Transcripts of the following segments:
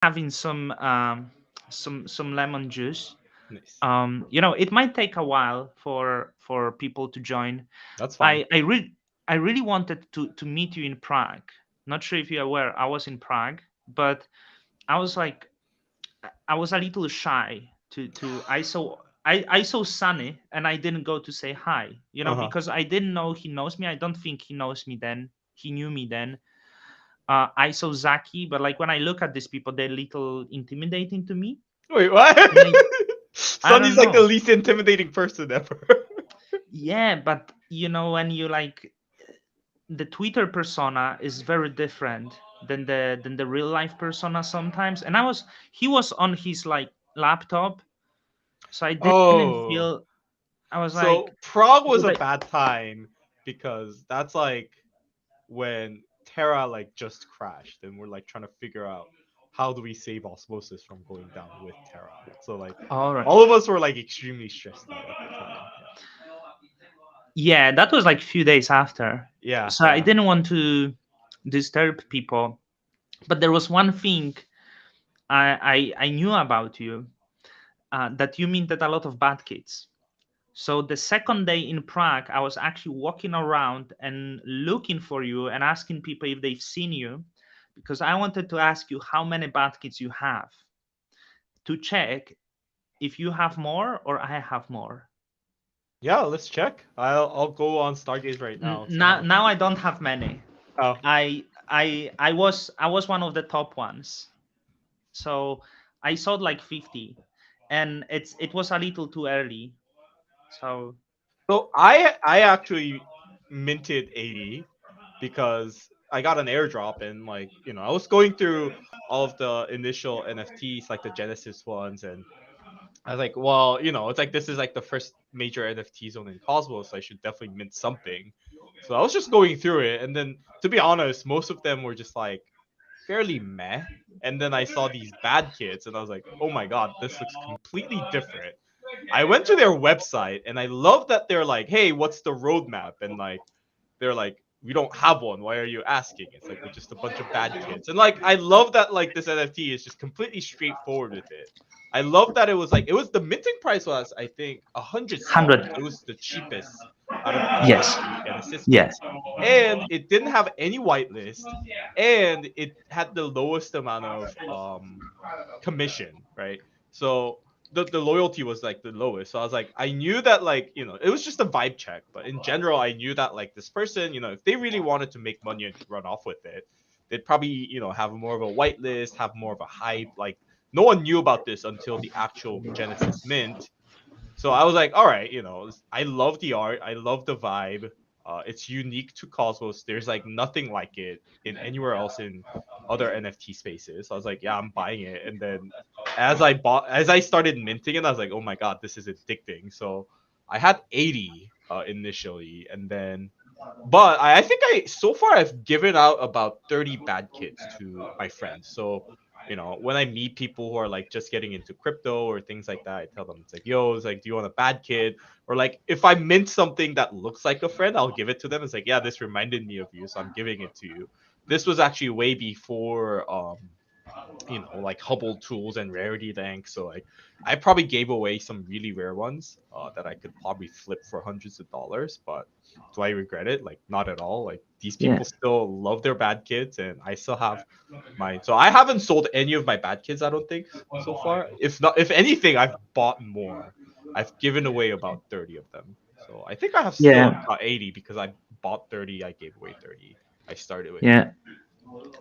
having some lemon juice. Nice. It might take a while for people to join. That's fine. I really wanted to meet you in Prague. Not sure if you're aware, I was in Prague, but I was like, I was a little shy to I saw Sunny and I didn't go to say hi, Uh-huh. because I didn't know he knows me. I don't think he knows me then. He knew me then. I saw Zaki, but like when I look at these people, they're little intimidating to me. Wait, what? And I Sunny's don't like the know. least intimidating person ever. Yeah, but when you like the Twitter persona is very different than the real life persona sometimes. And he was on his like laptop, so I didn't Oh. feel. I was like, So Prague was would a I? bad time because that's like when Terra like just crashed and we're like trying to figure out how do we save Osmosis from going down with Terra. So like All right. all of us were like extremely stressed out at the time. Yeah, that was like few days after. Yeah. So I Yeah. didn't want to disturb people. But there was one thing I knew about you, that you minted a lot of bad kids. So the second day in Prague, I was actually walking around and looking for you and asking people if they've seen you, because I wanted to ask you how many bad kids you have to check if you have more or I have more. Yeah, let's check. I'll go on Stargaze right now and see how Now, much. now I don't have many. Oh. I was one of the top ones. So I sold like 50, and it was a little too early. So So I actually minted 80 because I got an airdrop and like, I was going through all of the initial NFTs like the Genesis ones and I was like, well, it's like this is like the first major NFT zone in Cosmos, so I should definitely mint something. So I was just going through it and then to be honest, most of them were just like fairly meh. And then I saw these bad kids and I was like, oh my god, this looks completely different. I went to their website and I love that they're like, hey, what's the roadmap? And like they're like, we don't have one. Why are you asking? It's like we're just a bunch of bad kids. And like I love that like this NFT is just completely straightforward with it. I love that it was the minting price was I think $100. 100. It was the cheapest out of all of Yes. the Genesis Yes. mints. And it didn't have any whitelist and it had the lowest amount of commission, right? So the loyalty was like the lowest. So I was like, I knew that like, it was just a vibe check, but in general, I knew that like this person, if they really wanted to make money and run off with it, they'd probably, have more of a whitelist, have more of a hype. Like no one knew about this until the actual Genesis mint. So I was like, all right, I love the art, I love the vibe. It's unique to Cosmos. There's like nothing like it in anywhere else in other NFT spaces. So I was like, yeah, I'm buying it. And then as I started minting it, I was like, oh my god, this is addicting. So I had 80 initially, and then but I think so far I've given out about 30 bad kits to my friends. So, when I meet people who are like just getting into crypto or things like that, I tell them it's like, yo, it's like, do you want a bad kit? Or like if I mint something that looks like a friend, I'll give it to them. It's like, yeah, this reminded me of you, so I'm giving it to you. This was actually way before like Hubble tools and rarity ranks. So like I probably gave away some really rare ones that I could probably flip for hundreds of dollars. But do I regret it? Like not at all. Like these Yeah. people still love their bad kids, and I still have mine. So I haven't sold any of my bad kids. I don't think so far. If not, if anything, I've bought more. I've given away about 30 of them. So I think I have still Yeah. about 80 because I bought 30. I gave away 30. I started with 80. Yeah.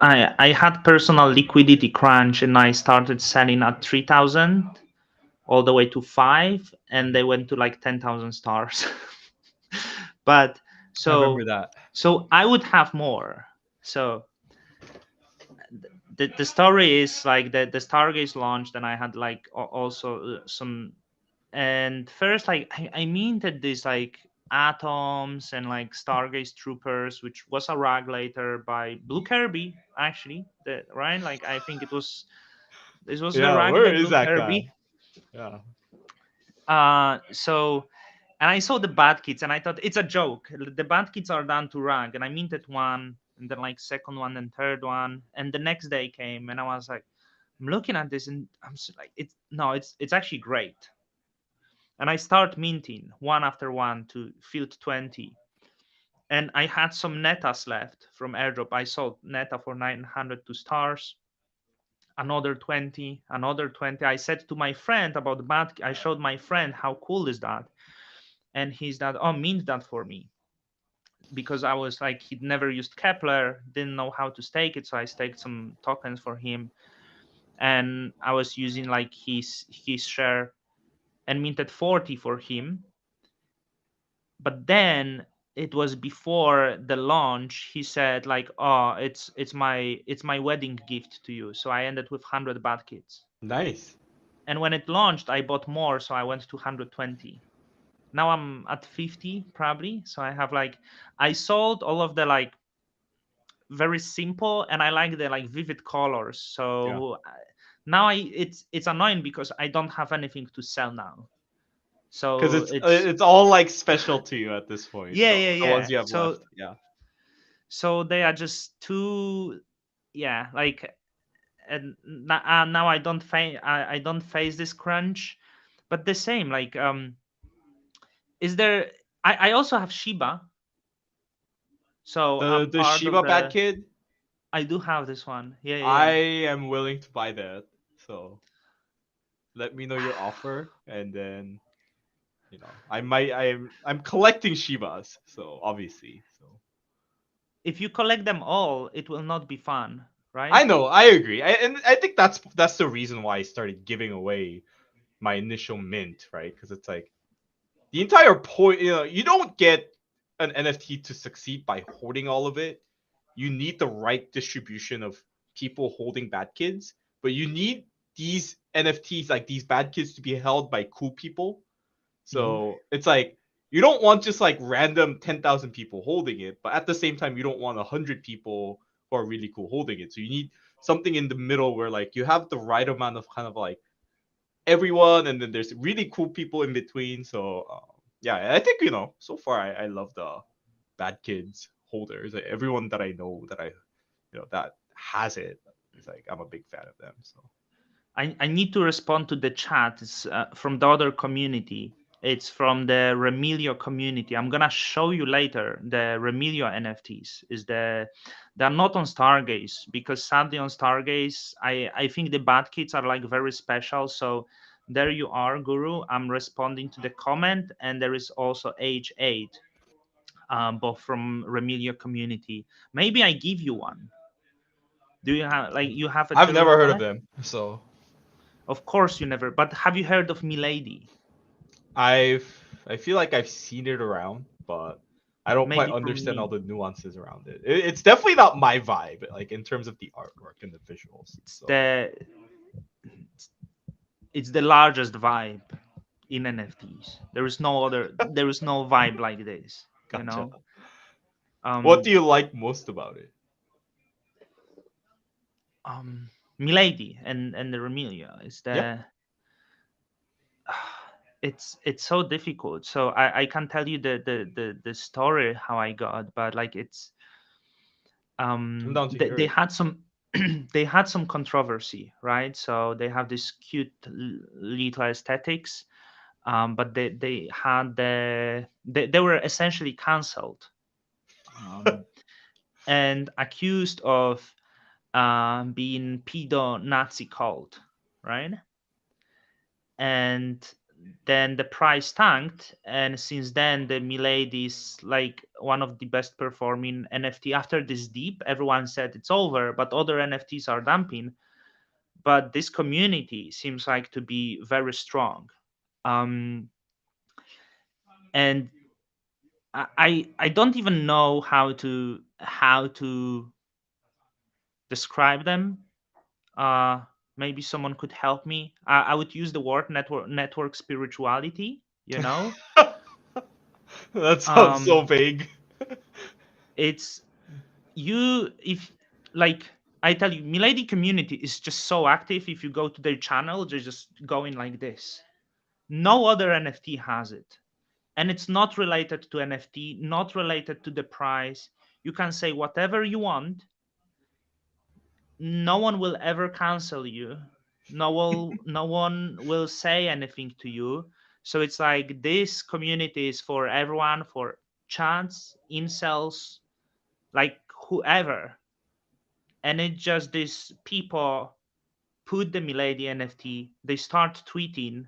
I had personal liquidity crunch and I started selling at 3,000 all the way to 5, and they Mhm. went to like 10,000 stars. But I remember so that. I would have more. So the story is like the Stargaze launched, and I had like also some. And first, like I minted this like atoms and like Stargaze troopers, which was a rag later by Blue Kirby, actually. The right, like I think this was the Yeah, rag where by is Blue that guy? Kirby. Yeah. So and I saw the bad kids and I thought it's a joke. The bad kids are down to rag, and I minted one, and then like second one and third one, and the next day came and I was like, I'm looking at this and I'm just like, it's no, it's actually great. And I start minting one after one to field 20. And I had some netas left from airdrop. I sold neta for 902 stars, another 20, another 20. I said to my friend about the bat. I showed my friend how cool is that, and he's that, oh, mint that for me, because I was like, he'd never used Keplr, didn't know how to stake it, so I staked some tokens for him, and I was using like his share and minted 40 for him. But then it was before the launch. He said like, oh, it's my wedding gift to you. So I ended with 100 bad kids. Nice. And when it launched, I bought more, so I went to 120. Now I'm at 50 probably. So I have like, I sold all of the like very simple, and I like the like vivid colors. Yeah. So now it's annoying because I don't have anything to sell now. Because So it's, it's all like special to you at this point. yeah, The yeah. ones you have So left. Yeah. they are just too, yeah, like, and now I don't face this crunch, but the same like, is there, I also have Shiba, so I'm The part of Shiba Bad the, Kid. I do have this one, yeah, I yeah. am willing to buy that. So let me know Yeah. your offer, and then I might. I'm collecting Shibas, so obviously. So If you collect them all, it will not be fun, I right? know. I agree. And I think that's the reason why I started giving away my initial mint, right? Because it's like the entire point. You don't get an NFT to succeed by hoarding all of it. You need the right distribution of people holding bad kids, but you need these NFTs, like these bad kids, to be held by cool people. Hmm. So it's like you don't want just like random 10,000 people holding it, but at the same time, you don't want 100 people who are really cool holding it. So you need something in the middle where like you have the right amount of kind of like everyone, and then there's really cool people in between. So yeah, I think so far I love the bad kids holders. Like, everyone that I know that that has it is like I'm a big fan of them. So I need to respond to the chat. It's from the other community. It's from the Remilio community. I'm gonna show you later the Remilio NFTs. They're not on Stargaze, because sadly on Stargaze, I think the bad kits are like very special. So there you are, Guru. I'm responding to the comment, and there is also H8, both from Remilio community. Maybe I give you one. Do you have like, you have a I've children never heard of wallet? them. So Of course you never. But have you heard of Milady? I've I feel like I've seen it around, but I don't quite Maybe from understand all me. the nuances around it. It's definitely not my vibe, like in terms of the artwork and the visuals. It's So the it's the largest vibe in NFTs. There is no other. There is no vibe like this. You gotcha. know. What Um. do you like most about it? Um. Milady and the Remelia is Yeah, the. It's so difficult. So I can tell you the story how I got, but like it's, I'm down to hear they it. had some they had some controversy, right? So they have this cute little aesthetics, but they had they were essentially cancelled, um, and accused of being pedo Nazi cult, right? And then the price tanked, and since then the Milady is like one of the best performing NFT. After this deep, everyone said it's over, but other NFTs are dumping. But this community seems like to be very strong. Um, and I don't even know how to describe them. Uh, Maybe someone could help me. I would use the word network spirituality. You know, That sounds so um, vague. it's you if like I tell you, Milady community is just so active. If you go to their channel, they're just going like this. No other NFT has it, and it's not related to NFT, not related to the price. You can say whatever you want. No one will ever cancel you. No one will say anything to you. So it's like this community is for everyone, for chants, incels, like whoever. And it's just these people put the Milady NFT, they start tweeting,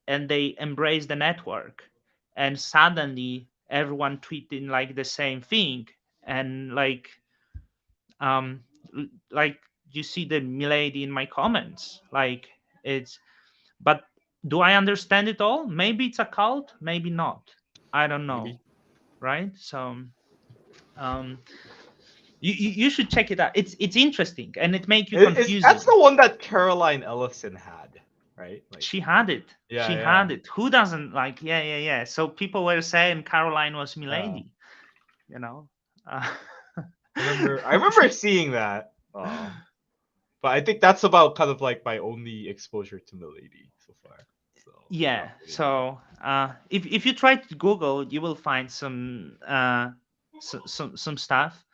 and they embrace the network, and suddenly everyone tweeting like the same thing. And um like you see the Milady in my comments, like it's, but do I understand it all? Maybe it's a cult, maybe not, I don't know, Maybe right? So um you should check it out. It's interesting, and it make you is that's confusing. the one that Caroline Ellison had, right? Like, She had it. yeah, She yeah. had it. Who doesn't like? Yeah, yeah, yeah. So people were saying Caroline was Uh, Milady. You know. Uh, I remember seeing that. But I think that's about kind of like my only exposure to Milady so far. So not yeah. really. So if you try to Google, you will find some stuff.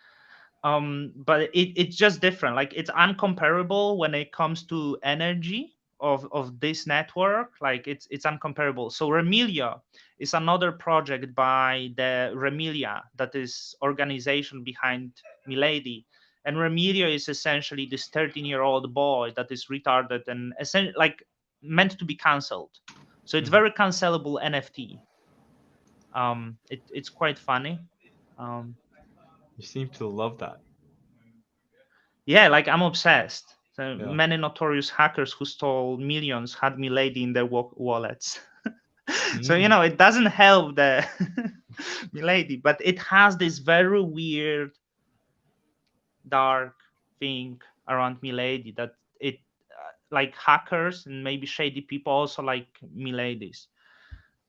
But it's just different, like it's uncomparable when it comes to energy of this network. Like it's uncomparable. So Remilia is another project by the Remilia, that is organization behind Milady. And Remilia is essentially this 13-year-old boy that is retarded and like meant to be cancelled. So it's Mhm. very cancelable NFT. It's quite funny. um You seem to love that. Yeah, like I'm obsessed. So Yeah. many notorious hackers who stole millions had Milady in their wallets. So Mm. it doesn't help the Milady, but it has this very weird, dark thing around Milady that it like hackers and maybe shady people also like Miladies.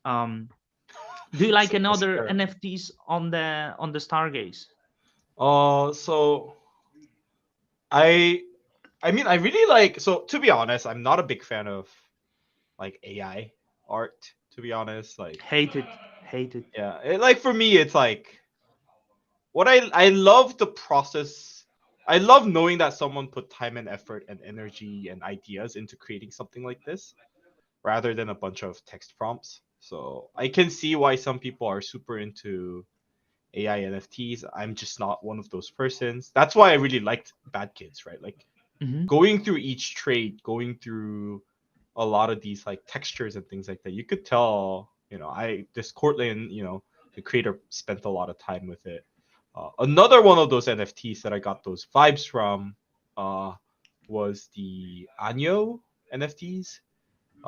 Um, do you like So, another sure. NFTs on the Stargaze? So I I mean I really like, so to be honest, I'm not a big fan of like AI art, to be honest. Like, Hate it, hate it. yeah, like for me it's like what I love the process. I love knowing that someone put time and effort and energy and ideas into creating something like this rather than a bunch of text prompts. So I can see why some people are super into AI NFTs. I'm just not one of those persons. That's why I really liked Bad Kids, right? Like Hmm. going through each trade, going through a lot of these like textures and things like that, you could tell, this Cortland, the creator spent a lot of time with it. Another one of those NFTs that I got those vibes from uh, was the Anyo NFTs.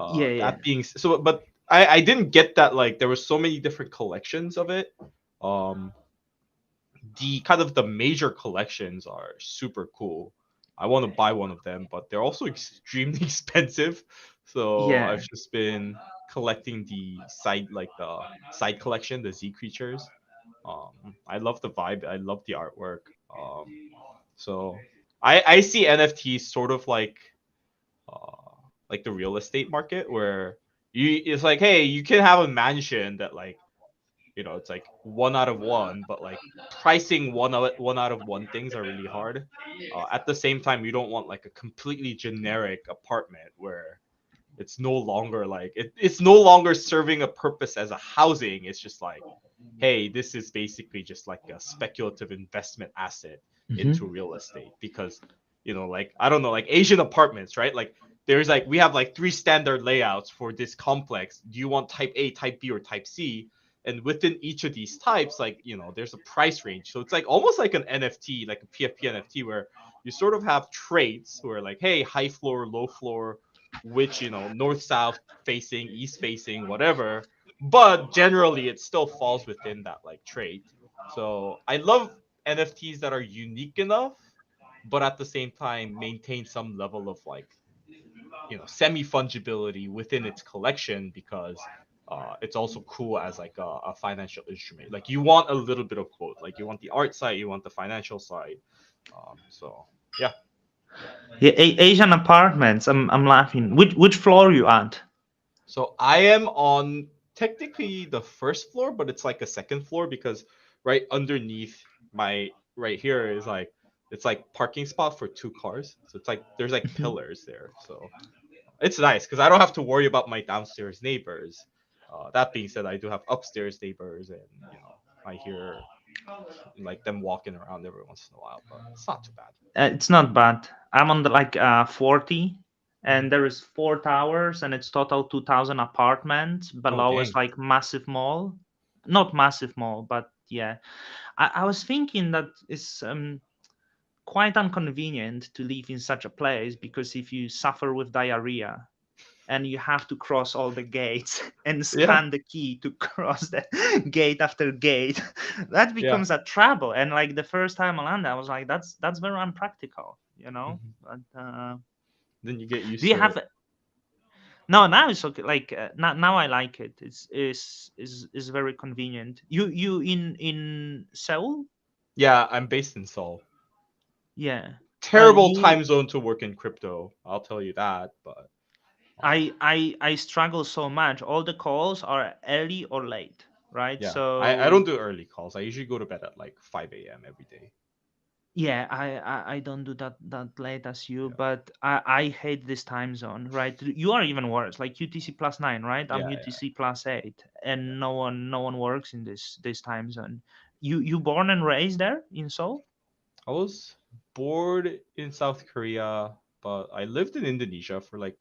Yeah, yeah. That being so, but I didn't get that, like there was so many different collections of it. Um, the kind of the major collections are super cool. I want to buy one of them, but they're also extremely expensive. So Yeah. I've just been collecting the side collection, the Z creatures. I love the vibe. I love the artwork. So I see NFTs sort of uh, like the real estate market where it's like, hey, you can have a mansion that like, it's like one out of one, but like pricing one out of one things are really hard. At the same time, you don't want like a completely generic apartment where it's no longer like it's no longer serving a purpose as a housing. It's just like, hey, this is basically just like a speculative investment asset Hmm. into real estate because, like I don't know, like Asian apartments, right? Like there's like we have like three standard layouts for this complex. Do you want type A, type B, or type C? And within each of these types, like, there's a price range. So it's like almost like an NFT, like a PFP NFT, where you sort of have traits who are like, hey, high floor, low floor, which, north, south facing, east facing, whatever, but generally it still falls within that like trait. So I love NFTs that are unique enough, but at the same time maintain some level of like, semi fungibility within its collection because it's also cool as like a financial instrument. Like you want a little bit of both. Like you want the art side, you want the financial side. So yeah. Yeah, Asian apartments. I'm laughing. Which floor you at? So I am on technically the first floor, but it's like a second floor because right underneath my right here is like It's like parking spot for two cars. So it's like there's like Mhm. pillars there. So it's nice because I don't have to worry about my downstairs neighbors. That being said, I do have upstairs neighbors, and I hear like them walking around every once in a while, but it's not too bad. It's not bad. I'm on the like 40, Hmm. and there is 4 towers, and it's total 2,000 apartments. Oh Below is dang. like massive mall, not massive mall, but yeah. I was thinking that it's quite inconvenient to live in such a place, because if you suffer with diarrhea and you have to cross all the gates and Yeah, scan the key to cross the gate after gate, that yeah. becomes a trouble. And like the first time I landed, I was like, that's very unpractical, you know. Hmm. But Then you get do used you to it. have no, now it's okay. Like now I like it. It's very convenient. You in Seoul? Yeah, I'm based in Seoul. Yeah. Terrible You time zone to work in crypto. I'll tell you that. But I struggle so much. All the calls are early or late, right? yeah, I don't So do early calls. I usually go to bed at like 5 a.m. every day. yeah, I don't do that late as you, Yeah, but I hate this time zone, right? You are even worse, like UTC plus 9, right? I'm yeah, yeah. UTC plus 8, and no one works in this time zone. You born and raised there in Seoul? I was bored in South Korea, but I lived in Indonesia for like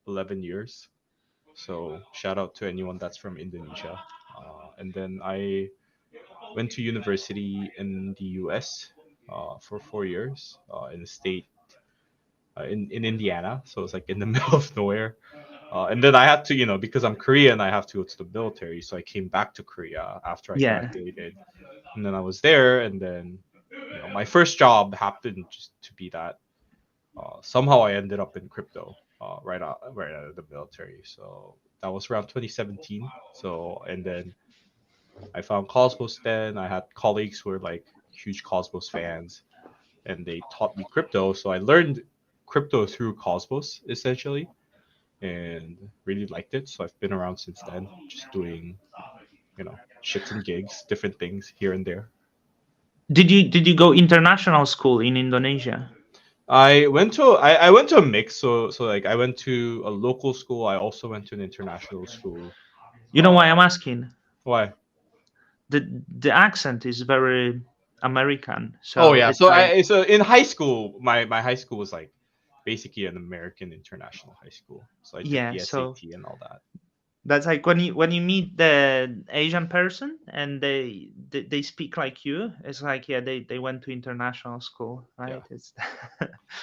11 years. So shout out to anyone that's from Indonesia. And then I went to university in the U.S. For 4 years in the state in Indiana. So it's like in the middle of nowhere. And then I had to, because I'm Korean, I have to go to the military. So I came back to Korea after I Yeah. graduated, and then I was there. And then, my first job happened just to be that. Somehow I ended up in crypto right out of the military. So that was around 2017. So and then I found Cosmos. Then I had colleagues who were like huge Cosmos fans, and they taught me crypto. So I learned crypto through Cosmos essentially, and really liked it. So I've been around since then, just doing shits and gigs, different things here and there. Did you go international school in Indonesia? I went to a mix. So like I went to a local school. I also went to an international school. You know why I'm asking? Why? The accent is very American, Oh so yeah. it's So like I so in high school, my high school was like basically an American international high school. So I took yeah, the so SAT and all that. that's like when you meet the Asian person and they speak like you, it's like yeah, they went to international school, Yeah. right? It's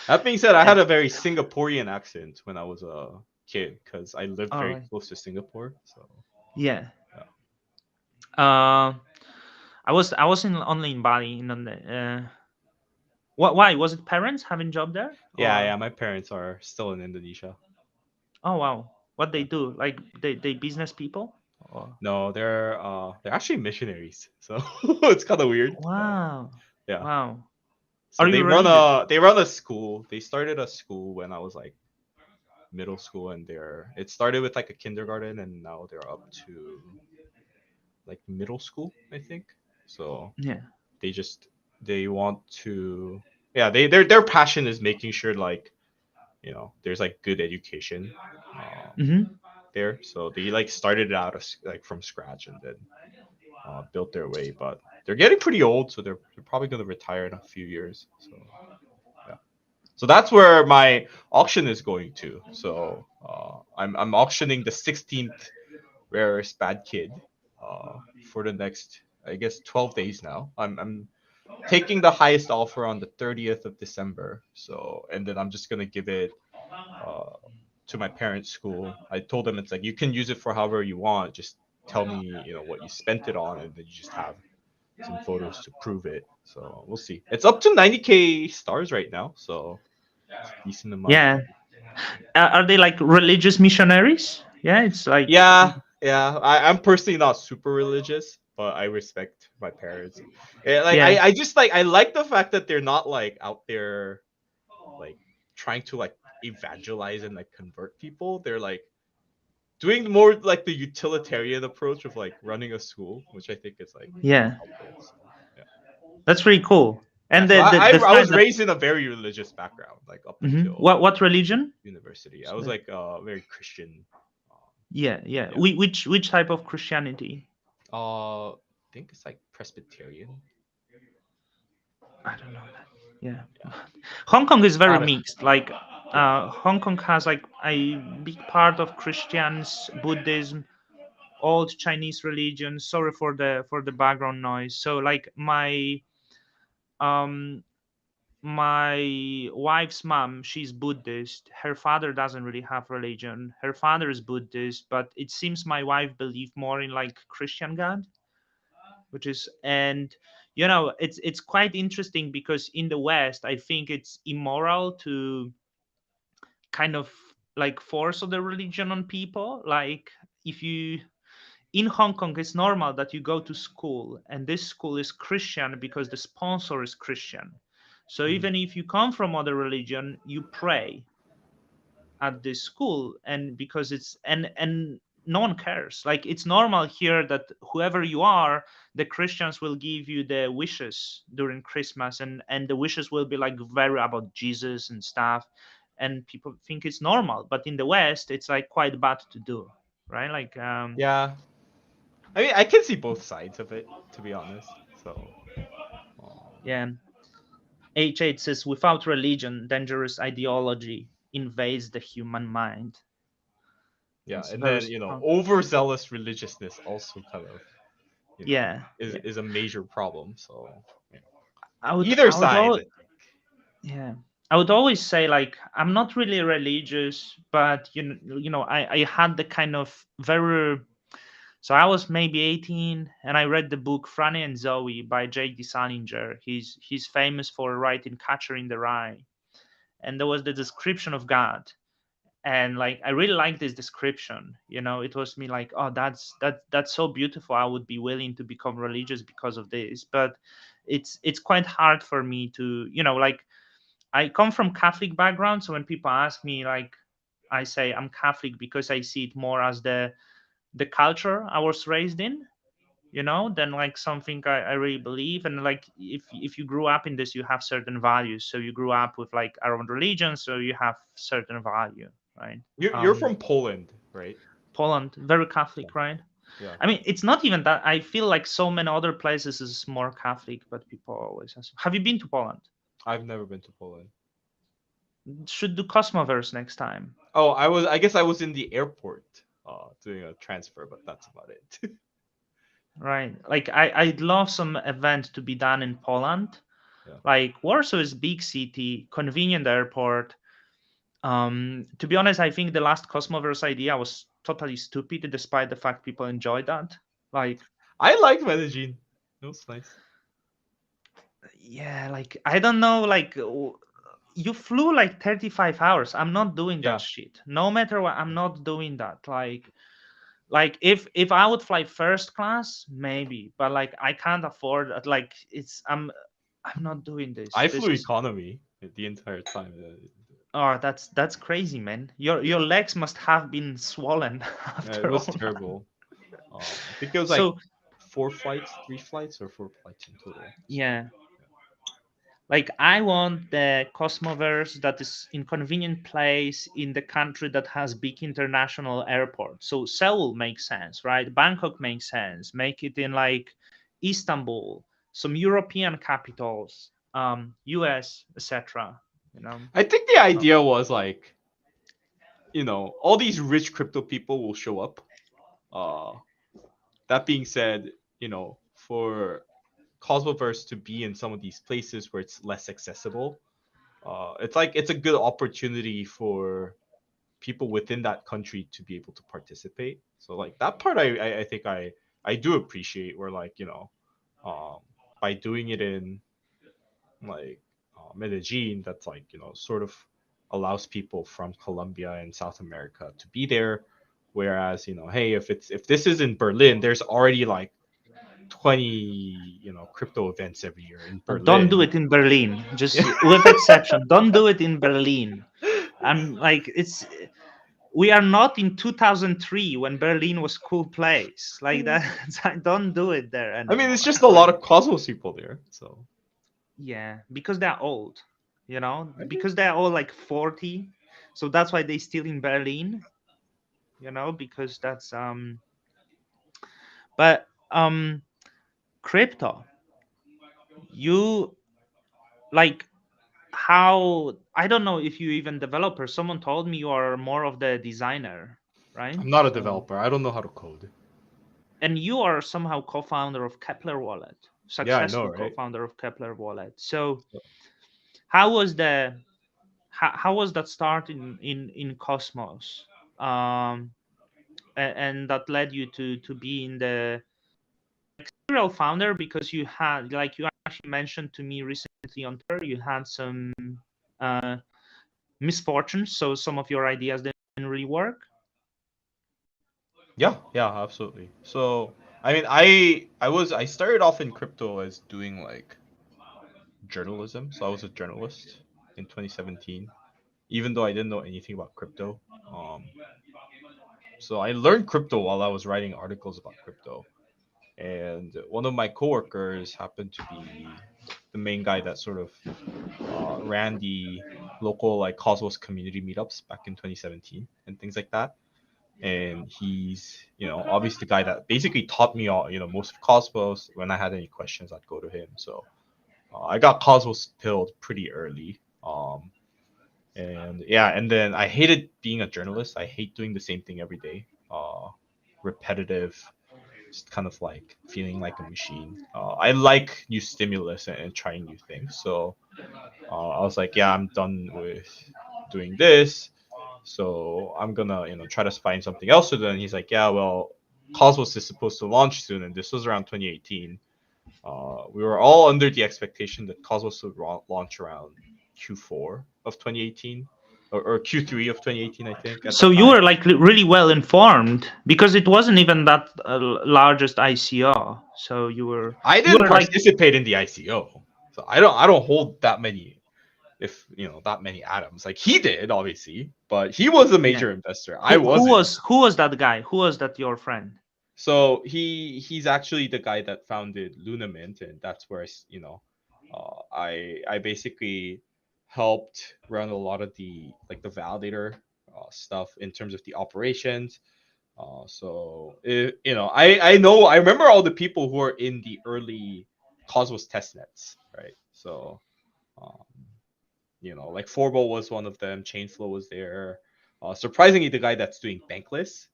That being said, I and had a very Singaporean accent when I was a kid because I lived all very right, close to Singapore. So yeah. yeah. Uh, I was in only in Bali. What? Why was it parents having job there Yeah, or? yeah. My parents are still in Indonesia. Oh wow, what they Yeah. do? Like they business people or? No, they're actually missionaries. So it's kind of weird, but Wow, yeah. wow. So Are you they run religious? a they run a school. They started a school when I was like middle school, and it started with like a kindergarten, and now they're up to like middle school, I think. So Yeah. they just they want to yeah, their passion is making sure like, there's like good education Mm-hmm. there. So they like started it out like from scratch, and then built their way. But they're getting pretty old, so they're probably going to retire in a few years. So yeah, so that's where my auction is going to. So I'm auctioning the 16th rarest bad kid for the next, I guess, 12 days now. I'm taking the highest offer on the 30th of December. So and then I'm just gonna give it uh, to my parents' school. I told them it's like you can use it for however you want. Just tell me, what you spent it on, and then you just have some photos to prove it. So we'll see. It's up to 90K stars right now, so it's a decent amount of Yeah. money. Are they like religious missionaries? Yeah, it's like Yeah, yeah. I'm personally not super religious, but I respect my parents. Yeah, like yeah, I just like I like the fact that they're not like out there like trying to like evangelize and like convert people. They're like doing more like the utilitarian approach of like running a school, which I think is like really yeah. helpful. So yeah. That's pretty cool. Yeah, And so the I fact was that raised in a very religious background, like up Mhm. until What religion? university. I was like very Christian. Um, Yeah, yeah. yeah. Which type of Christianity? I think it's like Presbyterian. I don't know that. Yeah. Hong Kong is very Got it. mixed. Like Yeah. Hong Kong has like a big part of Christians, Buddhism, old Chinese religion. Sorry for the background noise. So like um my wife's mom, she's Buddhist. Her father doesn't really have religion. Her father is Buddhist, but it seems my wife believed more in like Christian God, which is and it's quite interesting because in the West, I think it's immoral to kind of like force other religion on people. Like if you in Hong Kong, it's normal that you go to school and this school is Christian because the sponsor is Christian. So Mhm. even if you come from other religion, you pray at this school, and because it's and no one cares. Like it's normal here that whoever you are, the Christians will give you the wishes during Christmas, and the wishes will be like very about Jesus and stuff, and people think it's normal. But in the West, it's like quite bad to do, right? Like Yeah. I mean, I can see both sides of it, to be honest. So, um, yeah. H8 says, without religion, dangerous ideology invades the human mind. yeah, It's and very then strong. overzealous religiousness also kind of Yeah, is yeah. is a major problem. So, yeah. I would, Either I would side, always, yeah, I would always say like I'm not really religious, but I had the kind of very. So I was maybe 18, and I read the book Franny and Zoe by J.D. Salinger. He's famous for writing Catcher in the Rye, and there was the description of God, and like I really like this description. It was me like, oh, that's so beautiful. I would be willing to become religious because of this, but it's quite hard for me to like I come from Catholic background, so when people ask me, like, I say I'm Catholic because I see it more as the culture I was raised in, than like something I really believe. And like if you grew up in this, you have certain values. So you grew up with like our own religion, so you have certain value, right? you're from Poland, right? Poland, very Yeah. Catholic, right? Yeah. I mean, it's not even that. I feel like so many other places is more Catholic, but people always ask, have you been to Poland? I've never been to Poland. Should do Cosmoverse next time. Oh, I guess I was in the airport doing a transfer, but that's about it. Right. Like I'd love some event to be done in Poland. Yeah. Like Warsaw is big city, convenient airport. To be honest, I think the last Cosmoverse idea was totally stupid, despite the fact people enjoyed that. Like, I liked Medellin. It was nice. yeah, like I don't know, like you flew like 35 hours. I'm not doing that Yeah. shit. No matter what, I'm not doing that. Like if I would fly first class, maybe, but like I can't afford it. Like I'm not doing this. I This flew is economy the entire time. oh that's crazy, man. Your legs must have been swollen It after was all that. terrible. I think it was like So four flights, three flights, or four flights in total. So yeah, like I want the Cosmoverse that is in convenient place in the country that has big international airports. So Seoul makes sense, right? Bangkok makes sense. Make it in like Istanbul, some European capitals, US, etc. You know. I think the Uh, idea was like, all these rich crypto people will show up. Uh, that being said, for Cosmoverse to be in some of these places where it's less accessible, it's like it's a good opportunity for people within that country to be able to participate. So like that part, I think I do appreciate. Where like um, by doing it in like Medellin, that's like sort of allows people from Colombia and South America to be there. Whereas hey, if this is in Berlin, there's already like 20 crypto events every year in don't do Berlin. it in Berlin. Yeah. Just with exception, don't do it in Berlin. I'm like it's we are not in 2003 when Berlin was cool place like that. Don't do it there I mean, it's anymore. just a lot Like of Cosmos people there. So Yeah, because they're old, I think. because they're all like 40. So that's why they still in Berlin, because that's but crypto, you like how, I don't know if you even developer. Someone told me you are more of the designer, right? I'm not a So, developer. I don't know how to code. and you are somehow co-founder of Keplr Wallet, Yeah, I know, successful right? co-founder of Keplr Wallet. So So- how was the how was that start in Cosmos, um and that led you to be in the serial founder, because you had, like, you actually mentioned to me recently on Twitter, you had some uh misfortunes, so some of your ideas didn't really work. Yeah, yeah, absolutely. So, I mean, I started off in crypto as doing like journalism. So I was a journalist in 2017, even though I didn't know anything about crypto. Um, so I learned crypto while I was writing articles about crypto. And one of my coworkers happened to be the main guy that sort of ran the local like Cosmos community meetups back in 2017 and things like that. And he's obviously the guy that basically taught me all most of Cosmos. When I had any questions, I'd go to him. So I got Cosmos pilled pretty early. And yeah, and then I hated being a journalist. I hate doing the same thing every day. Repetitive, just kind of like feeling like a machine. I like new stimulus and trying new things. So I was like, yeah, I'm done with doing this. So I'm gonna, try to find something else to do. And he's like, yeah, well, Cosmos is supposed to launch soon, and this was around 2018. We were all under the expectation that Cosmos would launch around Q4 of 2018 or Q3 of 2018, I think, at the So you time. were like really well informed, because it wasn't even that largest ICO. So I you didn't were like, participate in the ICO, so I don't hold that many, if that many atoms. Like he did, obviously, but he was a yeah. major investor. I Who wasn't. was that guy? Who was that your friend? So he's actually the guy that founded Lunament, and that's where I basically helped run a lot of the like the validator stuff in terms of the operations. I remember all the people who were in the early Cosmos testnets, right? So um, like Forbo was one of them. Chainflow was there. Surprisingly, the guy that's doing Bankless,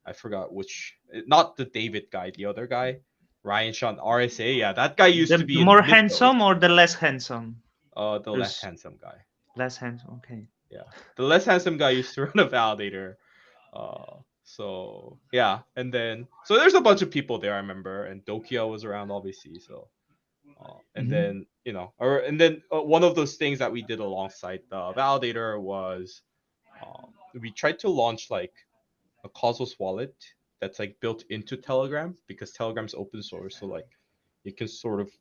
I forgot which, not the David guy, the other guy, Ryan Sean RSA. Yeah, that guy used to The be in more Mythos. handsome or the less handsome? The less There's handsome guy. less handsome. Okay. Yeah, the less handsome guy used to run a validator. So yeah, and then so there's a bunch of people there. I remember, and Dokia was around, obviously. So and Hmm. then one of those things that we did alongside the validator was we tried to launch like a Cosmos wallet that's like built into Telegram, because Telegram's open source. So like you can sort of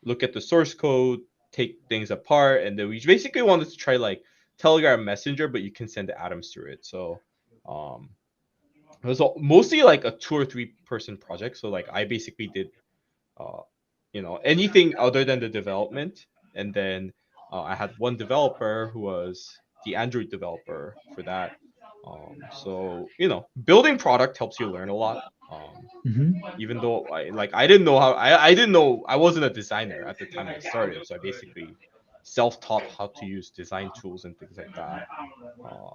look at the source code, take things apart, and then we basically wanted to try like Telegram Messenger, but you can send the atoms through it. So um, it was mostly like a 2 or 3 person project. So like I basically did uh, anything other than the development. And then I had one developer who was the Android developer for that. So building product helps you learn a lot. Hmm. Even though I didn't know how I didn't know, I wasn't a designer at the time I started, so I basically self-taught how to use design tools and things like that.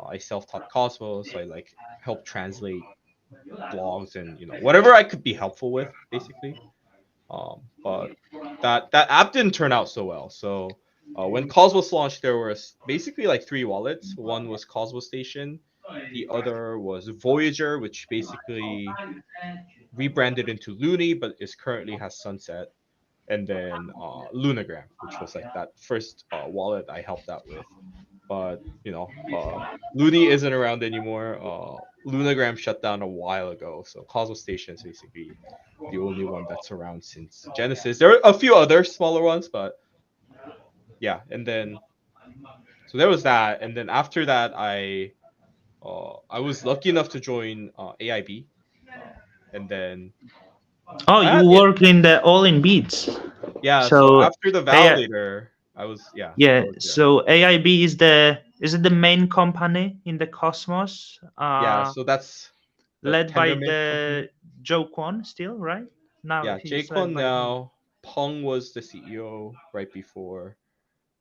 I self-taught Cosmos, so I like helped translate blogs and whatever I could be helpful with, basically. But that app didn't turn out so well. So when Cosmos launched, there was basically like 3 wallets. One was Cosmos Station, the other was Voyager, which basically rebranded into Looney, but is currently has sunset. And then Lunagram, which was like that first wallet I helped out with. But Looney isn't around anymore. Lunagram shut down a while ago, so Cosmos Station is basically the only one that's around since Genesis. There are a few other smaller ones, but yeah. And then so there was that, and then after that, I was lucky enough to join AIB, uh, and then Oh, I you had it. work in the all in beats. Yeah. So So after the AI, validator, I was yeah, I yeah. was there. So AIB is the is it the main company in the Cosmos? Yeah. So that's the Led by Tendermint the company. Joe Kwon still, right? Now Yeah, he's led Jaquan by him. now. Peng was the CEO right before.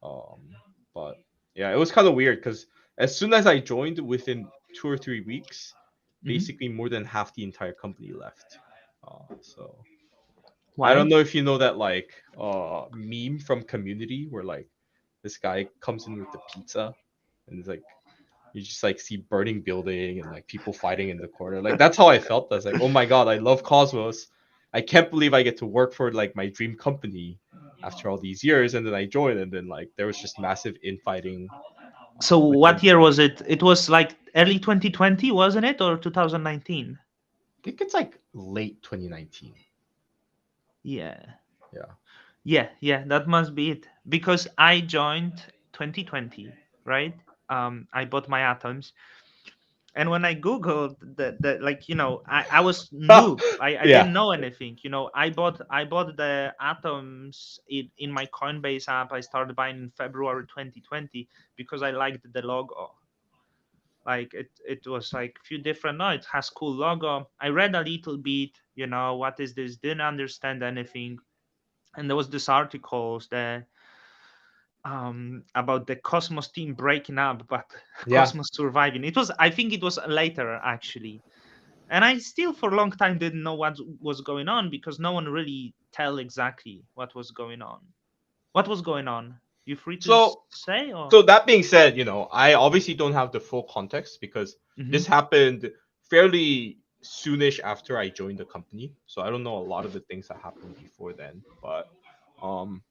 Um, but yeah, it was kind of weird because as soon as I joined, within 2 or 3 weeks, Hmm. basically more than half the entire company left. So I don't Why? know if you know that like meme from Community where like this guy comes in with the pizza and it's like you just like see burning building and like people fighting in the corner. Like that's how I felt. I was like, oh my god, I love Cosmos. I can't believe I get to work for like my dream company after all these years. And then I joined, and then like there was just massive infighting So what within. year was it? It was like early 2020, wasn't it, or 2019? I think it's like late 2019. Yeah. Yeah, Yeah, that must be it. Because I joined 2020, right? I bought my atoms, and when I googled the like, I was noob. I yeah, didn't know anything. I bought the atoms in my Coinbase app. I started buying in February 2020 because I liked the logo. Like it was like few different. No, it has cool logo. I read a little bit. What is this? Didn't understand anything. And there was this articles that about the Cosmos team breaking up, but yeah. Cosmos surviving. I think it was later actually, and I still for a long time didn't know what was going on because no one really tell exactly what was going on. What was going on? You free to So say or? so that being said, I obviously don't have the full context because this Hmm. happened fairly soonish after I joined the company. So I don't know a lot of the things that happened before then. But um,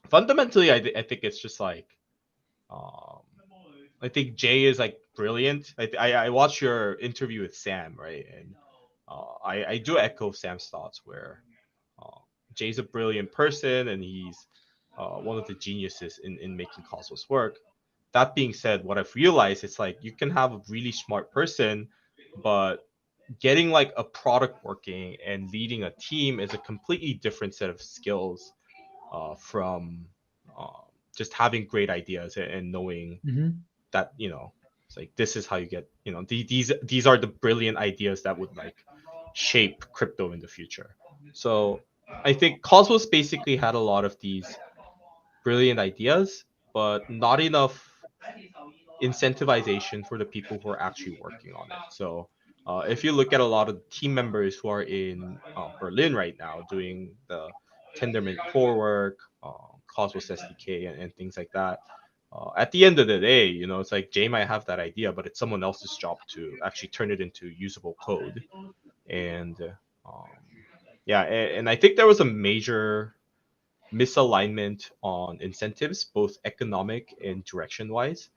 fundamentally, I think it's just like um, I think Jay is like brilliant. I watched your interview with Sam, right? And I do echo Sam's thoughts where uh, Jay's a brilliant person and he's one of the geniuses in making Cosmos work. That being said, what I've realized is like you can have a really smart person, but getting like a product working and leading a team is a completely different set of skills from uh, just having great ideas and knowing Hmm. that it's like this is how you get these are the brilliant ideas that would like shape crypto in the future. So I think Cosmos basically had a lot of these brilliant ideas, but not enough incentivization for the people who are actually working on it. So if you look at a lot of team members who are in Berlin right now doing the Tendermint core work, Cosmos SDK, and things like that, at the end of the day, it's like Jay might have that idea, but it's someone else's job to actually turn it into usable code. And yeah, and I think there was a major misalignment on incentives, both economic and direction wise,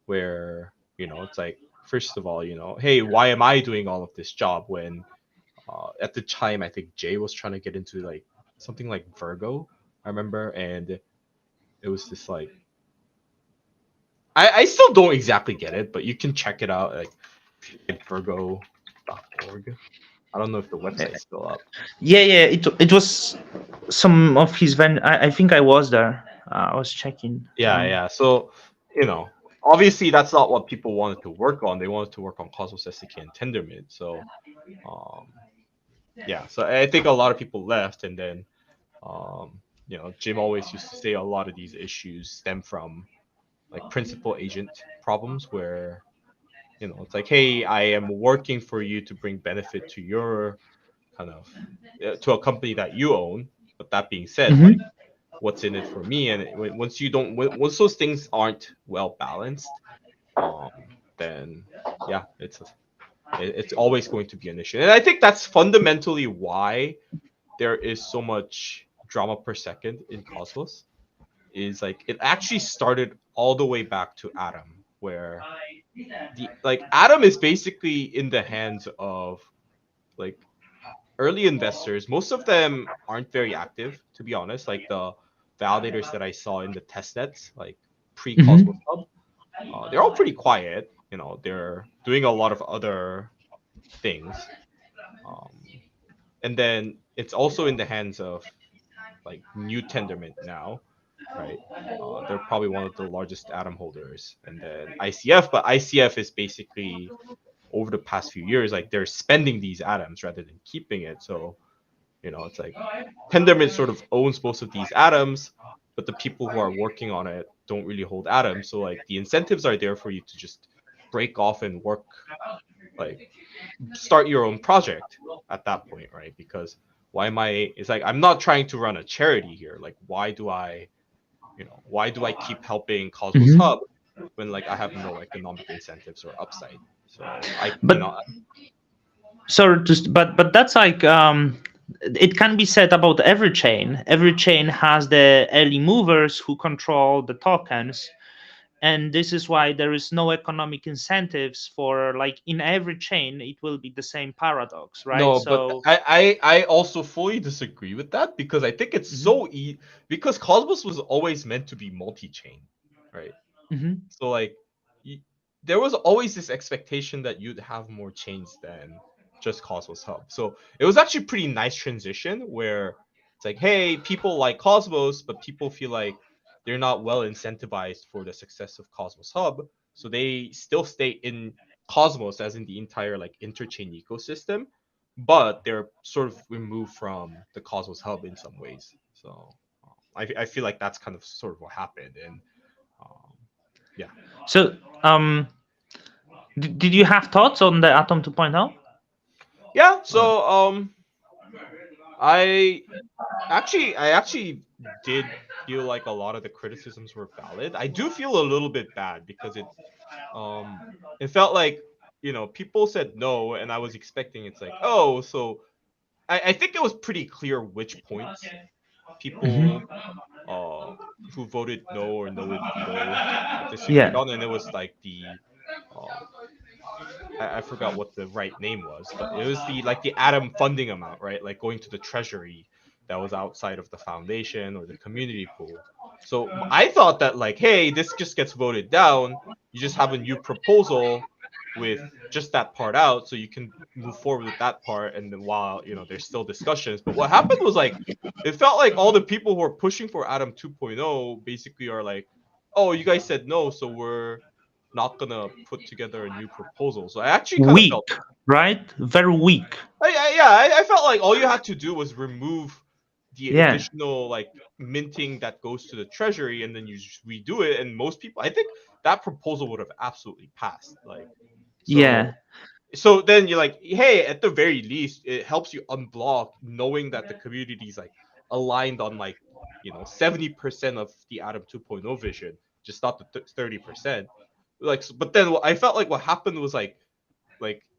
where it's like first of all, hey, why am I doing all of this job when at the time I think Jay was trying to get into like something like Virgo, I remember, and it was this like I still don't exactly get it, but you can check it out like virgo.org. I don't know if the website's still up. Yeah. It was some of his I think I was there. I was checking. Yeah, yeah. So, obviously that's not what people wanted to work on. They wanted to work on Cosmos SDK and Tendermint. So, um, yeah. So I think a lot of people left, and then, Jim always used to say a lot of these issues stem from like principal agent problems, where it's like, hey, I am working for you to bring benefit to your kind of to a company that you own. But that being said, like Hmm. what's in it for me, and once you don't once those things aren't well balanced, um then yeah, it's always going to be an issue. And I think that's fundamentally why there is so much drama per second in Cosmos. Is like it actually started all the way back to Atom, where the like Atom is basically in the hands of like early investors. Most of them aren't very active, to be honest. Like the validators that I saw in the test nets, like pre Cosmos Hmm. Hub, they're all pretty quiet. They're doing a lot of other things. Um, and then it's also in the hands of like New Tendermint now, right? They're probably one of the largest atom holders, and then ICF, but ICF is basically over the past few years like they're spending these atoms rather than keeping it. So it's like Tendermint sort of owns most of these atoms, but the people who are working on it don't really hold atoms. So like the incentives are there for you to just break off and work, like start your own project at that point, right? Because why am I? It's like I'm not trying to run a charity here. Like why do I keep helping Cosmos Mhm. Hub when like I have no economic incentives or upside? So I, But so just but that's like it can be said about every chain. Every chain has the early movers who control the tokens, and this is why there is no economic incentives for, like, in every chain it will be the same paradox, right? No, but So I also fully disagree with that because I think it's mhm, so because Cosmos was always meant to be multi-chain, right? mhm. So like y- there was always this expectation that you'd have more chains than just Cosmos Hub. So it was actually pretty nice transition where it's like, hey, people like Cosmos, but people feel like they're not well incentivized for the success of Cosmos Hub. So they still stay in Cosmos as in the entire like interchain ecosystem, but they're sort of removed from the Cosmos Hub in some ways. So I feel like that's kind of sort of what happened. And um, yeah. So did you have thoughts on the Atom 2.0? Yeah, Or so I I actually did feel like a lot of the criticisms were valid. I do feel a little bit bad because it felt like people said no and I was expecting it's like, oh, so I think it was pretty clear which points people Mhm. uh who voted no or no with veto disagreed Yeah. on, and it was like the um I forgot what the right name was, but it was the like the atom funding amount, right? Like going to the treasury that was outside of the foundation or the community pool. So I thought that like, hey, this just gets voted down. You just have a new proposal with just that part out, so you can move forward with that part. And then while there's still discussions, but what happened was like, it felt like all the people who are pushing for Atom 2.0 basically are like, oh, you guys said no, so we're not gonna put together a new proposal. So I actually kind of felt, Weak, right? Very weak. I felt like all you had to do was remove the Yeah. additional like minting that goes to the treasury, and then you just redo it. And most people, I think that proposal would have absolutely passed. Like, Yeah. so so then you're like, hey, at the very least, it helps you unblock knowing that the community is like aligned on like 70% of the Atom 2.0 vision, just not the 30%. Like, but then I felt like what happened was like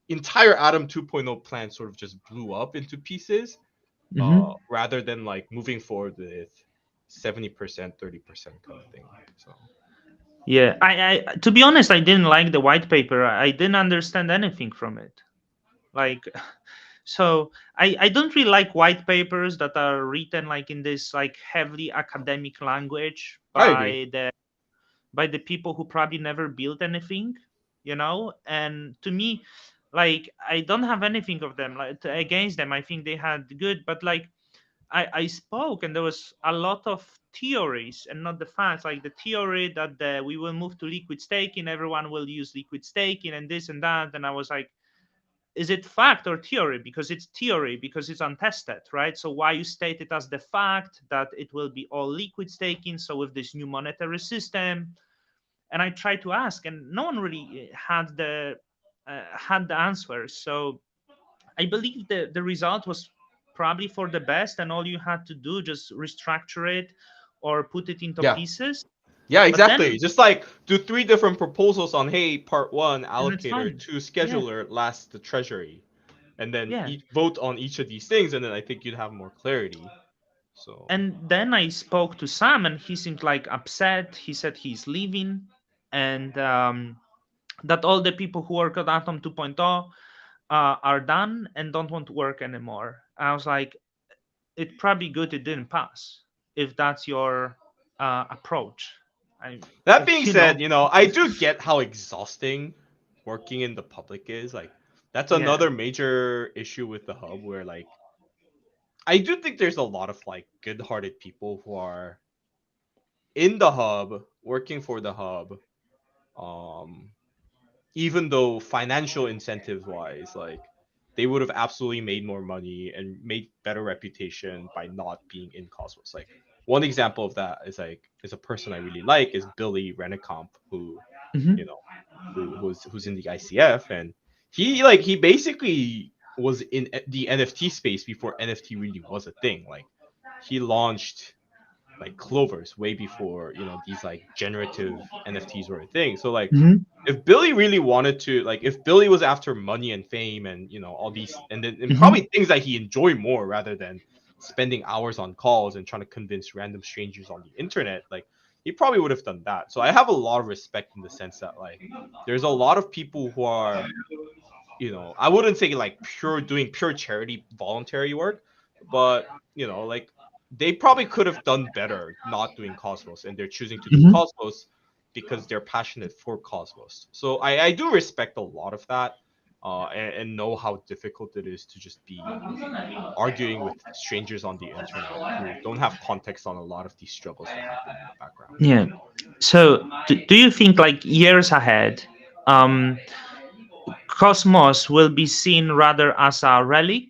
entire Atom 2.0 plan sort of just blew up into pieces, Hmm. rather than like moving forward with 70%, 30% kind of thing. So Yeah. I to be honest, I didn't like the white paper. I didn't understand anything from it. Like, so I don't really like white papers that are written like in this like heavily academic language I agree. by the people who probably never built anything, and to me, like, I don't have anything of them like against them. I think they had good, but like, I spoke and there was a lot of theories and not the facts. Like the theory that we will move to liquid staking, everyone will use liquid staking and this and that, and I was like, is it fact or theory? Because it's theory, because it's untested, right? So why you state it as the fact that it will be all liquid staking, so with this new monetary system? And I tried to ask, and no one really had the answers. So I believe the result was probably for the best, and all you had to do just restructure it or put it into Yeah. pieces. Yeah, But exactly. then, Just like do three different proposals on, hey, part one, and it's allocator, fine. two, Yeah, scheduler, last the treasury, and then yeah. vote on each of these things, and then I think you'd have more clarity. So And then I spoke to Sam, and he seemed like upset. He said he's leaving, and that all the people who work at Atom 2.0 are done and don't want to work anymore. I was like, it's probably good it didn't pass if that's your approach. I, that being you know, said, I do get how exhausting working in the public is. Like that's yeah, another major issue with the hub where like I do think there's a lot of like good-hearted people who are in the hub, working for the hub, um, even though financial incentives wise, like they would have absolutely made more money and made better reputation by not being in Cosmos. Like one example of that is a person I really like is Billy Rennekamp, who Hmm. you know who's in the ICF, and he basically was in the NFT space before NFT really was a thing. Like he launched like clovers way before these like generative NFTs were a thing. So like Hmm. if Billy really wanted to, like if Billy was after money and fame and all these and Hmm. probably things that he enjoyed more rather than spending hours on calls and trying to convince random strangers on the internet, like he probably would have done that. So I have a lot of respect in the sense that like there's a lot of people who are, I wouldn't say like pure charity voluntary work, but like they probably could have done better not doing Cosmos, and they're choosing to do Hmm. Cosmos because they're passionate for Cosmos. So I do respect a lot of that, and know how difficult it is to just be arguing with strangers on the internet who don't have context on a lot of these struggles that happen in the background. Yeah. So, do you think like years ahead, um, Cosmos will be seen rather as a relic,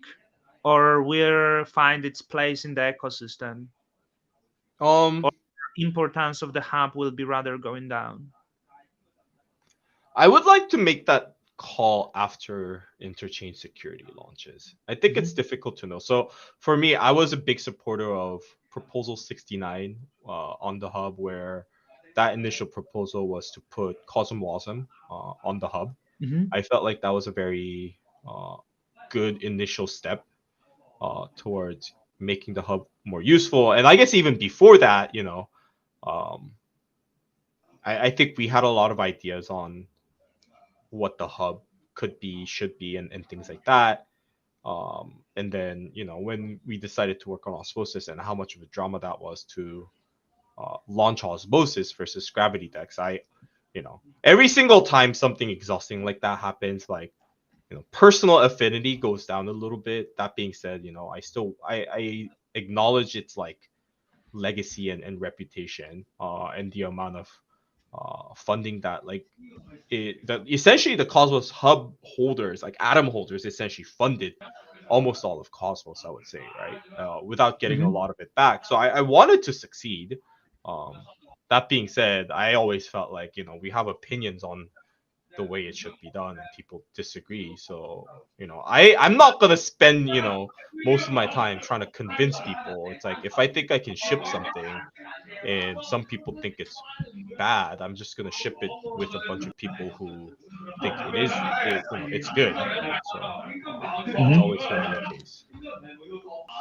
or will find its place in the ecosystem, or Um, importance of the hub will be rather going down? I would like to make that call after interchange security launches. I think it's Hmm. difficult to know. So for me, I was a big supporter of Proposal 69 on the hub, where that initial proposal was to put Cosmwasm on the hub. Hmm. I felt like that was a very good initial step towards making the hub more useful. And I guess even before that, um, I think we had a lot of ideas on what the hub could be, should be, and things like that. And then when we decided to work on Osmosis and how much of a drama that was to launch Osmosis versus Gravity Decks, every single time something exhausting like that happens, like personal affinity goes down a little bit. That being said, I acknowledge its like legacy and reputation, and the amount of funding that like that essentially the Cosmos hub holders, like Atom holders, essentially funded almost all of Cosmos, I would say, right? Without getting a Hmm. lot of it back. So I wanted to succeed. Um, that being said, I always felt like we have opinions on the way it should be done, and people disagree. So I'm not gonna spend most of my time trying to convince people. It's like if I think I can ship something and some people think it's bad, I'm just gonna ship it with a bunch of people who think it's good, right? So it's Hmm. always gonna be the case.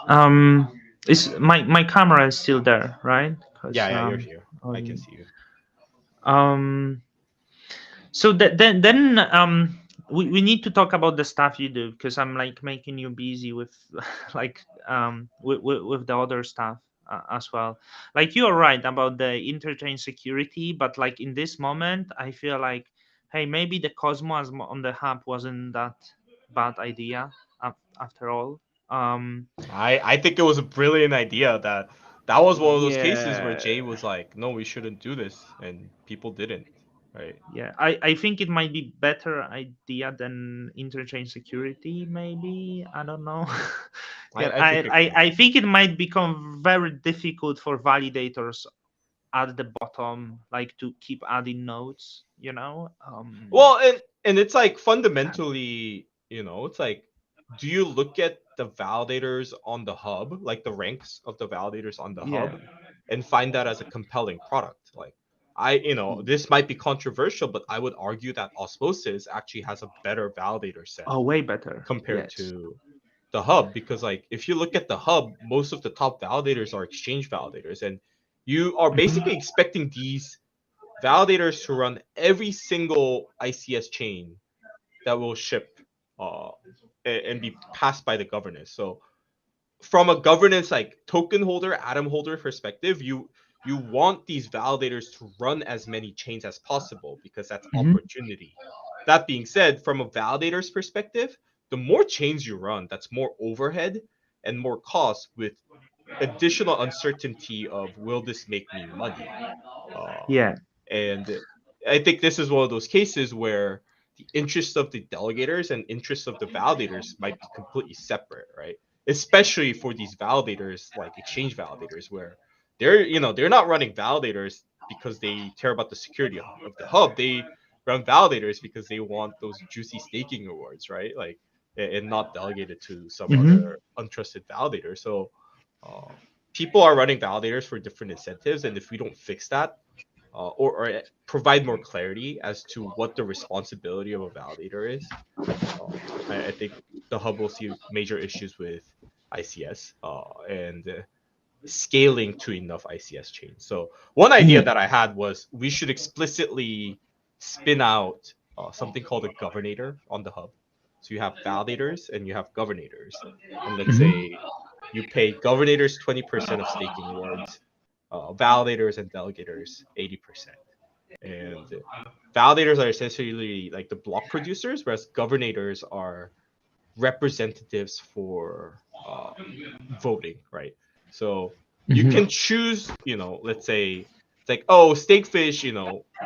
Um, is my camera is still there, right? Yeah, Because yeah, you're here. I can on, see you. um, so then we need to talk about the stuff you do, because I'm like making you busy with like with the other stuff as well. Like you are right about the interchange security, but like in this moment I feel like, hey, maybe the Cosmos on the hub wasn't that bad idea after all. um I think it was a brilliant idea. That was one of those cases where yeah. Jay was like, "No, we shouldn't do this," and people didn't, right? Yeah, I think it might be better idea than interchange security. Maybe, I don't know. Yeah, I think it could I be. think it might become very difficult for validators at the bottom, like to keep adding nodes. Well, and it's like fundamentally, it's like, do you look at the validators on the hub, like the ranks of the validators on the Yeah. hub, and find that as a compelling product? Like, this might be controversial, but I would argue that Osmosis actually has a better validator set Oh, way better. compared Yes. to the hub, because like if you look at the hub, most of the top validators are exchange validators, and you are Mhm. basically expecting these validators to run every single ICS chain that will ship uh, and be passed by the governance. So from a governance like token holder, atom holder perspective, you want these validators to run as many chains as possible because that's Mhm. opportunity. That being said, from a validator's perspective, the more chains you run, that's more overhead, and more costs with additional uncertainty of will this make me money? Uh, Yeah. and I think this is one of those cases where the interests of the delegators and interests of the validators might be completely separate, right? Especially for these validators like exchange validators, where they're not running validators because they care about the security of the hub. They run validators because they want those juicy staking rewards, right? Like, and not delegated to some Hmm. other untrusted validator. So uh, people are running validators for different incentives, and if we don't fix that, or provide more clarity as to what the responsibility of a validator is, I think the hub will see major issues with ICS and scaling to enough ICS chains. So one idea Yeah. that I had was we should explicitly spin out something called a governor on the hub. So you have validators and you have governors, and let's Hmm. say you pay governors 20% of staking rewards, validators and delegators 80%. And validators are essentially like the block producers, whereas governors are representatives for voting, right? So you Hmm. can choose, let's say it's like, oh, Stakefish,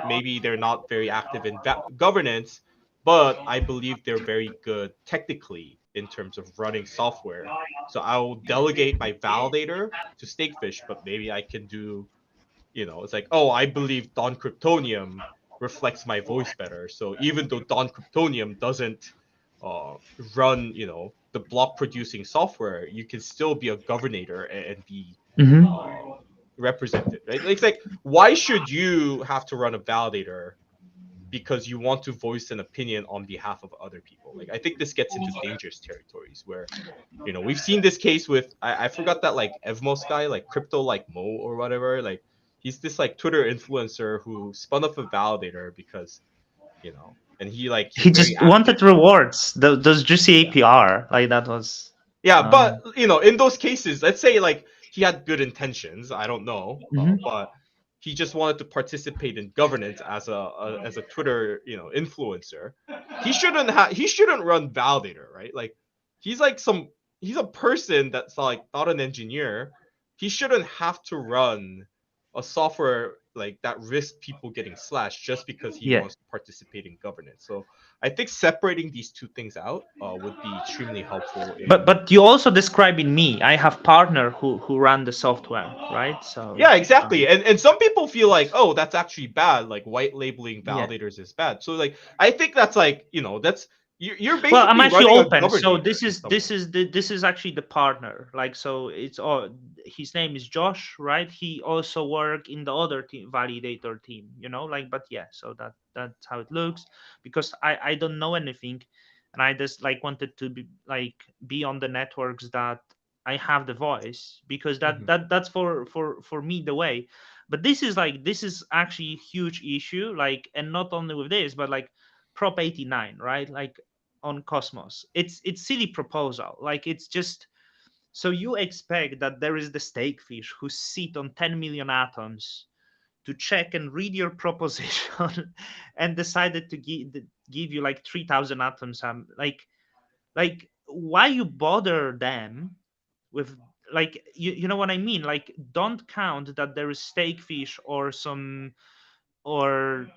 maybe they're not very active in governance, but I believe they're very good technically in terms of running software. So I will delegate my validator to Stakefish, but maybe I can do, it's like, oh, I believe Don Kryptonium reflects my voice better. So even though Don Kryptonium doesn't uh, run, the block producing software, you can still be a governor and be Hmm. uh, represented, right? Like, it's like, why should you have to run a validator because you want to voice an opinion on behalf of other people? Like, I think this gets into dangerous territories where, we've seen this case with I forgot that like Evmos guy, like crypto like Mo or whatever. Like, he's this like Twitter influencer who spun up a validator because, and he's He very just active. wanted rewards. Those juicy APR, like that was. Yeah, but Um, in those cases, let's say like he had good intentions. I don't know, mhm. but he just wanted to participate in governance as a Twitter influencer. He shouldn't run validator, right? Like, he's like some he's a person that's like not an engineer. He shouldn't have to run a software like that risks people getting slashed just because he Yeah. wants to participate in governance. So I think separating these two things out would be extremely helpful But in. but you also describing me. I have partner who run the software, right? So Yeah, exactly. And some people feel like, oh, that's actually bad. Like, white labeling yeah. validators is bad. So like, I think that's like, that's you're Well, I'm basically actually running a open. So governor this in is some this way. is the this is actually the partner. Like, so it's all, his name is Josh, right? He also work in the other team, validator team, like, but yeah, so that's how it looks, because I don't know anything, and I just like wanted to be on the networks that I have the voice, because Mhm. that's for me the way. But this is actually a huge issue, like, and not only with this, but like Prop 89, right? Like, on Cosmos. It's silly proposal. Like, it's just, so you expect that there is the stake fish who sit on 10 million atoms to check and read your proposition and decided to give you like 3,000 atoms. Like, why you bother them with, like, you know what I mean? Like, don't count that there is stake fish or some, or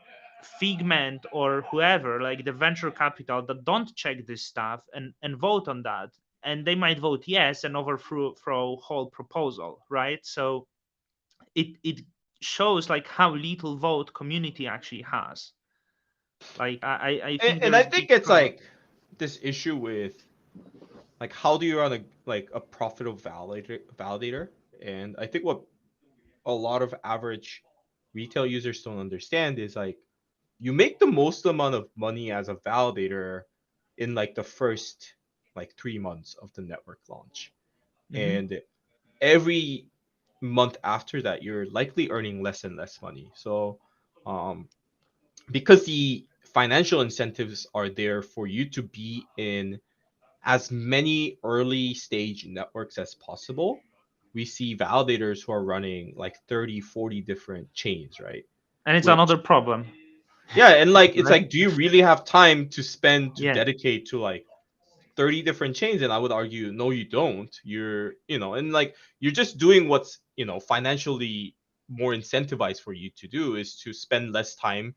Figment or whoever, like the venture capital, that don't check this stuff and vote on that, and they might vote yes and overthrow whole proposal, right? So it shows like how little vote community actually has. Like, I And, think and there I is think big it's problem. like this issue with like how do you run a profitable validator? And I think what a lot of average retail users don't understand is like you make the most amount of money as a validator in like the first like 3 months of the network launch. Hmm. And every month after that, you're likely earning less and less money. So, um, because the financial incentives are there for you to be in as many early stage networks as possible, we see validators who are running like 30, 40 different chains, right? And it's Which, another problem. yeah, and like it's Right. like, do you really have time to spend to Yeah. dedicate to like 30 different chains, and I would argue no, you don't. You're, and like you're just doing what's, financially more incentivized for you to do, is to spend less time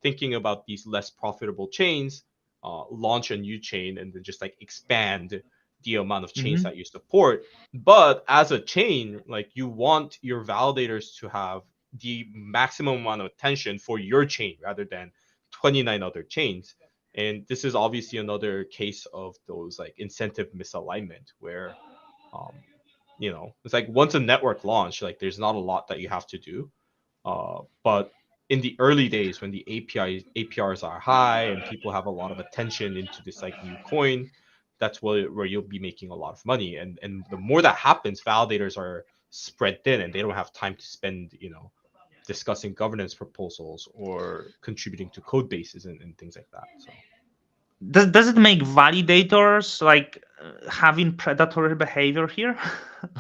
thinking about these less profitable chains, launch a new chain, and then just like expand the amount of chains Hmm. that you support. But as a chain, like you want your validators to have the maximum amount of attention for your chain rather than 29 other chains. And this is obviously another case of those like incentive misalignment where, um, it's like once a network launch, like there's not a lot that you have to do. But in the early days when the APRs are high and people have a lot of attention into this like new coin, that's where you'll be making a lot of money. And the more that happens, validators are spread thin and they don't have time to spend, discussing governance proposals or contributing to code bases and things like that. So Does it make validators like having predatory behavior here?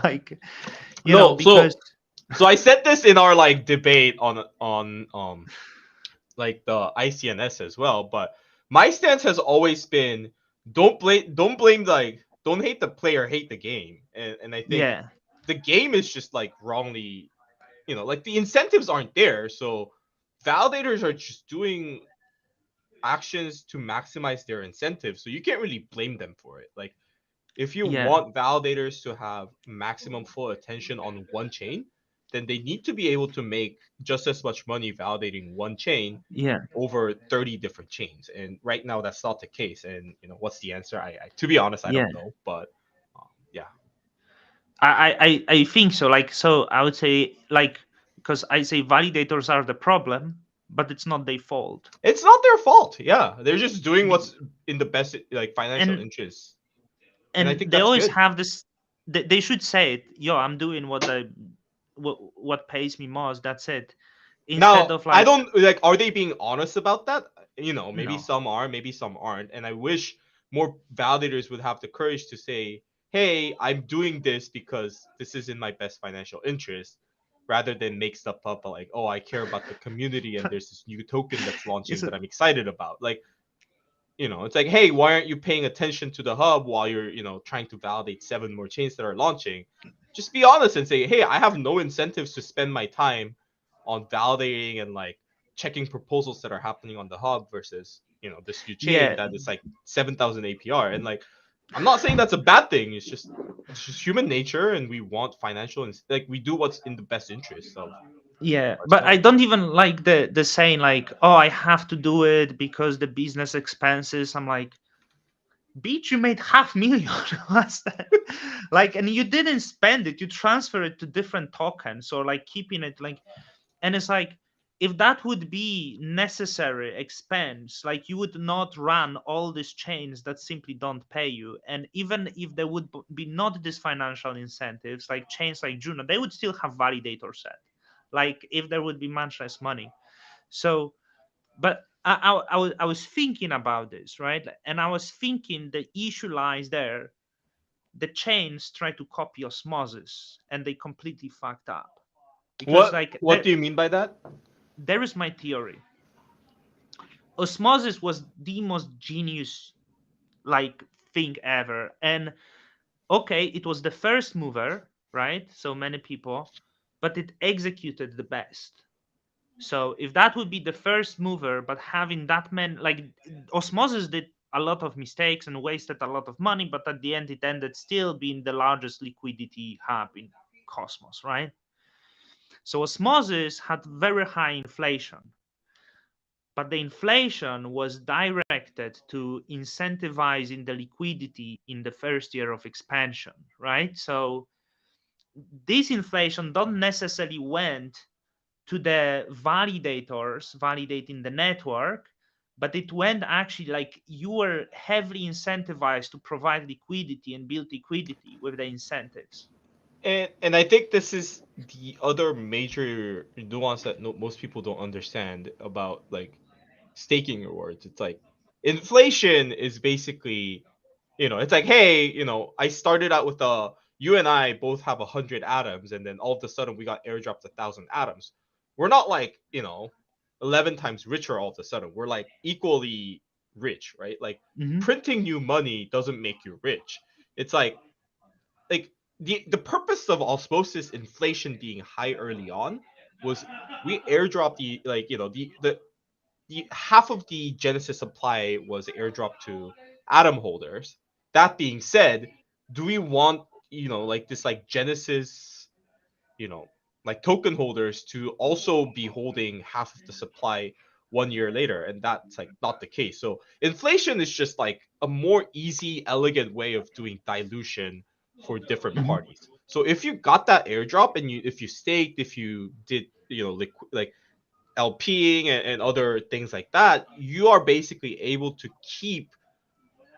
Like, no, because so I said this in our like debate on like the ICNS as well, but my stance has always been don't blame like don't hate the player, hate the game. And I think yeah, the game is just like wrongly, like the incentives aren't there, so validators are just doing actions to maximize their incentives, so you can't really blame them for it. Like if you yeah, want validators to have maximum full attention on one chain, then they need to be able to make just as much money validating one chain yeah, over 30 different chains. And right now that's not the case. And what's the answer? I to be honest, I yeah. don't know, but yeah. I think so. Like, so I would say, like, because I say validators are the problem, but it's not their fault. It's not their fault. Yeah, they're just doing Be- what's in the best like financial and interest. And I and think they that's always good. have this. They should say it. Yo, I'm doing what pays me most. That's it. Instead Now, of I like, don't like, are they being honest about that? Maybe no. some are, maybe some aren't. And I wish more validators would have the courage to say, hey, I'm doing this because this is in my best financial interest, rather than make stuff up like, oh, I care about the community and there's this new token that's launching It's that I'm excited about. Like, it's like, hey, why aren't you paying attention to the hub while you're, trying to validate 7 more chains that are launching? Just be honest and say, hey, I have no incentives to spend my time on validating and like checking proposals that are happening on the hub versus, this new chain yeah, that is like 7,000 APR. And like, I'm not saying that's a bad thing. It's just human nature, and we want financial and like we do what's in the best interest of yeah. But I ourselves. don't even like the saying like, oh, I have to do it because the business expenses. I'm like, bitch, you made 500,000. What's that? Like, and you didn't spend it. You transfer it to different tokens or like keeping it like, and it's like, if that would be necessary expense, like you would not run all these chains that simply don't pay you. And even if there would be not these financial incentives, like chains like Juno, they would still have validator set. Like if there would be much less money. So, but I was thinking about this, right? And I was thinking the issue lies there. The chains try to copy Osmosis and they completely fucked up. Because like What do you mean by that? there is my theory. Osmosis was the most genius like thing ever. And okay, it was the first mover, right? So many people, but it executed the best. So if that would be the first mover, but having that many, like Osmosis did a lot of mistakes and wasted a lot of money, but at the end it ended still being the largest liquidity hub in Cosmos, right? So Osmosis had very high inflation, but the inflation was directed to incentivizing the liquidity in the first year of expansion, right? So this inflation don't necessarily went to the validators validating the network, but it went actually like you were heavily incentivized to provide liquidity and build liquidity with the incentives. And I think this is the other major nuance that most people don't understand about like staking rewards. It's like inflation is basically, it's like, hey, I started out with you and I both have 100 atoms, and then all of a sudden we got airdropped 1,000 atoms. We're not like 11 times richer all of a sudden. We're like equally rich, right? Like Mm-hmm. printing new money doesn't make you rich. It's like the purpose of osmosis inflation being high early on was we airdrop the like the half of the Genesis supply was airdropped to Atom holders. That being said, do we want like this like Genesis you know like token holders to also be holding half of the supply 1 year later? And that's like not the case. So inflation is just like a more easy, elegant way of doing dilution for different Mm-hmm. parties. So if you got that airdrop and if you staked, if you did like LPing and other things like that, you are basically able to keep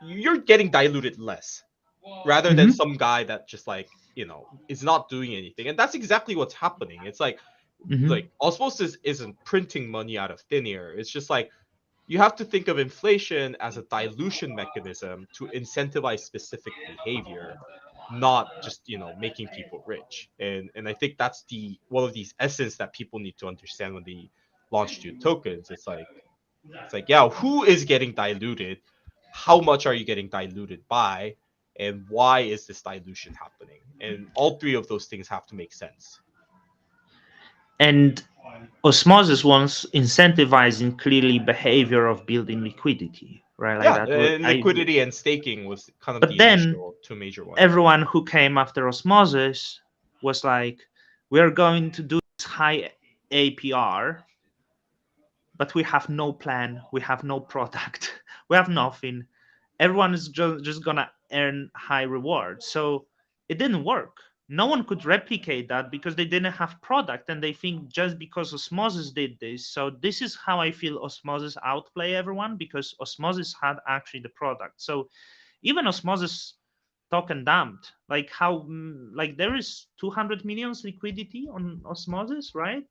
you're getting diluted less rather than Mm-hmm. some guy that just like is not doing anything. And that's exactly what's happening. It's Mm-hmm. like osmosis isn't printing money out of thin air. It's just like you have to think of inflation as a dilution mechanism to incentivize specific behavior, not just making people rich. And I think that's the one of these essence that people need to understand when they launch new tokens. It's like, yeah, who is getting diluted? How much are you getting diluted by? And why is this dilution happening? And all three of those things have to make sense. And Osmosis wants incentivizing clearly behavior of building liquidity, right? Like Yeah, that. and I. liquidity and staking was kind of But the then initial two major ones. everyone who came after Osmosis was like, we are going to do this high APR, but we have no plan, we have no product, we have nothing. Everyone is just gonna earn high rewards. So it didn't work. No one could replicate that because they didn't have product, and they think just because Osmosis did this. So this is how I feel Osmosis outplay everyone, because Osmosis had actually the product. So even Osmosis token dumped, like how like there is 200 millions liquidity on Osmosis, right?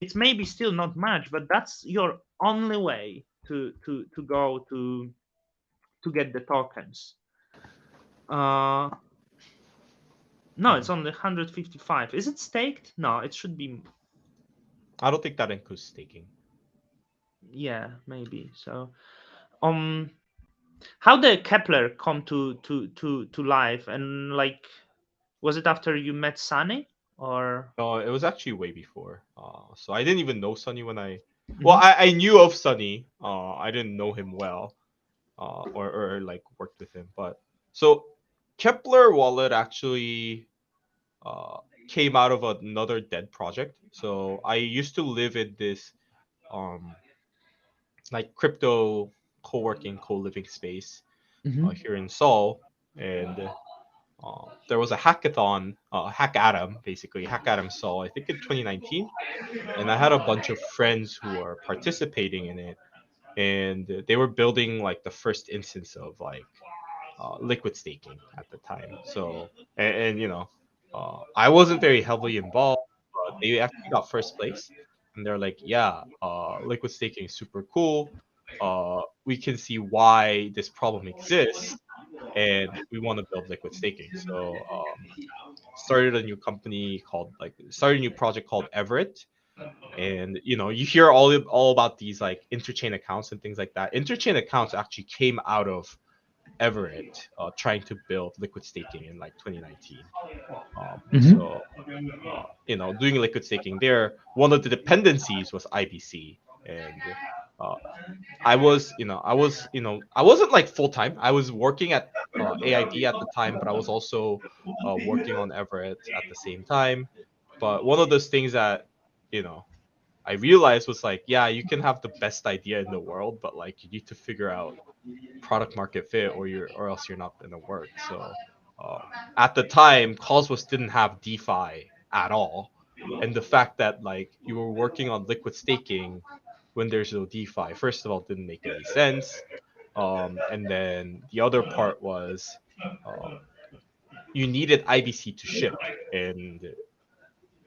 It's maybe still not much, but that's your only way to go to get the tokens. uh no, it's Mhm. only 155. Is it staked? No, it should be. I don't think that includes staking. Yeah, maybe so. um how did Kepler come to life, and like, was it after you met Sunny, or? It was actually way before. So I didn't even know Sunny when well, Mhm. I knew of Sunny. I didn't know him well, or like worked with him. But so Kepler wallet actually uh, came out of another dead project. So I used to live in this um, like crypto co-working co-living space Mhm. here in Seoul, and there was a hackathon, Hack Atom, basically Hack Atom Seoul, I think in 2019, and I had a bunch of friends who were participating in it, and they were building like the first instance of like liquid staking at the time. So and I wasn't very heavily involved, but they actually got first place, and they're like, yeah, liquid staking is super cool. We can see why this problem exists, and we want to build liquid staking. So started a new company called like started a new project called Everett, and you hear all about these like interchain accounts and things like that. Interchain accounts actually came out of Everett trying to build liquid staking in like 2019. Mhm. So doing liquid staking there, one of the dependencies was IBC, and uh, I wasn't like full time. I was working at AIB at the time, but I was also working on Everett at the same time. But one of those things that you know I realized was like, yeah, you can have the best idea in the world, but like you need to figure out product market fit, or else you're not gonna work. So at the time, Cosmos didn't have DeFi at all, and the fact that like you were working on liquid staking when there's no DeFi, first of all, didn't make any sense. And then the other part was uh, you needed IBC to ship, and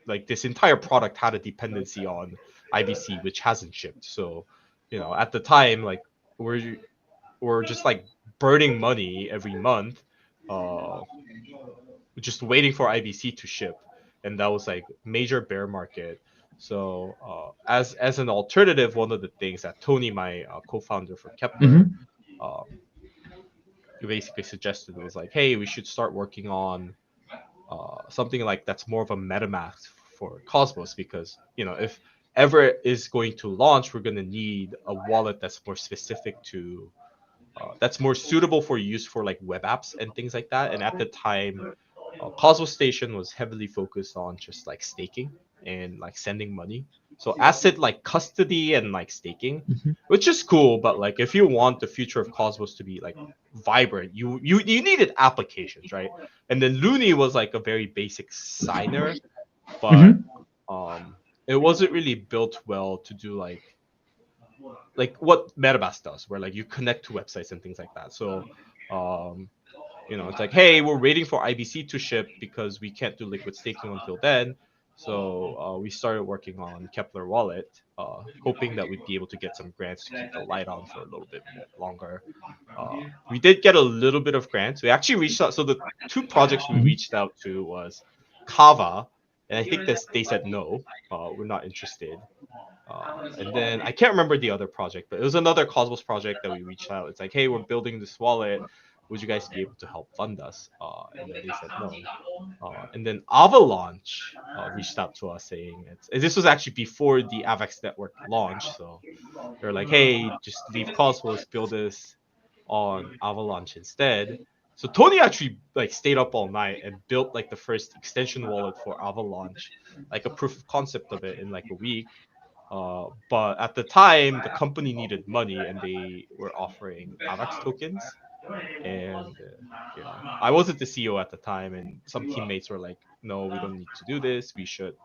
like this entire product had a dependency on IBC, which hasn't shipped. So at the time, like we're we're just like burning money every month, uh, just waiting for IBC to ship, and that was like major bear market. So as an alternative, one of the things that Tony, my co-founder for Keplr, Hmm. um, basically suggested was like, hey, we should start working on something like that's more of a MetaMask for Cosmos, because if ever is going to launch, we're going to need a wallet that's more specific to that's more suitable for use for like web apps and things like that. And at the time, Cosmos Station was heavily focused on just like staking and like sending money. So asset like custody and like staking, Hmm. which is cool, but like if you want the future of Cosmos to be like vibrant, you needed applications, right? And then Looney was like a very basic signer, but Hmm. um it wasn't really built well to do like what MetaMask does, where like you connect to websites and things like that. So um it's like, hey, we're waiting for IBC to ship because we can't do liquid staking until then. So we started working on Keplr Wallet, hoping that we'd be able to get some grants to keep the light on for a little bit longer. We did get a little bit of grants. We actually reached out. So the two projects we Hmm. reached out to was Kava, and I think this they said no, we're not interested. And then I can't remember the other project, but it was another Cosmos project that we reached out. It's like, hey, we're building this wallet. Would you guys be able to help fund us? And then they said no. And then Avalanche reached out to us saying this was actually before the Avax network launched. So they're like, hey, just leave Cosmos, build this on Avalanche instead. So Tony actually like stayed up all night and built like the first extension wallet for Avalanche, like a proof of concept of it in like a week. But at the time, the company needed money and they were offering AVAX tokens. And, I wasn't the CEO at the time, and some teammates were like, no, we don't need to do this. We should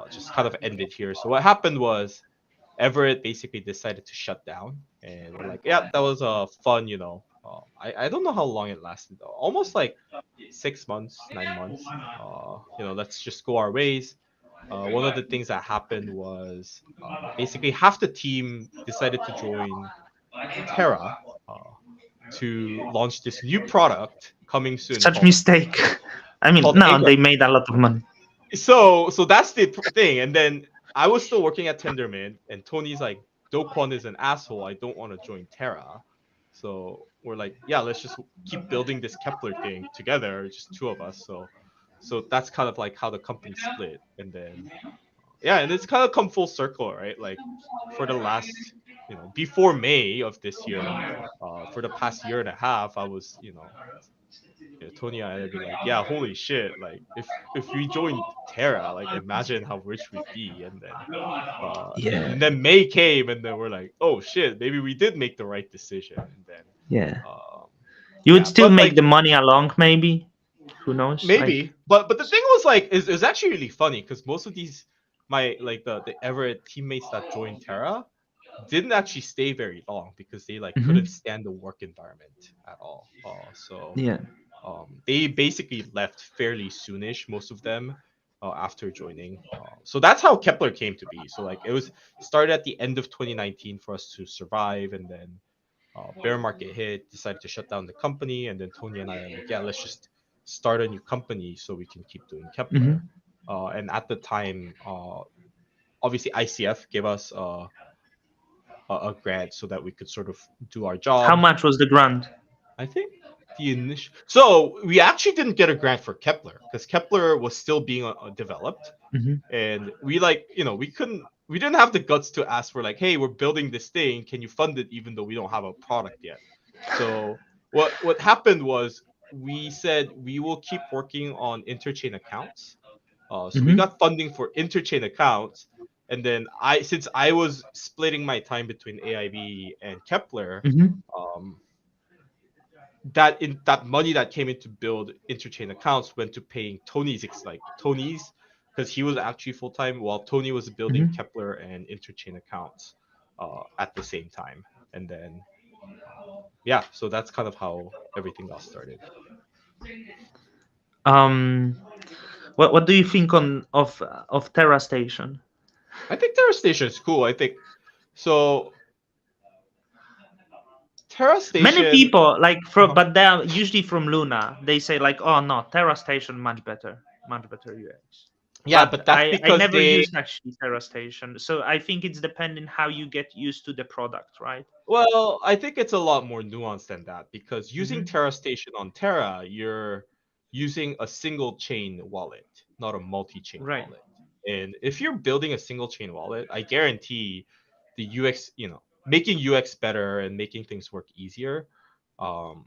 just kind of end it here. So what happened was Everett basically decided to shut down. And we're like, yeah, that was a fun, I don't know how long it lasted, though. Almost like 6 months, 9 months. Let's just go our ways. One of the things that happened was basically half the team decided to join Terra uh, to launch this new product coming soon Such called mistake. I mean, called no, Anchor. they made a lot of money. So that's the thing. And then I was still working at Tendermint, and Tony's like, Dokwon is an asshole. I don't want to join Terra. So we're like, yeah, let's just keep building this Keplr thing together, just two of us. So that's kind of like how the company split. And then yeah, and it's kind of come full circle, right? Like for the last, before May of this year, for the past year and a half, I was, Tony and I'd be like, yeah, holy shit, like if we joined Terra, like imagine how rich we'd be. And then Yeah, and then May came, and then we're like, oh shit, maybe we did make the right decision. And then yeah. um You would yeah, still but make like the money along, maybe. Who knows? Like, maybe, but the thing was like is actually really funny because most of these my like the Everett teammates that joined Terra didn't actually stay very long because they like hmm, couldn't stand the work environment at all. So yeah. they basically left fairly soonish, most of them, after joining. So that's how Keplr came to be. So like it was started at the end of 2019 for us to survive, and then bear market hit, decided to shut down the company, and then Tony and I are like, yeah, let's just start a new company so we can keep doing Keplr. Hmm. And at the time, obviously ICF gave us a grant so that we could sort of do our How job. much was the grant? I think the initial. So we actually didn't get a grant for Keplr because Keplr was still being developed, Hmm. and we like we didn't have the guts to ask for like, hey, we're building this thing, can you fund it, even though we don't have a product yet. So what happened was we said we will keep working on interchain accounts. So we Hmm. got funding for interchain accounts, and then since I was splitting my time between AIB and Keplr, Hmm. um, that money that came in to build interchain accounts went to paying Tony's because he was actually full time while Tony was building Hmm. Keplr and interchain accounts at the same time. And then yeah, so that's kind of how everything got started. Um, what do you think of Terra Station? I think Terra Station is cool. I think so. Terra Many Station. people like from, Uh-huh. but they are usually from Luna. They say like, oh no, Terra Station much better UX. Yeah, but but that's I because never they used actually TerraStation, so I think it's depending how you get used to the product, right? well, I think it's a lot more nuanced than that because using Mm-hmm. Terra Station on Terra, you're using a single chain wallet, not a multi-chain Right. wallet. And if you're building a single chain wallet, I guarantee the UX, making UX better and making things work easier, um,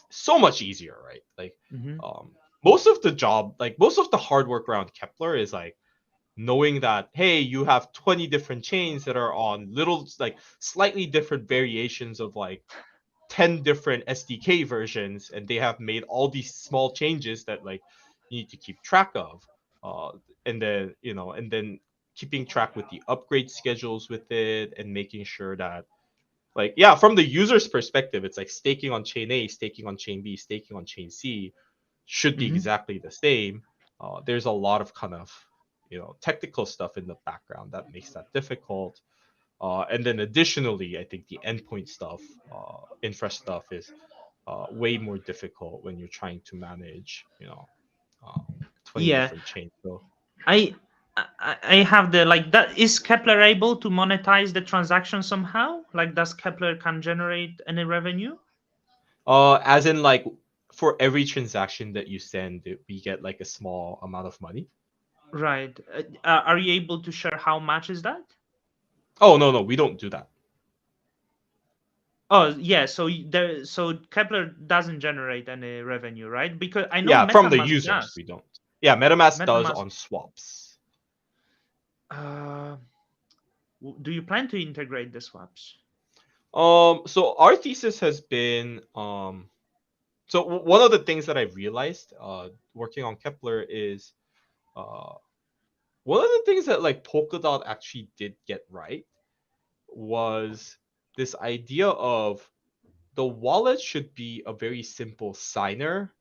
so much easier, right? Like, Mm-hmm. most of the job, like most of the hard work around Keplr is like knowing that, hey, you have 20 different chains that are on little, like slightly different variations of like 10 different SDK versions, and they have made all these small changes that like you need to keep track of. And then keeping track with the upgrade schedules with it, and making sure that, like, yeah, from the user's perspective, it's like staking on chain A, staking on chain B, staking on chain C should be Mm-hmm. exactly the same. There's a lot of kind of technical stuff in the background that makes that difficult. And then additionally, I think the endpoint stuff, infra stuff, is way more difficult when you're trying to manage, uh, 20 Yeah, different chains. So, I I have the like that. Is Kepler able to monetize the transaction somehow? Like, does Kepler can generate any revenue? as in like for every transaction that you send, we get like a small amount of money. Right. Are you able to share how much is that? Oh, no, no, we don't do that. Oh yeah, so so Kepler doesn't generate any revenue, right? Because I know Yeah, from the MetaMask users, does. we don't. Yeah, MetaMask does MetaMask. on swaps. Uh, do you plan to integrate the swaps? So our thesis has been, so one of the things that I realized, working on Kepler is, uh, one of the things that like Polkadot actually did get right was this idea of the wallet should be a very simple signer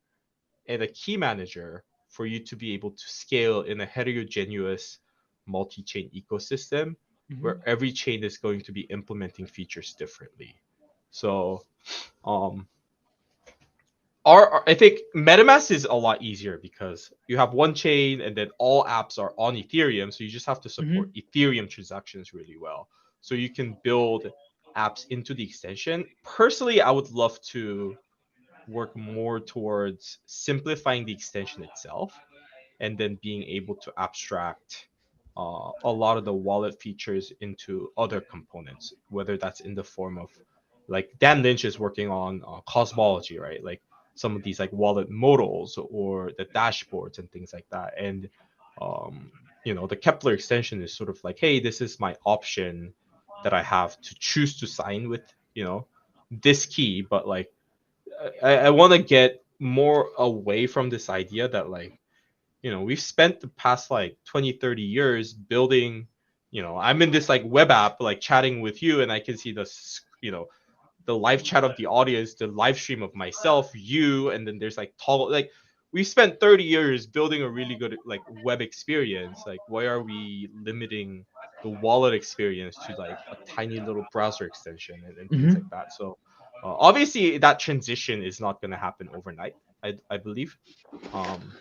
and a key manager for you to be able to scale in a heterogeneous multi-chain ecosystem Hmm. where every chain is going to be implementing features differently. So, um, I think MetaMask is a lot easier because you have one chain and then all apps are on Ethereum, so you just have to support Hmm. Ethereum transactions really well. So you can build apps into the extension. Personally, I would love to work more towards simplifying the extension itself and then being able to abstract a lot of the wallet features into other components, whether that's in the form of, like, Dan Lynch is working on cosmology, right? Like some of these like wallet modals or the dashboards and things like that. And um, the Kepler extension is sort of like, hey, this is my option that I have to choose to sign with, this key, but like I want to get more away from this idea that, like, we've spent the past like 20, 30 years building, I'm in this like web app, like chatting with you, and I can see the live chat of the audience, the live stream of myself, you, and then there's like toggle. Like, we spent 30 years building a really good like web experience. Like, why are we limiting the wallet experience to like a tiny little browser extension and things like Hmm. that? So, obviously, that transition is not going to happen overnight. I believe. Um,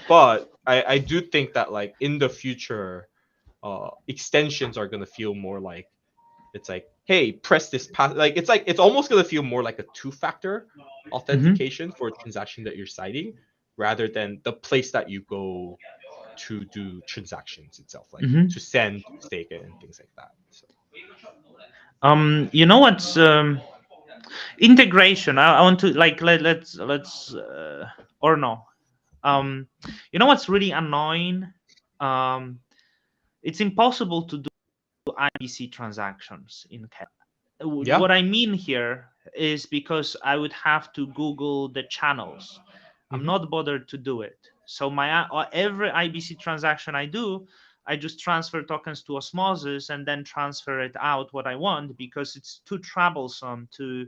but I do think that, like, in the future, extensions are going to feel more like, it's like, hey, press this pass. Like, it's almost gonna feel more like a two-factor Hmm. authentication for a transaction that you're citing, rather than the place that you go to do transactions itself, like Hmm. to send, to stake it, and things like that. So, You know what's integration? I want to like let's or no. Um, you know what's really annoying? Um, it's impossible to do IBC transactions in yeah. what I mean here is because I would have to Google the channels. I'm Hmm. not bothered to do it. So my every IBC transaction I do, I just transfer tokens to Osmosis and then transfer it out what I want because it's too troublesome to.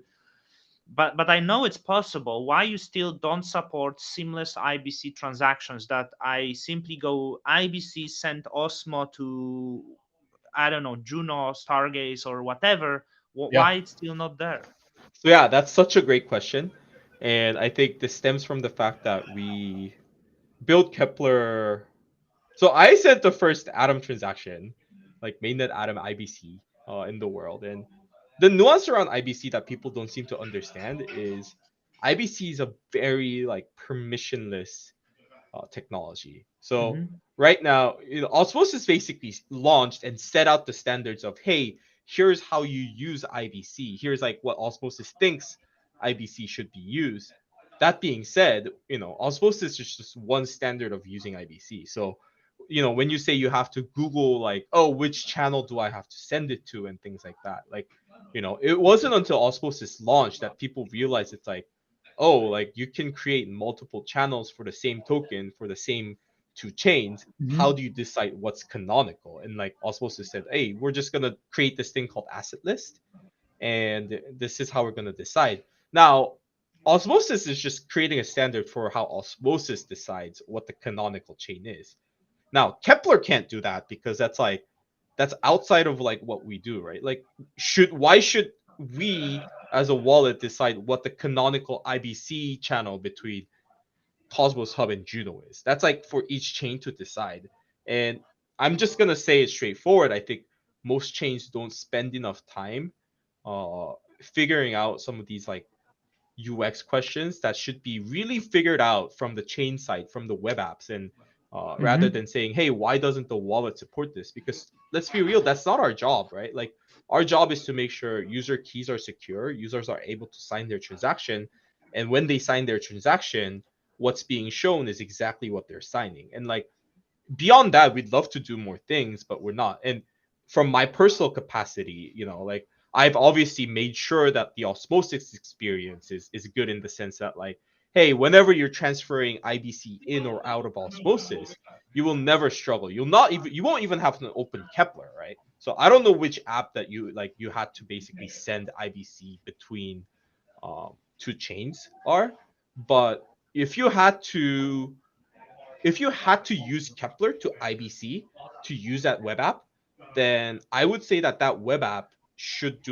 But I know it's possible. Why you still don't support seamless IBC transactions that I simply go IBC send Osmo to, I don't know, Juno, Stargaze, or whatever. Yeah. Why it's still not there? So yeah, that's such a great question, and I think this stems from the fact that we built Kepler So I sent the first Atom transaction, like mainnet Atom IBC, in the world. And the nuance around IBC that people don't seem to understand is IBC is a very like permissionless technology. So Hmm. right now, Osmosis basically launched and set out the standards of, hey, here's how you use IBC. Here's like what Osmosis thinks IBC should be used. That being said, Osmosis is just one standard of using IBC. So, when you say you have to Google like, oh, which channel do I have to send it to and things like that, like, it wasn't until Osmosis launched that people realized it's like, oh, like you can create multiple channels for the same token for the same two chains. Hmm. How do you decide what's canonical? And like Osmosis said, hey, we're just gonna create this thing called asset list, and this is how we're gonna decide. Now, Osmosis is just creating a standard for how Osmosis decides what the canonical chain is. Now, Keplr can't do that because that's outside of like what we do, right? Like, why should we as a wallet decide what the canonical IBC channel between Cosmos Hub and Juno is? That's like for each chain to decide. And I'm just gonna say it straightforward. I think most chains don't spend enough time uh figuring out some of these like UX questions that should be really figured out from the chain side, from the web apps, and rather Hmm. than saying, "Hey, why doesn't the wallet support this?" Because let's be real, that's not our job, right? Like our job is to make sure user keys are secure, users are able to sign their transaction, and when they sign their transaction, what's being shown is exactly what they're signing. And like beyond that, we'd love to do more things, but we're not. And from my personal capacity, like I've obviously made sure that the osmosis experience is good in the sense that like, hey, whenever you're transferring IBC in or out of osmosis, you will never struggle. You won't even have to open Keplr, right? So I don't know which app that you had to basically send IBC between two chains are, but if you had to use Keplr to IBC to use that web app, then I would say that that web app should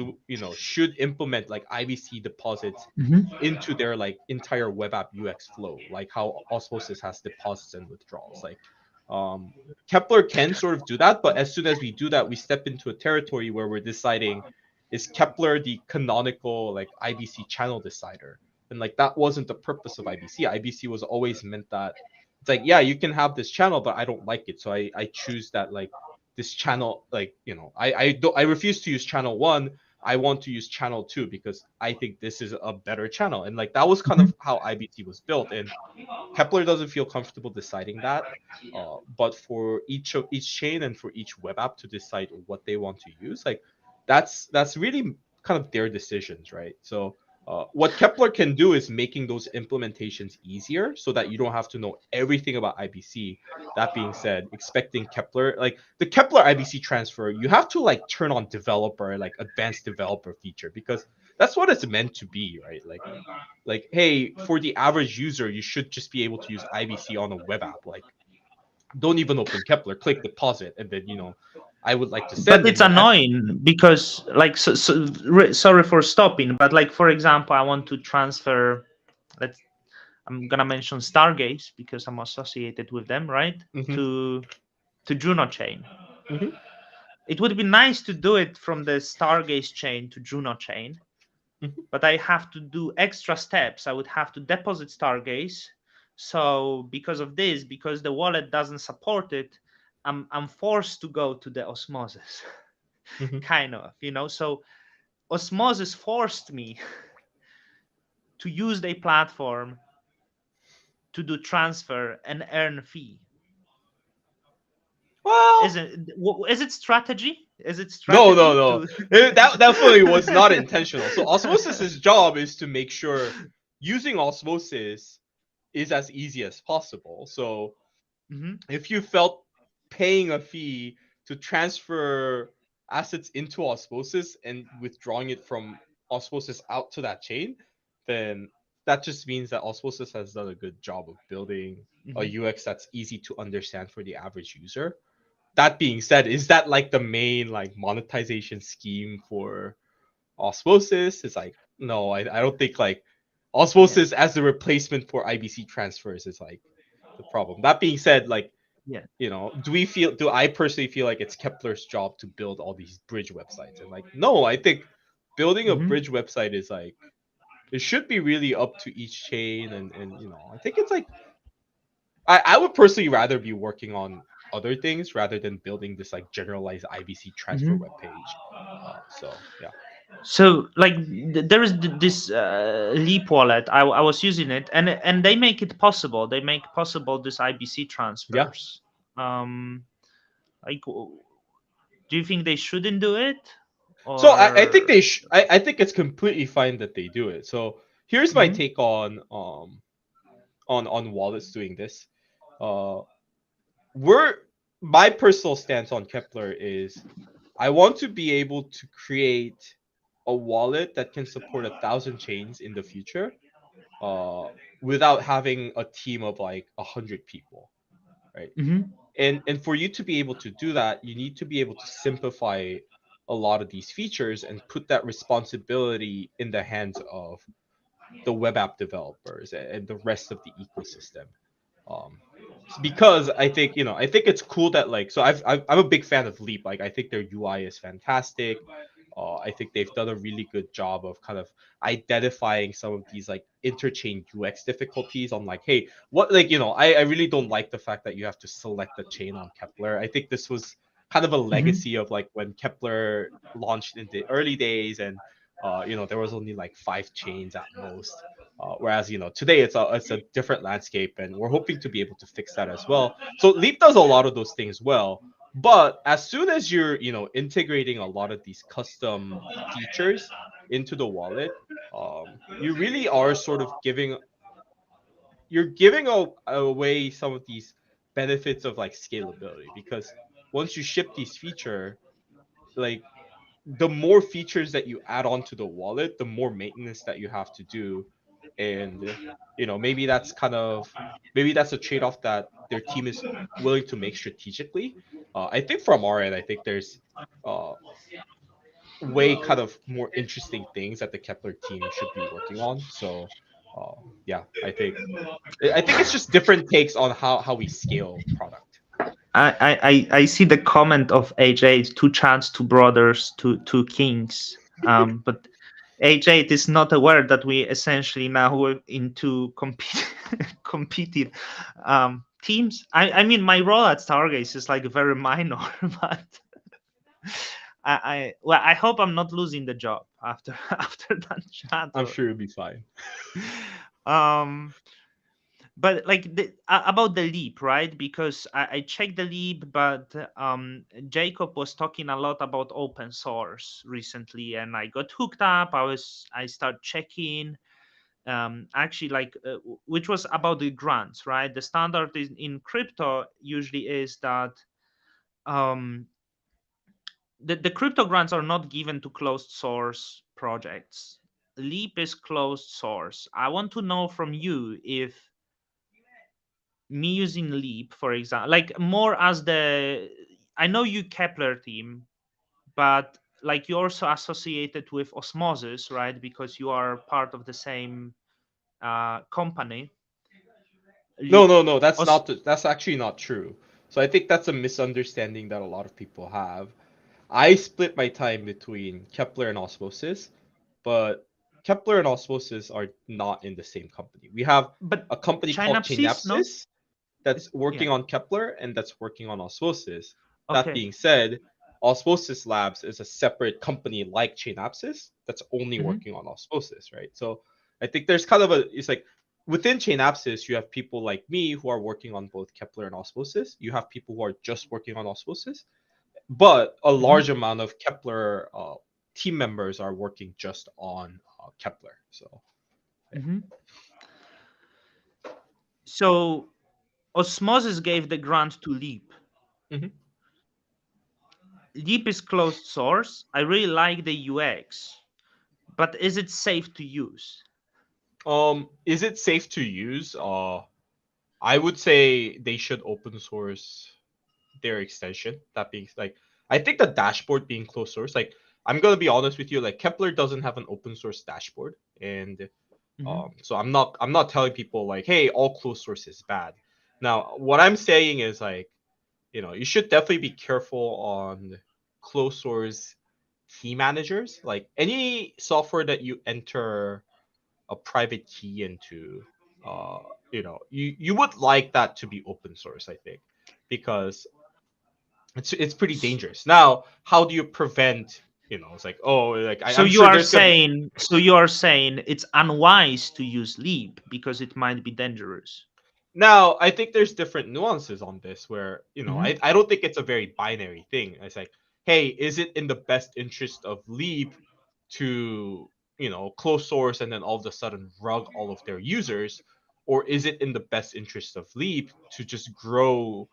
implement like IBC deposits Hmm. into their like entire web app UX flow, like how Osmosis has deposits and withdrawals. Like um Keplr can sort of do that, but as soon as we do that, we step into a territory where we're deciding, is Keplr the canonical like IBC channel decider? And like that wasn't the purpose of IBC. IBC was always meant that it's like, yeah, you can have this channel, but I don't like it, so I choose that like this channel, like I refuse to use channel one. I want to use channel two because I think this is a better channel. And like that was kind Hmm. of how IBT was built. And Keplr doesn't feel comfortable deciding that. But for each chain and for each web app to decide what they want to use, like that's really kind of their decisions, right? So what Keplr can do is making those implementations easier so that you don't have to know everything about IBC. That being said, expecting Keplr, like the Keplr IBC transfer, you have to like turn on developer, like advanced developer feature, because that's what it's meant to be, right? Like, hey, for the average user, you should just be able to use IBC on a web app. Like, don't even open Keplr, click deposit, and then I would like to But send, and it's then annoying because, like, sorry for stopping, but like, for example, I want to transfer. Let's. I'm gonna mention Stargaze because I'm associated with them, right? Mhm, To Juno chain. mhm, It would be nice to do it from the Stargaze chain to Juno chain, mhm, but I have to do extra steps. I would have to deposit Stargaze. So because of this, because the wallet doesn't support it, I'm forced to go to the Osmosis, mhm. kind of, So Osmosis forced me to use their platform to do transfer and earn fee. Well, Is it strategy? Is it no, no, strategy no. to? That definitely was not intentional. So Osmosis's job is to make sure using Osmosis is as easy as possible. So Mhm. if you felt paying a fee to transfer assets into Osmosis and withdrawing it from Osmosis out to that chain, then that just means that Osmosis has done a good job of building a Mhm. UX that's easy to understand for the average user. That being said, is that like the main like monetization scheme for Osmosis? Is like, no, I don't think like Yeah. Osmosis as the replacement for IBC transfers is like the problem. That being said, like Yeah. Do I personally feel like it's Kepler's job to build all these bridge websites? And like, no, I think building a Hmm. bridge website is like, it should be really up to each chain. And I think it's like, I would personally rather be working on other things rather than building this like generalized IBC transfer Hmm. web page. So yeah. So like there is this Leap wallet. I was using it, and they make it possible. They make possible this IBC Yeah. transfers. Like, do you think they shouldn't do it, So I think or? I think it's completely fine that they do it. So here's my Hmm. take on on wallets doing this. Uh we're My personal stance on Keplr is I want to be able to create a wallet that can support 1,000 chains in the future, uh, without having a team of like 100 people, right? Hmm. And for you to be able to do that, you need to be able to simplify a lot of these features and put that responsibility in the hands of the web app developers and the rest of the ecosystem. um because I think it's cool that like, so I'm a big fan of Leap. Like I think their UI is fantastic. I think they've done a really good job of kind of identifying some of these like interchain UX difficulties on like, hey, what, like, I really don't like the fact that you have to select the chain on Keplr. I think this was kind of a Hmm. legacy of like when Keplr launched in the early days, and there was only like 5 chains at most. Whereas today it's a different landscape, and we're hoping to be able to fix that as well. So Leap does a lot of those things well, but as soon as you're integrating a lot of these custom features into the wallet, you really are sort of giving away some of these benefits of like scalability, because once you ship these feature, like, the more features that you add on to the wallet, the more maintenance that you have to do. And maybe that's a trade-off that their team is willing to make strategically. I think from our end, I think there's uh, way kind of more interesting things that the Kepler team should be working on. So yeah, I think it's just different takes on how we scale product. I see the comment of AJ, two chants, two brothers, two kings. But AJ is not aware that we essentially now we're into competing teams. I mean, my role at Stargaze is like very minor, but well, I hope I'm not losing the job after after that chat. I'm sure it'll be fine. Um, but like about the Leap, right? Because I checked the Leap, but Jacob was talking a lot about open source recently, and I got hooked up. I start checking, actually, like which was about the grants, right? The standard in crypto usually is that um, the crypto grants are not given to closed source projects. Leap is closed source. I want to know from you if me using Leap, for example, like more as the, I know you Keplr team, but like you're also associated with Osmosis, right? Because you are part of the same company. No, Le- no, no. Os- That's actually not true. So I think that's a misunderstanding that a lot of people have. I split my time between Kepler and Osmosis, but Kepler and Osmosis are not in the same company. We have but a company called Chainapsis, no? Chainapsis that's Yeah. working on Kepler and that's working on Osmosis. That Okay. being said, Osmosis Labs is a separate company like Chainapsis that's only Hmm. working on Osmosis, right? So I think there's kind of it's like within Chainapsis, you have people like me who are working on both Kepler and Osmosis. You have people who are just working on Osmosis, but a Hmm. large amount of Keplr team members are working just on Kepler. So yeah. Hmm. So Osmosis gave the grant to Leap. Mhm. Leap is closed source. I really like the UX, but is it safe to use? Is it safe to use? I would say they should open source their extension. That being like, I think the dashboard being closed source, like, I'm gonna be honest with you, like Kepler doesn't have an open source dashboard, and Hmm. so I'm not telling people like, hey, all closed source is bad. Now, what I'm saying is like, you should definitely be careful on closed source key managers. Like any software that you enter a private key into, uh, you would like that to be open source, I think, because it's pretty dangerous. Now, how do you prevent? It's like, oh, like So I'm you sure are there's gonna be. saying, it's unwise to use leap because it might be dangerous. Now, I think there's different nuances on this where, Hmm. I don't think it's a very binary thing. It's like, hey, is it in the best interest of Leap to, close source and then all of a sudden rug all of their users? Or is it in the best interest of Leap to just grow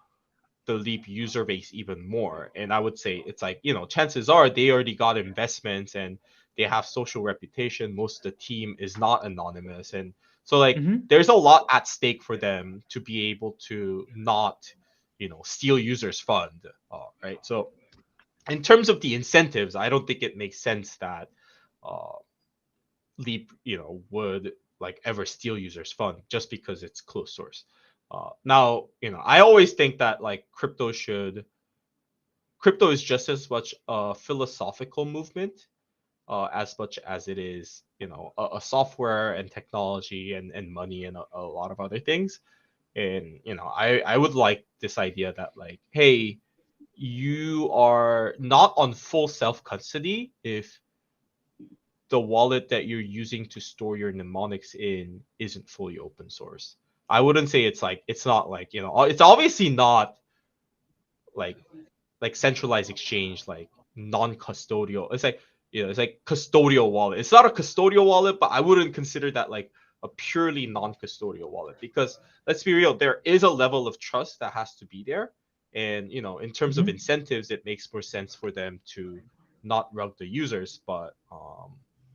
the Leap user base even more? And I would say it's like, chances are they already got investments and they have social reputation. Most of the team is not anonymous. And so, like, Hmm. there's a lot at stake for them to be able to not, steal users' fund. Right. So, in terms of the incentives, I don't think it makes sense that uh, Leap, would like ever steal users' fund just because it's closed source. Now, I always think that like crypto is just as much a philosophical movement as much as it is a software and technology and money and a lot of other things. And I would like this idea that like, hey, you are not on full self custody if the wallet that you're using to store your mnemonics in isn't fully open source. I wouldn't say it's not like, it's obviously not like centralized exchange, like non-custodial. It's like, it's like custodial wallet. It's not a custodial wallet, but I wouldn't consider that like a purely non-custodial wallet, because let's be real, there is a level of trust that has to be there. And in terms of Hmm. incentives, it makes more sense for them to not rug the users. But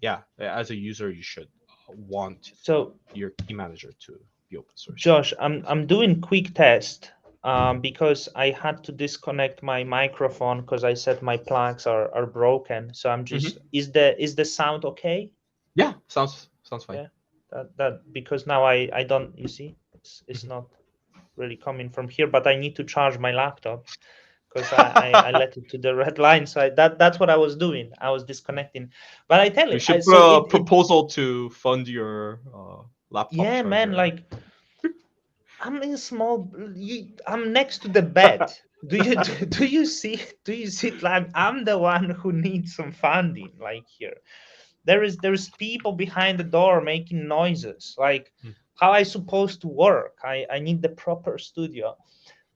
yeah, as a user, you should want So your key manager to be open source. Josh, I'm doing quick test because I had to disconnect my microphone because I said my plugs are broken. So I'm just, Hmm. is the sound okay? Yeah, sounds fine. Yeah, that because now I don't, you see, it's Mhm. not really coming from here, but I need to charge my laptop because I let it to the red line. So that's what I was doing. I was disconnecting. But I tell We it, should put so a it proposal to fund your laptop yeah, man, charger. like I'm in small. I'm next to the bed. Do you do you see it? Like I'm the one who needs some funding. Like here, there's people behind the door making noises. Like Mm. how I supposed to work? I need the proper studio,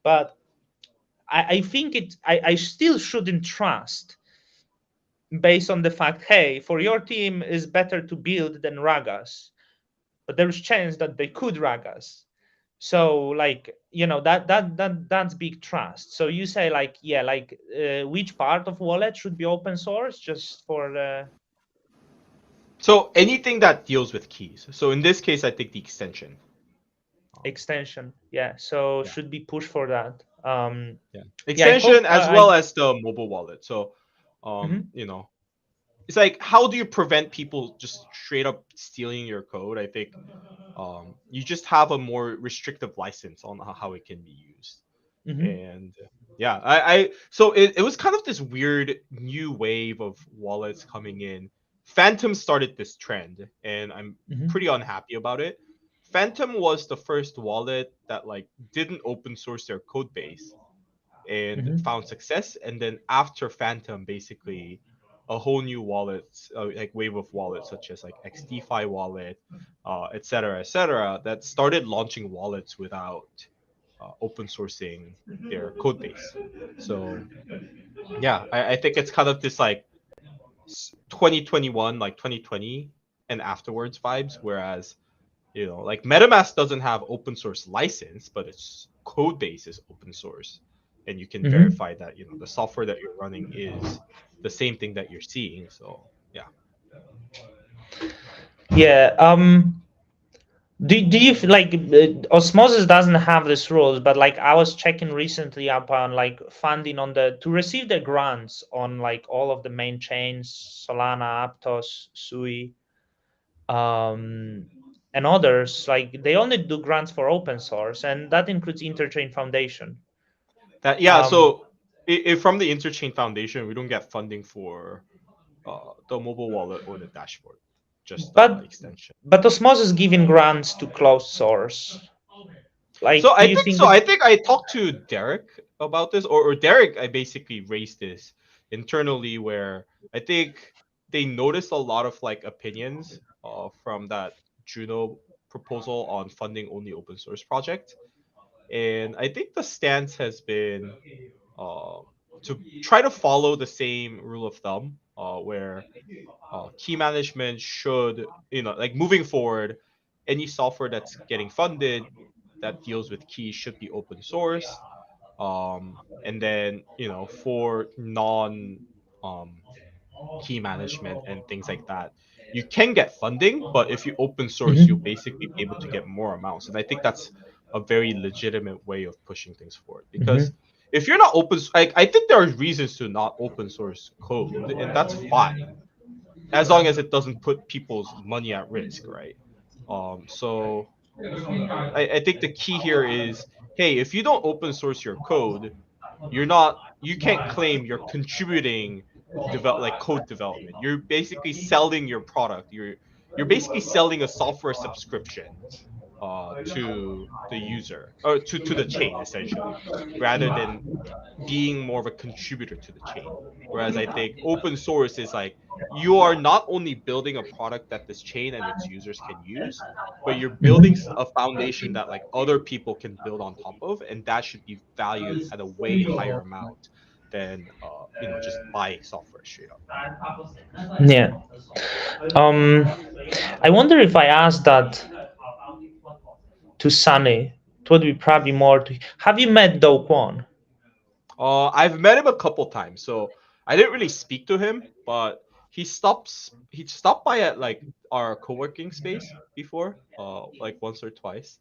but I think I still shouldn't trust based on the fact. Hey, for your team is better to build than Ragas, but there's chance that they could Ragas. So like that's big trust. So you say like, yeah, like which part of wallet should be open source just for the So anything that deals with keys. So in this case, I think the extension. Um, extension? Yeah, so yeah, should be push for that. yeah, Yeah, I extension hope as well as the mobile wallet. So, Mhm. it's like, how do you prevent people just straight up stealing your code? I think you just have a more restrictive license on how it can be used. Mhm. And yeah, I so it was kind of this weird new wave of wallets coming in. Phantom started this trend, and I'm Mhm. pretty unhappy about it. Phantom was the first wallet that like didn't open source their code base and Mhm. found success. And then after Phantom, basically a whole new wallets, like wave of wallets such as like XDeFi wallet, et cetera, that started launching wallets without open sourcing their code base. So yeah, I think it's kind of this like 2021, like 2020 and afterwards vibes. Whereas like MetaMask doesn't have open source license, but its code base is open source, and you can Mhm. verify that the software that you're running is the same thing that you're seeing. So yeah. Yeah. Do you like Osmosis doesn't have these rules, but like I was checking recently up on like funding on the to receive the grants on like all of the main chains, Solana, Aptos, Sui, um, and others like they only do grants for open source, and that includes Interchain Foundation. That yeah. Um, So if from the Interchain Foundation, we don't get funding for the mobile wallet or the dashboard, just the but extension. Osmosis giving grants to closed source. So Like, do I you think think so. that? I think I talked to Derek about this, or Derek. I basically raised this internally, where I think they noticed a lot of like opinions from that Juno proposal on funding only open source project, and I think the stance has been uh, to try to follow the same rule of thumb, where key management should, like moving forward, any software that's getting funded that deals with keys should be open source. And then, for non um, key management and things like that, you can get funding, but if you open source, you'll Mhm, basically be able to get more amounts. And I think that's a very legitimate way of pushing things forward, because mhm, if you're not like, I think there are reasons to not open source code, and that's fine as long as it doesn't put people's money at risk, right? So I think the key here is, hey, if you don't open source your code, you can't claim you're contributing like code development. You're basically selling your product. You're basically selling a software subscription to the user, or to the chain, essentially, rather than being more of a contributor to the chain. Whereas I think open source is like, you are not only building a product that this chain and its users can use, but you're building mhm. a foundation that like other people can build on top of, and that should be valued at a way higher amount than just buying software straight up. Yeah. Um, I wonder if I asked that to Sunny, it would be probably more to. Have you met Do Kwon? I've met him a couple times, so I didn't really speak to him, but he stopped by at like our co-working space before, like once or twice.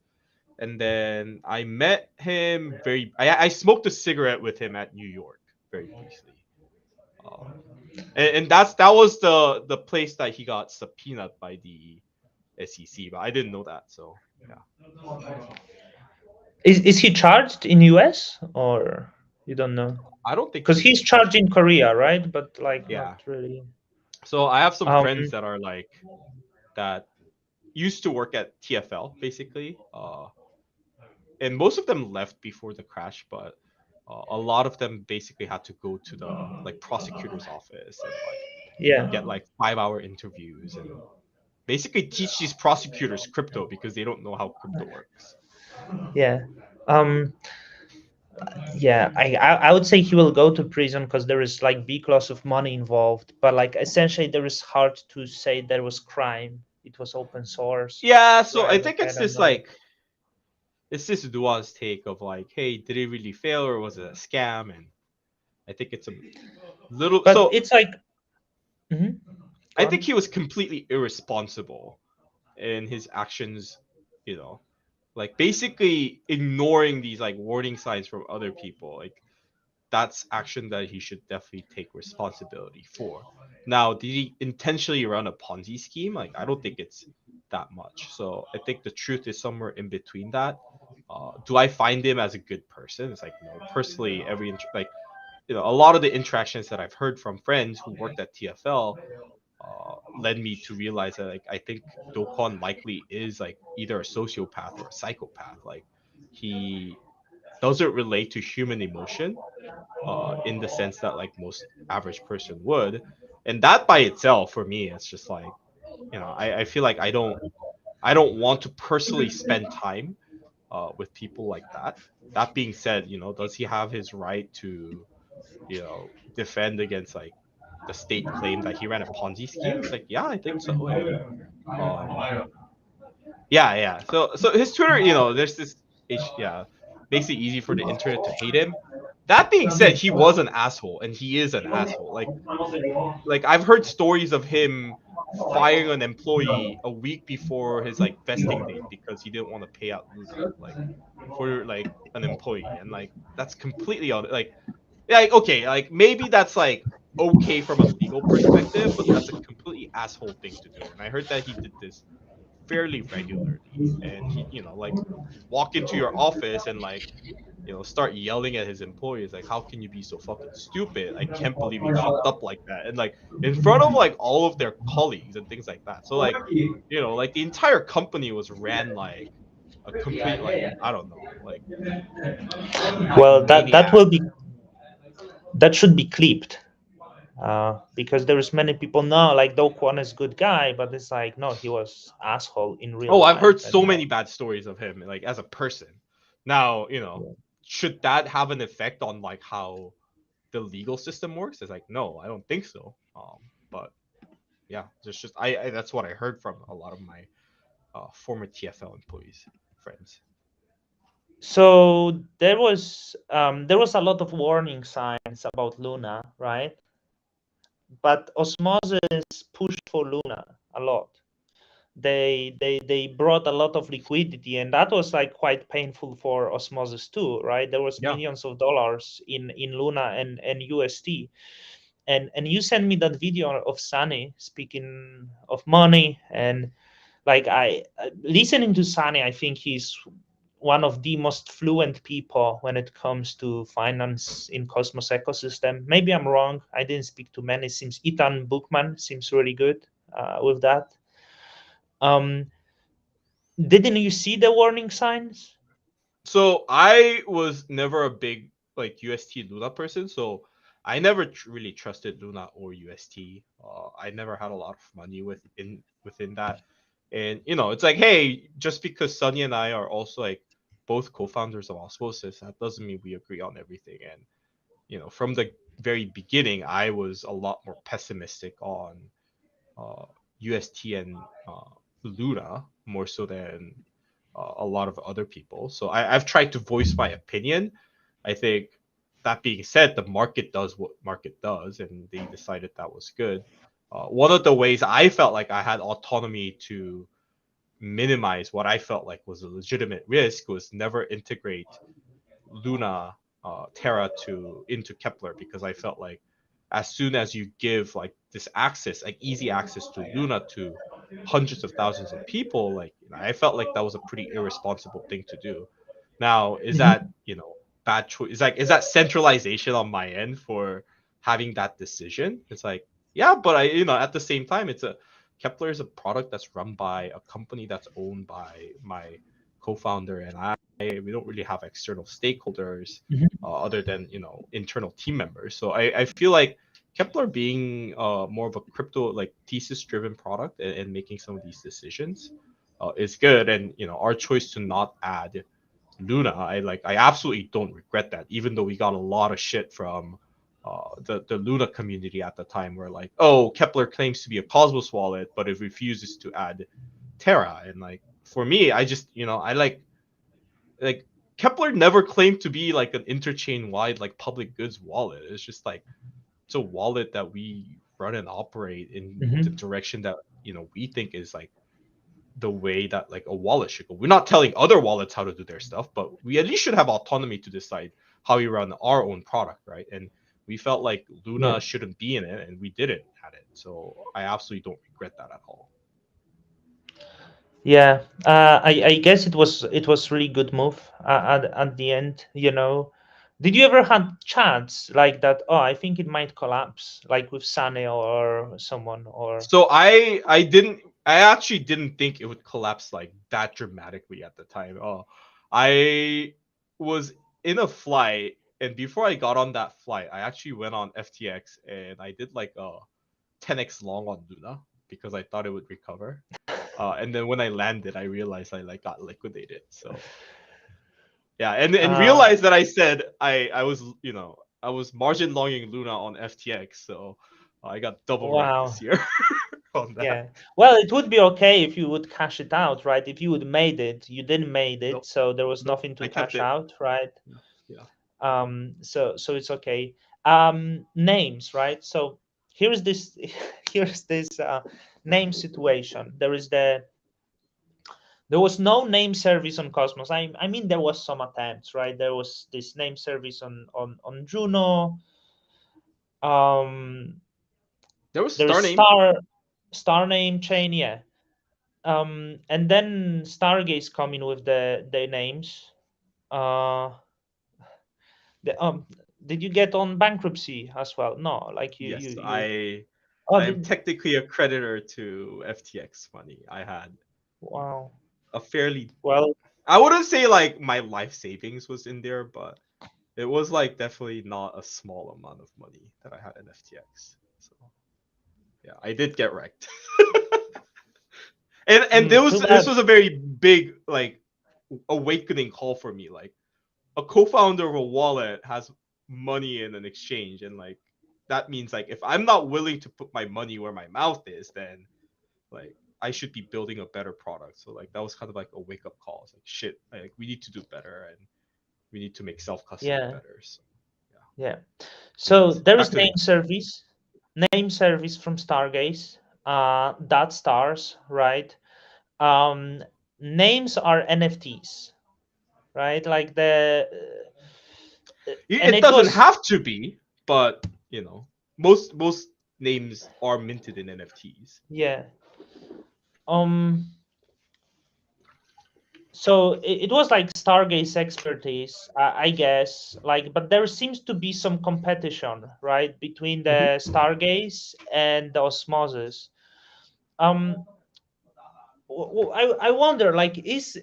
And then I met him I smoked a cigarette with him at New York very briefly. Uh, and that was the place that he got subpoenaed by the SEC, but I didn't know that, so yeah. Is he charged in US or you don't know? I don't think Because he's he's charged. charged in Korea, right? But like not Yeah. really. So I have some Um, friends that are like that used to work at TFL basically. And most of them left before the crash, but a lot of them basically had to go to the like prosecutor's office and like yeah, get like 5-hour interviews and basically teach these prosecutors crypto because they don't know how crypto works. yeah. Um, yeah, I would say he will go to prison because there is like big loss of money involved. But like essentially, there is hard to say there was crime. It was open source, Yeah, so I right? think Like I it's don't this know. like it's this nuanced take of like, hey, did it really fail or was it a scam? And I think it's a little But so it's like, mhm, go I think on. he was completely irresponsible in his actions, you know, like basically ignoring these like warning signs from other people. Like that's action that he should definitely take responsibility for. Now, did he intentionally run a Ponzi scheme? Like I don't think it's that much. So I think the truth is somewhere in between that. Do I find him as a good person? It's like, no. Personally, like, a lot of the interactions that I've heard from friends who worked at TFL led me to realize that, like, I think Dokon likely is like either a sociopath or a psychopath. Like he doesn't relate to human emotion in the sense that like most average person would, and that by itself for me, it's just like, I feel like I don't want to personally spend time with people like that. That being said, does he have his right to defend against like the state claim that he ran a Ponzi scheme? It's like, yeah, I think so. And um yeah, yeah. So his Twitter, there's this yeah, makes it easy for the internet to hate him. That being said, he was an asshole and he is an asshole. Like I've heard stories of him firing an employee a week before his like vesting date because he didn't want to pay out Luna, like for like an employee. And like that's completely on, like, yeah, like, okay, like maybe that's like okay from a legal perspective, but that's a completely asshole thing to do. And I heard that he did this fairly regularly, and he, like walk into your office and like start yelling at his employees like, how can you be so fucking stupid? I can't believe you fucked up like that, and like in front of like all of their colleagues and things like that. So like like the entire company was ran like a complete, like, I don't know, like Well, that maniac. will be, that should be clipped, because there's many people know like Do Kwon is good guy, but it's like no, he was asshole in real Oh, I've life. heard And so many bad stories of him, like as a person. Now, should that have an effect on like how the legal system works? It's like, no, I don't think so. But yeah, just I that's what I heard from a lot of my former TFL employees, friends. so there was a lot of warning signs about Luna, right? But Osmosis pushed for Luna a lot. They brought a lot of liquidity, and that was like quite painful for Osmosis too, right? There was Yeah. millions of dollars in Luna and UST. And you sent me that video of Sunny speaking of money. And like listening to Sunny, I think he's one of the most fluent people when it comes to finance in Cosmos ecosystem. Maybe I'm wrong. I didn't speak to many. Seems Ethan Bookman seems really good with that. Um, didn't you see the warning signs? So I was never a big like UST Luna person, so I never really trusted Luna or UST. I never had a lot of money within that, and it's like, hey, just because Sunny and I are also like both co-founders of Osmosis, that doesn't mean we agree on everything. And from the very beginning, I was a lot more pessimistic on uh, UST and Luna more so than a lot of other people. So I've tried to voice my opinion. I think that being said, the market does what market does, and they decided that was good. One of the ways I felt like I had autonomy to minimize what I felt like was a legitimate risk was never integrate Luna, Terra to into Keplr, because I felt like as soon as you give like this access, like easy access to Luna to hundreds of thousands of people, like I felt like that was a pretty irresponsible thing to do. Now, is that bad choice? Is that centralization on my end for having that decision? It's like, yeah, but I at the same time, Kepler is a product that's run by a company that's owned by my co-founder and I. We don't really have external stakeholders other than internal team members. So I feel like Kepler being more of a crypto like thesis driven product, and making some of these decisions is good. And our choice to not add Luna, I absolutely don't regret that, even though we got a lot of shit from the Luna community at the time, where like, oh, Kepler claims to be a Cosmos wallet, but it refuses to add Terra. And like for me, I just I like Kepler never claimed to be like an interchain wide like public goods wallet. It's just like it's a wallet that we run and operate in the Mm-hmm. direction that we think is like the way that like a wallet should go. We're not telling other wallets how to do their stuff, but we at least should have autonomy to decide how we run our own product, right? And we felt like Yeah. Luna shouldn't be in it, and we didn't add it. So I absolutely don't regret that at all. Yeah, I guess it was really good move at the end. Did you ever had chats like that? Oh, I think it might collapse, like with Sane or someone or. So I actually didn't think it would collapse like that dramatically at the time. I was in a flight, and before I got on that flight, I actually went on FTX and I did like a 10x long on Luna because I thought it would recover. And then when I landed, I realized I like got liquidated. So yeah, and Uh, realized that I said I was I was margin longing Luna on FTX, so I got double wrecked wow. this year on that. Yeah. Well, it would be okay if you would cash it out, right? If you would made it, you didn't made it, Nope, so there was nope, nothing to I kept cash it. out, right? Yeah, yeah. So it's okay. Names, right? So here's this here's this name situation. There was no name service on Cosmos. I mean there was some attempts, right? There was this name service on Juno. Um, There was there Star is Name. Star name chain, yeah. And then Stargaze come in with the names. Uh, the, did you get on bankruptcy as well? No, like Yes, you. I Oh, I am did technically a creditor to FTX money. I had wow. a fairly, Well, I wouldn't say like my life savings was in there, but it was like definitely not a small amount of money that I had in FTX. So yeah, I did get wrecked. And there was too this bad. was a very big like awakening call for me. Like a co-founder of a wallet has money in an exchange, and like that means like if I'm not willing to put my money where my mouth is, then like I should be building a better product. So like that was kind of like a wake up call. It's like shit, like we need to do better and we need to make self custody Yeah, better. So yeah. yeah. So Anyways, there back is to names. name service from Stargaze. That stars, right? Um, Names are NFTs, right? Like and It it doesn't was have to be, but you know, most names are minted in NFTs. yeah. Um, so it was like Stargaze expertise, I guess. Like, but there seems to be some competition, right, between Hmm. the Stargaze and the Osmosis. Um, I wonder, like, is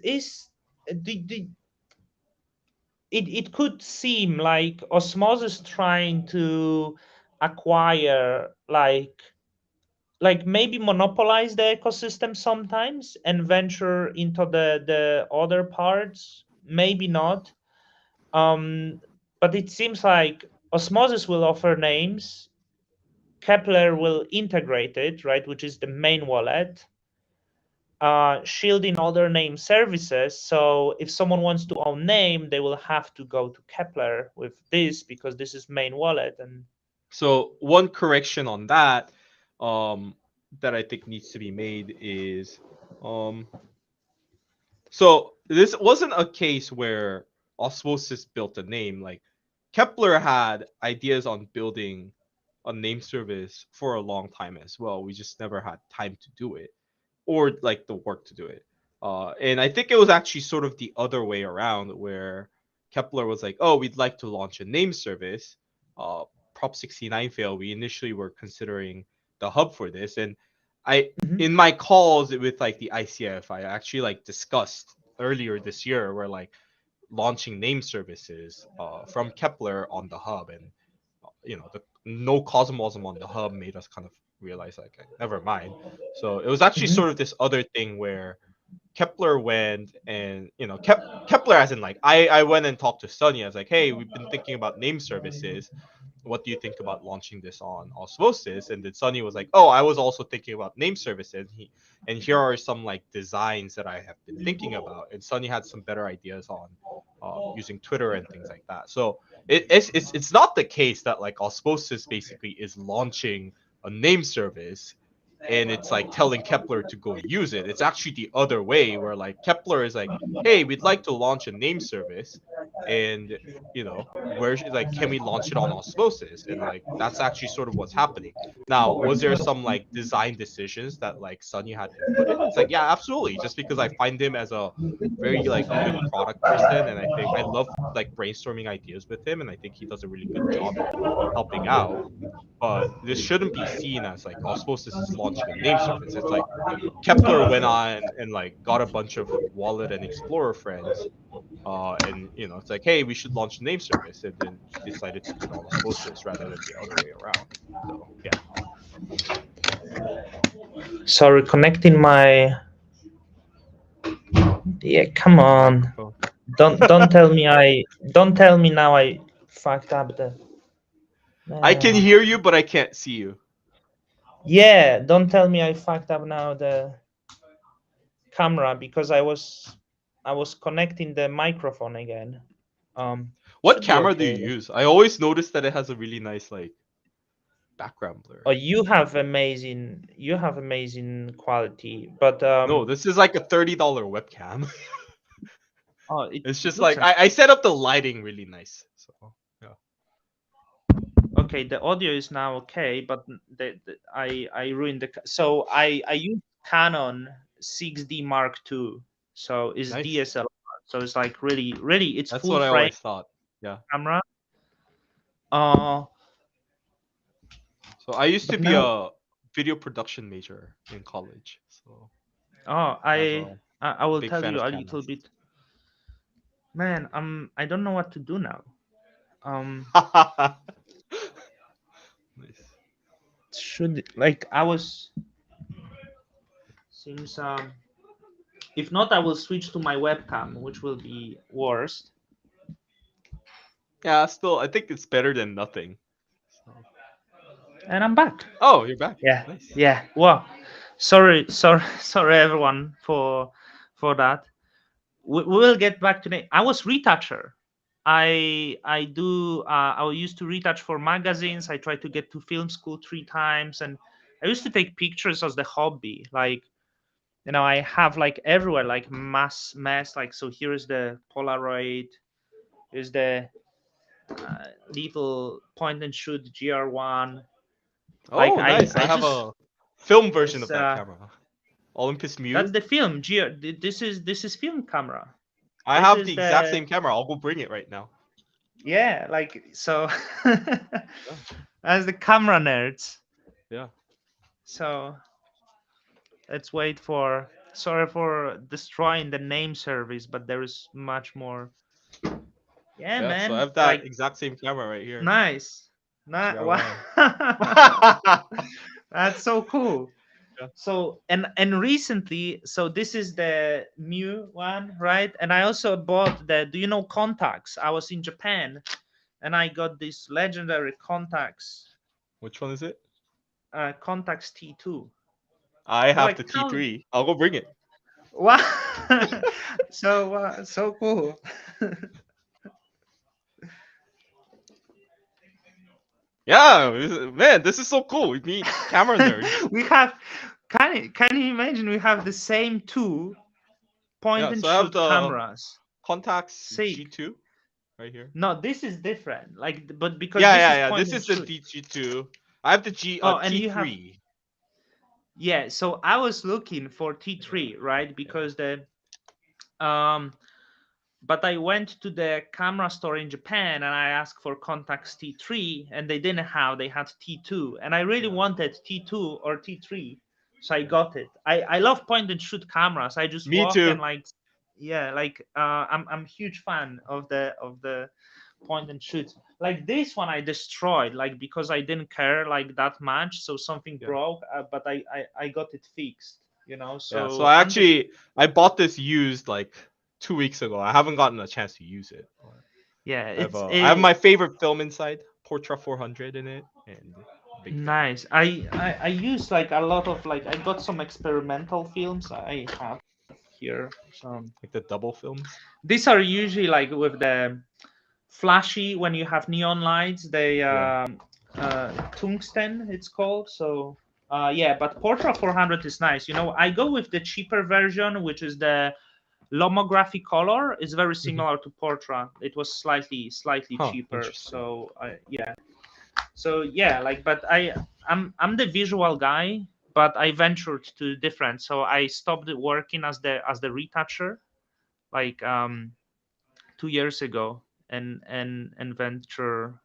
the it could seem like Osmosis trying to acquire like maybe monopolize the ecosystem sometimes and venture into the other parts, maybe not. um but it seems like Osmosis will offer names, Keplr will integrate it, right, which is the main wallet, shielding other name services. So if someone wants to own name, they will have to go to Keplr with this because this is main wallet. And So one correction on that, um, that I think needs to be made is, um, so this wasn't a case where Osmosis built a name. Like Keplr had ideas on building a name service for a long time as well. We just never had time to do it or like the work to do it. And I think it was actually sort of the other way around where Keplr was like, "Oh, we'd like to launch a name service." Uh, Prop 69 failed. We initially were considering the hub for this, and I Mhm, in my calls with like the ICF, I actually like discussed earlier this year where like launching name services from Keplr on the hub, and you know the no cosmosm on the hub made us kind of realize like never mind. So it was actually mhm, sort of this other thing where Keplr went and you know Keplr as in like I went and talked to Sunny. I was like, hey, we've been thinking about name services. What do you think about launching this on Osmosis? And then Sunny was like, oh, I was also thinking about name services. And here are some like designs that I have been thinking about. And Sunny had some better ideas on using Twitter and things like that. So it's not the case that like Osmosis basically is launching a name service and it's like telling Keplr to go use it. It's actually the other way where like Keplr is like, hey, we'd like to launch a name service, and you know, where like can we launch it on Osmosis? And like that's actually sort of what's happening. Now, was there some like design decisions that like Sunny had input in? It's like, yeah, absolutely. Just because I find him as a very like good product person, and I think I love like brainstorming ideas with him, and I think he does a really good job at helping out, but this shouldn't be seen as like Osmosis is launching a name service. It's like Keplr went on and like got a bunch of wallet and explorer friends, and you know it's like, hey, we should launch a name service, and then he decided to do it on Osmosis rather than the other way around. So yeah, sorry, connecting my yeah, come on. microphone. Don't tell me now I fucked up the I can man. hear you, but I can't see you. Yeah, don't tell me I fucked up now the camera because I was connecting the microphone again. What Should be camera do okay. you use? I always notice that it has a really nice like background Oh, blur. you have amazing quality, but No, this is like a $30 webcam. oh, it, It's it just looks like I set up the lighting really nice. So yeah. okay. The audio is now okay, but I ruined so I use Canon. 6D Mark II, so it's Nice. DSLR. So it's like really it's That's full what I frame always thought. Yeah. camera. Uh, So I used to but be now, a video production major in college. So oh, I have I a will big tell fan you of a little cameras. bit, man. I don't know what to do now. Um, Nice. should like I was seems if not, I will switch to my webcam, which will be worst. Yeah, still I think it's better than nothing. So. And I'm back. Oh, you're back. Yeah, Nice. yeah. Well, sorry, sorry, everyone for that. We will get back to it. I was retoucher. I used to retouch for magazines. I tried to get to film school 3 times, and I used to take pictures as the hobby. Like, I have like everywhere like mass mess. Like, so here's the Polaroid. Here's the little point and shoot GR1. Like, Oh, nice. I I have just a film version it's of that camera. Olympus that's Mu. the film. This is film camera. I This have is the exact the same camera. I'll go bring it right now. yeah. Like, so, Yeah. as the camera nerds. Yeah. So let's wait for. Sorry for destroying the name service, but there is much more. Yeah, Yeah. So I man. have that Like, exact same camera right here. nice. Wow. GR1. That's so cool. Yeah. So, and recently, so this is the new one, right? And I also bought the. Do you know contacts? I was in Japan, and I got this legendary contacts. Which one is it? Contacts T2. I They're have like the how. T3. I'll go bring it. Wow. So cool. Yeah, man, this is so cool. We meet camera nerds. We have. Can you imagine? We have the same two point Yeah, and so I have shoot the cameras. Contax Sick. G2 right here. No, this is different. Like, but because Yeah, this yeah, is yeah. point This and is the shoot. DG2. I have the G Oh, and you have. T3. Yeah. So I was looking for Yeah, T3, right? yeah, Because the um but I went to the camera store in Japan and I asked for Contax T3 and they didn't have, they had T2. And I really yeah, wanted T2 or T3. So I yeah. got it. I love point and shoot cameras. I just Me walk and too. like, yeah, like I'm a huge fan of the point and shoot. Like this one I destroyed, like, because I didn't care like that much. So something Yeah, broke, but I got it fixed, yeah. So so I I'm the. actually I bought this used like 2 weeks ago. I haven't gotten a chance to use it. But Yeah, I have my favorite film inside, Portra 400 in it, and big fan. nice. I use like a lot of, like, I got some experimental films I have here. So Like the double films. these are usually like with the flashy, when you have neon lights, they Yeah. tungsten it's called. So yeah, but Portra 400 is nice. I go with the cheaper version, which is the lomography color. Is very Mhm. similar to Portra. It was slightly Huh. cheaper. Interesting. So yeah. So yeah, like, but I'm the visual guy, but I ventured to different. So I stopped working as the retoucher, like 2 years ago, and venture.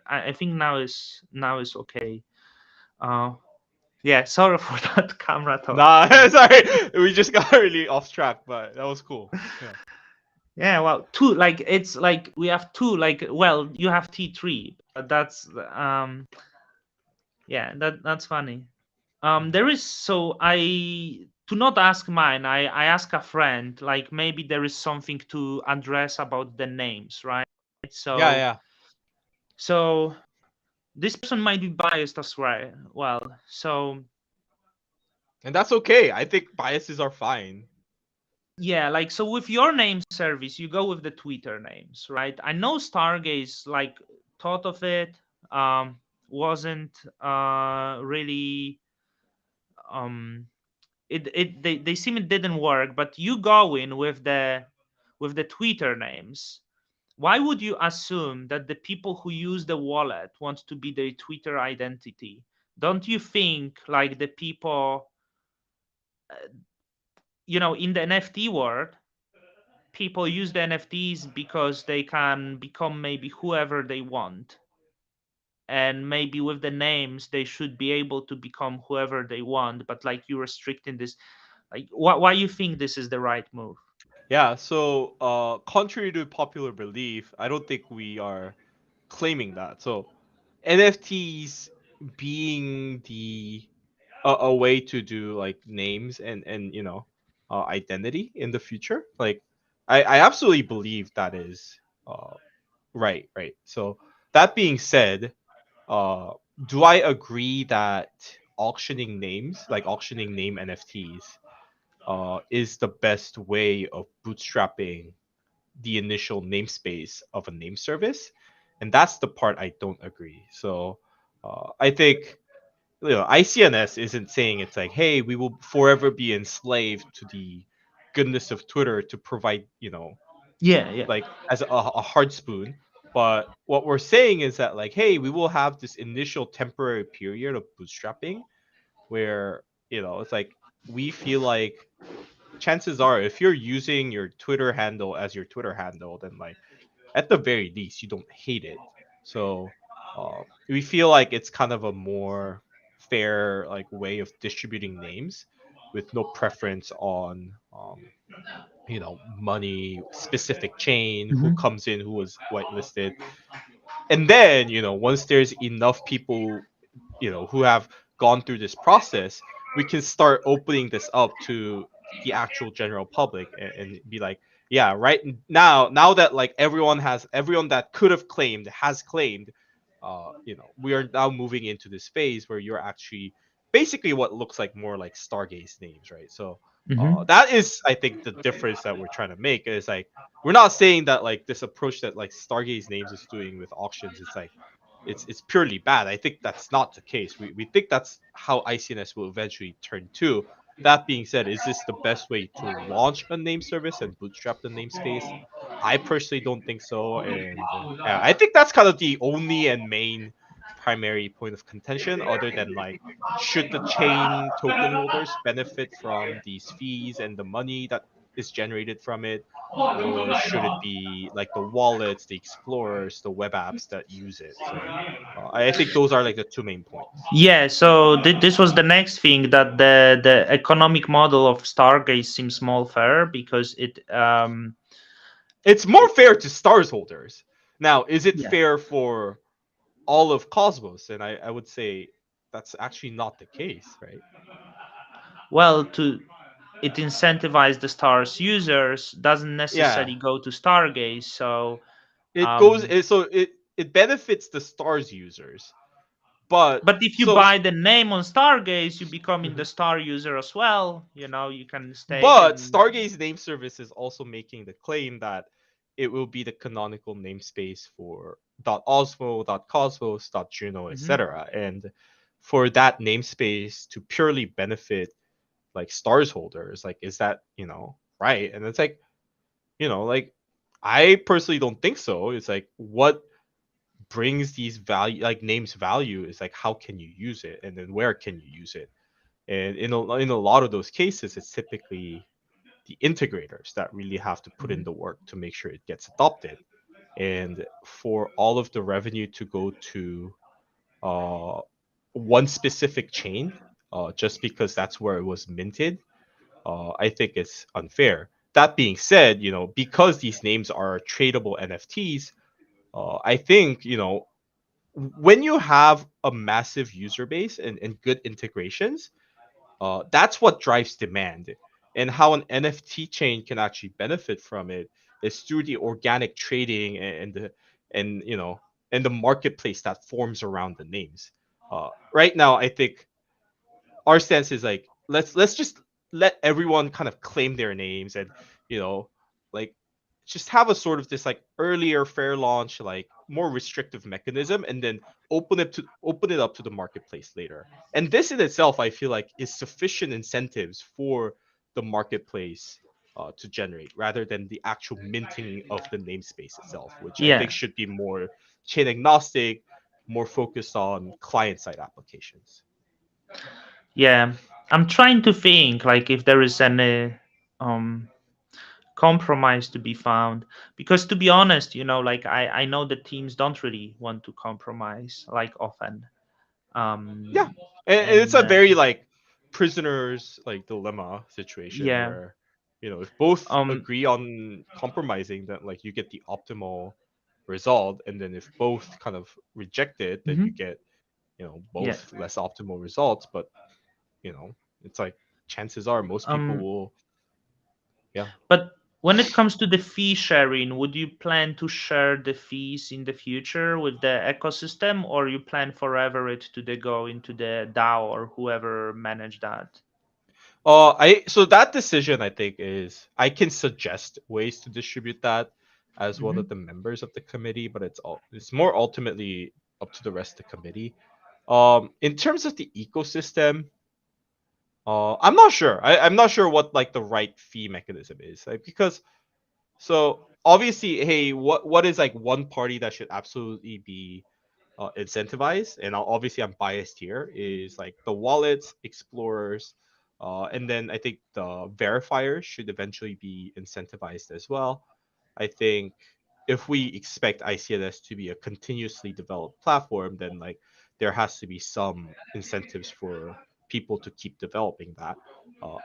I think now is okay. Uh, yeah, sorry for that camera talk. Nah, sorry. We just got really off track, but that was cool. Yeah. Yeah, well, two, like, it's like we have two, like, well, you have T3, but that's yeah, that's funny. Mhm. There is, so I to not ask mine, I ask a friend, like, maybe there is something to address about the names, right? Yeah, So yeah. so this person might be biased as well. So And that's okay. I think biases are fine. yeah, like, so with your name service, you go with the Twitter names, right? I know Stargaze like thought of it, wasn't really they seem it didn't work, but you go in with the Twitter names. Why would you assume that the people who use the wallet want to be their Twitter identity? Don't you think like the people in the NFT world, people use the NFTs because they can become maybe whoever they want, and maybe with the names they should be able to become whoever they want. But like you restricting this, like why you think this is the right move? Yeah, so contrary to popular belief, I don't think we are claiming that. So NFTs being the a way to do like names and identity in the future, like I absolutely believe that is uh right. So that being said, uh do I agree that auctioning names, like auctioning name NFTs, is the best way of bootstrapping the initial namespace of a name service? And that's the part I don't agree. So I think ICNS isn't saying it's like, hey, we will forever be enslaved to the goodness of Twitter to provide, Yeah, yeah. like as a hard spoon. But what we're saying is that like, hey, we will have this initial temporary period of bootstrapping where it's like we feel like chances are if you're using your Twitter handle as your Twitter handle, then like at the very least you don't hate it. So we feel like it's kind of a more fair like way of distributing names with no preference on money, specific chain, who Hmm. comes in, who was whitelisted. And then once there's enough people who have gone through this process, we can start opening this up to the actual general public and be like, yeah, right now that like everyone that could have claimed has claimed, we are now moving into this phase where you're actually basically what looks like more like Stargaze names, right? So Hmm. that is, I think, the difference that we're trying to make is like we're not saying that like this approach that like Stargaze Names is doing with auctions, it's like it's purely bad. I think that's not the case. We think that's how ICNS will eventually turn to. That being said, is this the best way to launch a name service and bootstrap the namespace? I personally don't think so, and I think that's kind of the only and main primary point of contention. Other than like, should the chain token holders benefit from these fees and the money that is generated from it, or should it be like the wallets, the explorers, the web apps that use it? So I think those are like the two main points. Yeah, so this was the next thing, that the economic model of Stargaze seems more fair because It's more fair to stars holders. Now, is it yeah, fair for all of Cosmos? And I would say that's actually not the case, right? well, to it incentivizes the Stars users, doesn't Yeah, necessarily go to Stargaze. So it goes um it, so it benefits the stars users, but but if you so buy the name on Stargaze, you becoming the Mhm. Star user as well. You can stake But and. Stargaze name service is also making the claim that it will be the canonical namespace for .osmo, .cosmos, .juno, Mhm. etc. And for that namespace to purely benefit like stars holders, like is that right? And it's like like I personally don't think so. It's like what brings these value like names value is like how can you use it and then where can you use it. And in a lot of those cases, it's typically the integrators that really have to put in Mhm. the work to make sure it gets adopted. And for all of the revenue to go to uh, one specific chain, just because that's where it was minted, I think it's unfair. That being said, because these names are tradable NFTs, I think when you have a massive user base and good integrations, that's what drives demand. And how an NFT chain can actually benefit from it is through the organic trading and the marketplace that forms around the names. Right now, I think our stance is like let's just let everyone kind of claim their names and you know like just have a sort of this like earlier fair launch, like more restrictive mechanism, and then open it up to the marketplace later. And this in itself I feel like is sufficient incentives for the marketplace to generate rather than the actual minting of the namespace itself, which I Yeah, think should be more chain agnostic, more focused on client side applications. yeah. I'm trying to think like if there is any. um compromise to be found. Because to be honest, like I know the teams don't really want to compromise like often. Yeah, um and it's and a very like prisoners like dilemma situation yeah. where if both um agree on compromising, then like you get the optimal result, and then if both kind of reject it, then you mhm, get yeah. both less optimal results. But it's like chances are most people um will. Yeah. but when it comes to the fee sharing, would you plan to share the fees in the future with the ecosystem, or you plan forever it to go into the DAO or whoever manage that? I so that decision I think is I can suggest ways to distribute that as one of Hmm. the members of the committee, but it's more ultimately up to the rest of the committee. In terms of the ecosystem, I'm not sure. I'm not sure what like the right fee mechanism is, like, because so obviously, hey, what is like one party that should absolutely be incentivized, and obviously I'm biased here, is like the wallets, explorers, and then I think the verifiers should eventually be incentivized as well. I think if we expect ICNS to be a continuously developed platform, then like there has to be some incentives for people to keep developing that.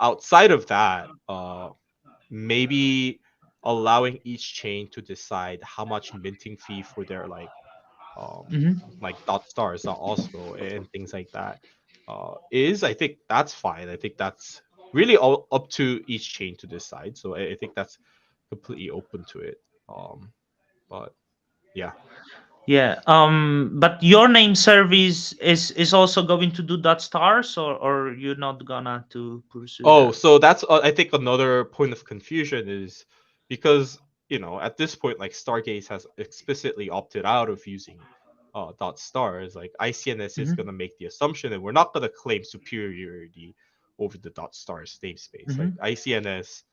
Outside of that, maybe allowing each chain to decide how much minting fee for their um Hmm. dot stars, dot osmo, and things like that is, I think that's fine. I think that's really all up to each chain to decide. So I think that's completely open to it. But yeah. Yeah. But your name service is also going to do that stars, or you're not gonna to pursue Oh, that? so that's I think another point of confusion is because at this point like Stargaze has explicitly opted out of using dot stars. Like ICNS is Hmm. gonna make the assumption, and we're not gonna claim superiority over the dot stars namespace. Like Hmm. ICNS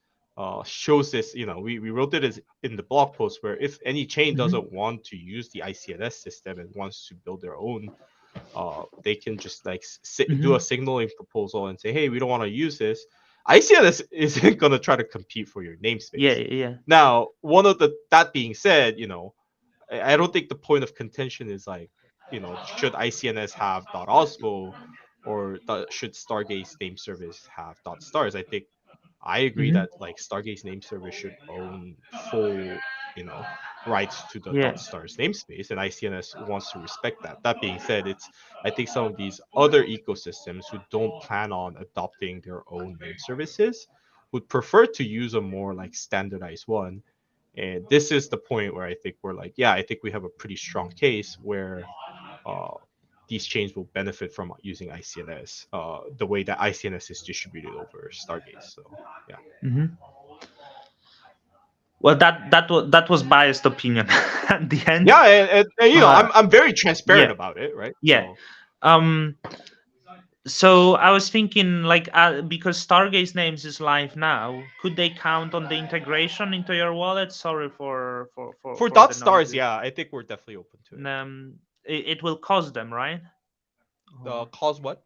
shows this. We wrote it as in the blog post where if any chain Hmm. doesn't want to use the ICNS system and wants to build their own, they can just like do a Hmm. signaling proposal and say, hey, we don't want to use this. ICNS isn't going to try to compete for your Yeah, namespace. yeah, yeah. Now, one of the that being said, I don't think the point of contention is like, should ICNS have .osmo or should Stargaze name service have .stars. I think I agree Hmm. that like Stargaze name service should own full, you know, rights to the Yeah. .stars namespace, and ICNS wants to respect that. That being said, it's I think some of these other ecosystems who don't plan on adopting their own name services would prefer to use a more like standardized one. And this is the point where I think we're like, yeah, I think we have a pretty strong case where uh, these chains will benefit from using ICNS, the way that ICNS is distributed over Stargaze. So yeah. Hmm. Well, that was biased opinion at the end. Yeah, and Uh, I'm very transparent yeah, about it, right? yeah. So Um, so I was thinking, like, because Stargaze Names is live now, could they count on the integration into your wallet? Sorry for for the dot stars, noises. yeah, I think we're definitely open to it. It will cost them, right? Or Cause what?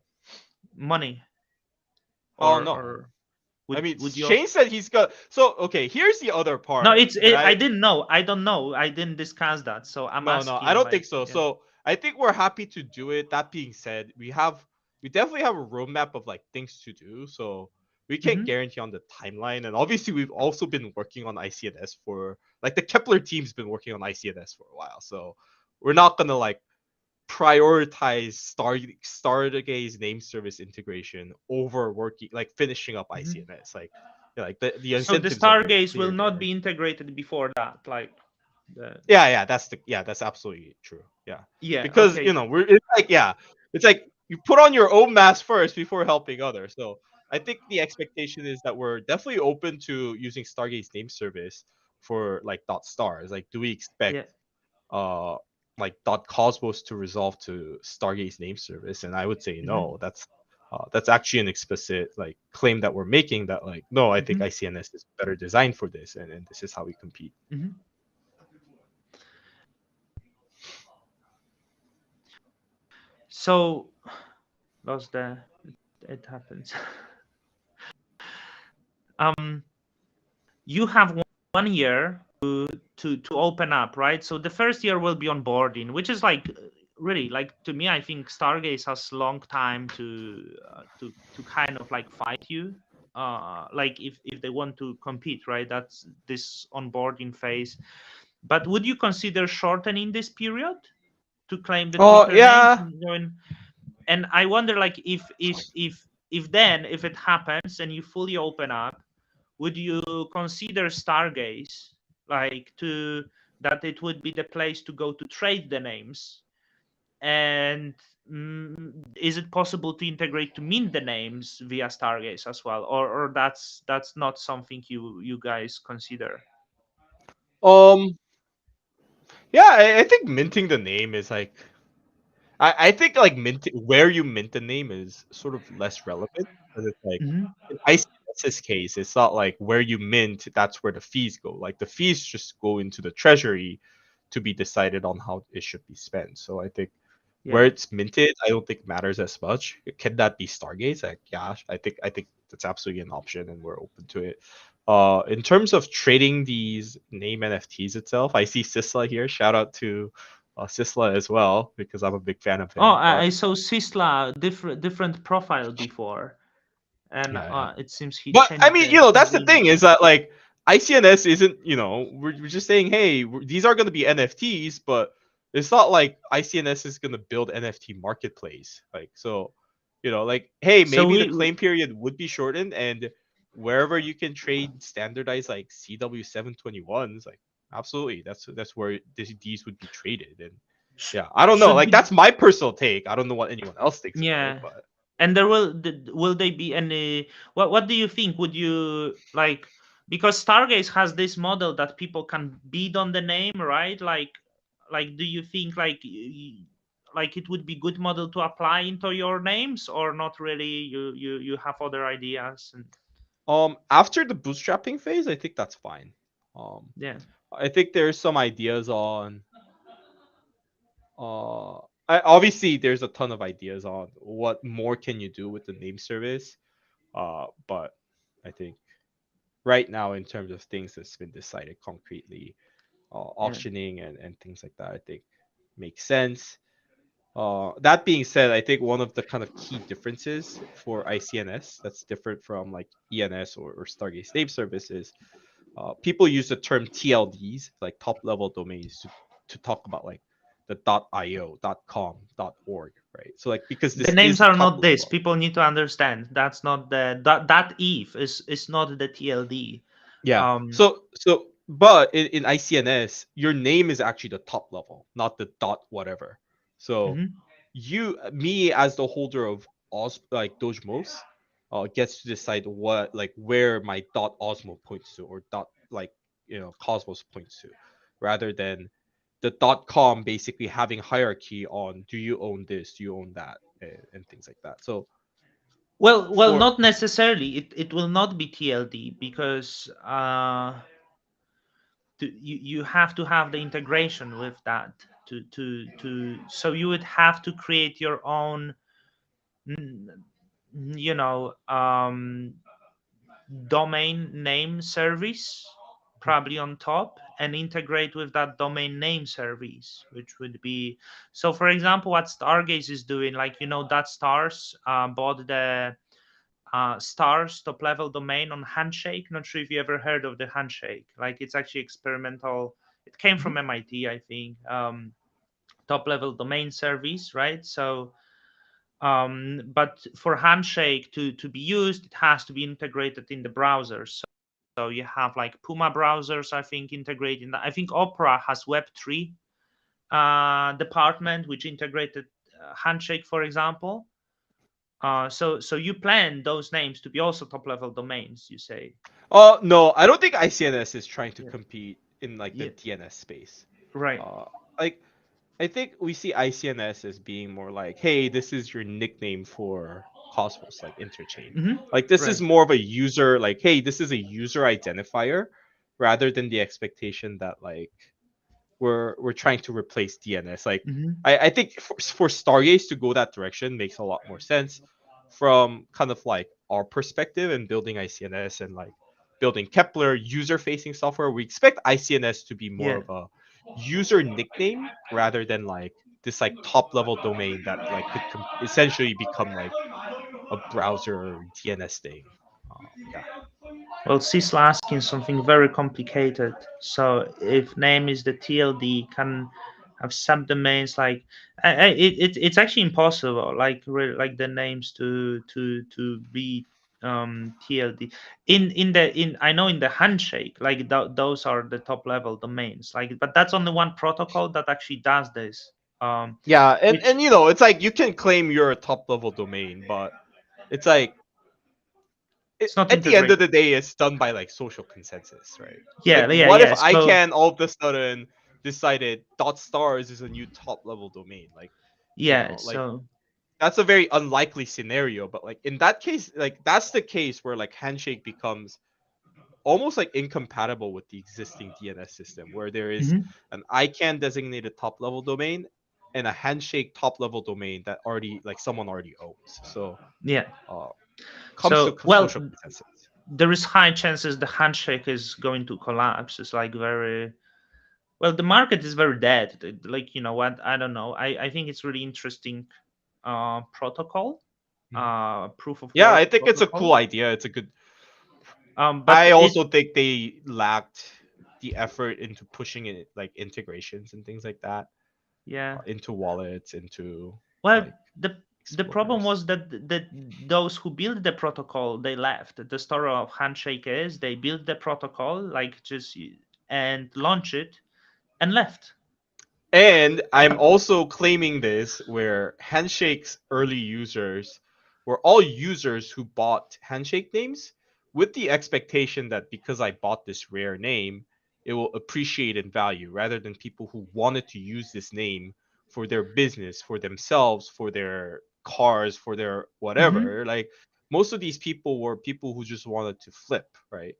money, Oh no, or I mean would you? Shane said he's got. So okay, here's the other No, part that I I didn't know. I don't know. I didn't discuss that. So I'm no, I asking, don't like, think so. yeah. So I think we're happy to do it. That being said, we definitely have a roadmap of like things to do. So we can't Hmm. guarantee on the timeline. And obviously, we've also been working on ICNS for like the Keplr team's been working on ICNS for a while. So we're not gonna like prioritize Stargaze name service integration over working like finishing up Hmm. ICNS. Like like the So the incentives are very Stargaze will clear not there. be integrated before that, like the. That's absolutely true. Yeah. Yeah. Because, Okay. it's like, yeah, it's like you put on your own mask first before helping others. So I think the expectation is that we're definitely open to using Stargaze name service for like dot stars. Like, do we expect Yeah. uh like dot cosmos to resolve to Stargaze name service? And I would say Hmm. no. That's actually an explicit like claim that we're making, that like no, I think Hmm. ICNS is better designed for this, and this is how we compete. Hmm. So lost the. It happens. um. you have 1 year to open up, right? So the first year will be onboarding, which is like really like to me, I think Stargaze has long time to kind of like fight you. Like if they want to compete, right? That's this onboarding phase. But would you consider shortening this period to claim the Oh Twitter names yeah. and going? And I wonder, like, if then if it happens and you fully open up, would you consider Stargaze like to that it would be the place to go to trade the names? And is it possible to integrate to mint the names via Stargaze as well, or that's not something you guys consider? Um. Yeah, I think minting the name is like I think like mint where you mint the name is sort of less relevant because it's like Hmm. in ICS's case, it's not like where you mint, that's where the fees go. Like the fees just go into the treasury to be decided on how it should be spent. So I think where Yeah. it's minted, I don't think matters as much. Can that be Stargaze? Like, yeah, I think that's absolutely an option and we're open to it. In terms of trading these name NFTs itself, I see Sisla here. Shout out to Sisla as well because I'm a big fan of Oh, him. But I saw Sisla different profile before, and yeah, yeah. it seems he But I changed mean, the that's the thing image. is that like ICNS isn't, we're just saying, hey, these are going to be NFTs, but it's not like ICNS is going to build NFT marketplace. Like, so, like, hey, So maybe the we claim period would be shortened, and wherever you can trade standardized like CW721s, like, absolutely, that's where these would be traded. And yeah, I don't know, should like, be. that's my personal take. I don't know what anyone else thinks about it, Yeah. but And there will they be any, what do you think? Would you like, because Stargaze has this model that people can bid on the name, right? Like do you think like like it would be good model to apply into your names, or not really? You have other ideas? And after the bootstrapping phase, I think that's fine. Um, yeah. I think there's some ideas on. Uh, obviously, there's a ton of ideas on what more can you do with the name service. But I think right now, in terms of things that's been decided concretely, Yeah. auctioning and things like that, I think makes sense. That being said, I think one of the kind of key differences for ICNS that's different from like ENS or Stargaze Name Services, people use the term TLDs, like top level domains, to talk about like the .io, .com, .org, right? So like because The this names is are top not this. level. People need to understand. That's not that Eve is not the TLD. Yeah. Um. But in ICNS, your name is actually the top level, not the dot whatever. So Mhm. me as the holder of like Dojmos, gets to decide what like where my dot Osmo points to or dot like Cosmos points to, rather than the dot com basically having hierarchy on do you own this, do you own that, and things like that. So Well, for not necessarily. It will not be TLD because you have to have the integration with that to so you would have to create your own mm, you know domain name service probably on top and integrate with that domain name service, which would be, so for example what Stargaze is doing, like that stars bought the stars top level domain on Handshake. Not sure if you ever heard of the Handshake. Like it's actually experimental. It came Mhm. from MIT, I think. Top level domain service, right? So, but for Handshake to be used, it has to be integrated in the browser. So you have like Puma browsers, I think, integrating that. I think Opera has Web3 department which integrated Handshake, for example. So you plan those names to be also top level domains, you say? no, I don't think ICNS is trying to Yeah. compete in like the Yeah. DNS space. Right. Uh, like I think we see ICNS as being more like, hey, this is your nickname for Cosmos, like interchain. Hmm. Like this is Right. more of a user, like, hey, this is a user identifier, rather than the expectation that like we're trying to replace DNS. Like Hmm. I think for Stargaze to go that direction makes a lot more sense from kind of like our perspective and building ICNS and like building Keplr user facing software, we expect ICNS to be more Yeah. of a user nickname rather than like this like top level domain that like could essentially become like a browser DNS thing. Yeah. Well, Cecil asking something very complicated. So if name is the TLD, can have subdomains like it's actually impossible. Like like the names to be TLD in I know in the handshake like those are the top level domains. Like, but that's only one protocol that actually does this. Yeah, Which and you know, it's like you can claim you're a top level domain, but it's like it's not at the end of integrated. the day, it's done by like social consensus, right? Like, Yeah, yeah, what if yeah. I So can all of a sudden decided dot stars is a new top level domain? Like, you yeah, know, like so that's a very unlikely scenario. But like in that case, like that's the case where like handshake becomes almost like incompatible with the existing DNS system, where there is mhm, an ICANN designated top level domain and a handshake top level domain that already like someone already owns. So yeah. uh, comes to So well, social consensus. there is high chances the handshake is going to collapse. It's like very well. The market is very dead. Like, you know what? I don't know. I think it's really interesting protocol, Mhm. proof of Yeah, work I think it's a protocol. cool idea. It's a good. But I it also think they lacked the effort into pushing it like integrations and things like that yeah. into wallets, into Well, like the problem explorers. was that those who built the protocol they left. The story of handshake is they built the protocol like just and launch it and left. And I'm also claiming this where Handshake's early users were all users who bought Handshake names with the expectation that because I bought this rare name, it will appreciate in value rather than people who wanted to use this name for their business, for themselves, for their cars, for their Hmm. whatever. Like most of these people were people who just wanted to flip, right?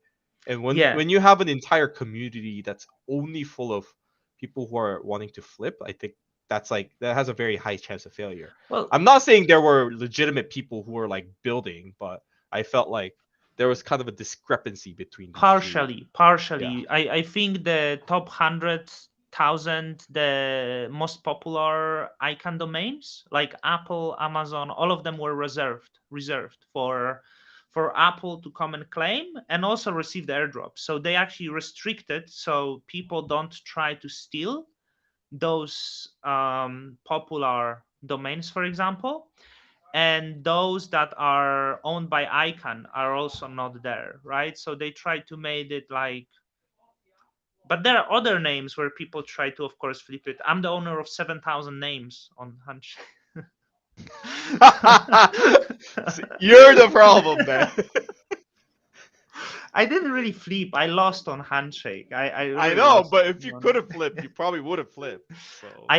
And Yeah. when you have an entire community that's only full of people who are wanting to flip, I think that's like that has a very high chance of failure. Well, I'm not saying there were legitimate people who were like building, but I felt like there was kind of a discrepancy between these two. Yeah. partially. I think the top 100,000 the most popular icon domains like Apple, Amazon, all of them were reserved for Apple to come and claim and also receive the airdrop. So they actually restricted so people don't try to steal those popular domains, for example. And those that are owned by Icon are also not there, right? So they try to make it like, but there are other names where people try to, of course, flip it. I'm the owner of 7,000 names on Handshake. You're the problem, man. I didn't really flip. I lost on Handshake. I I really know, lost but if you money. could have flipped, you probably would have flipped. So,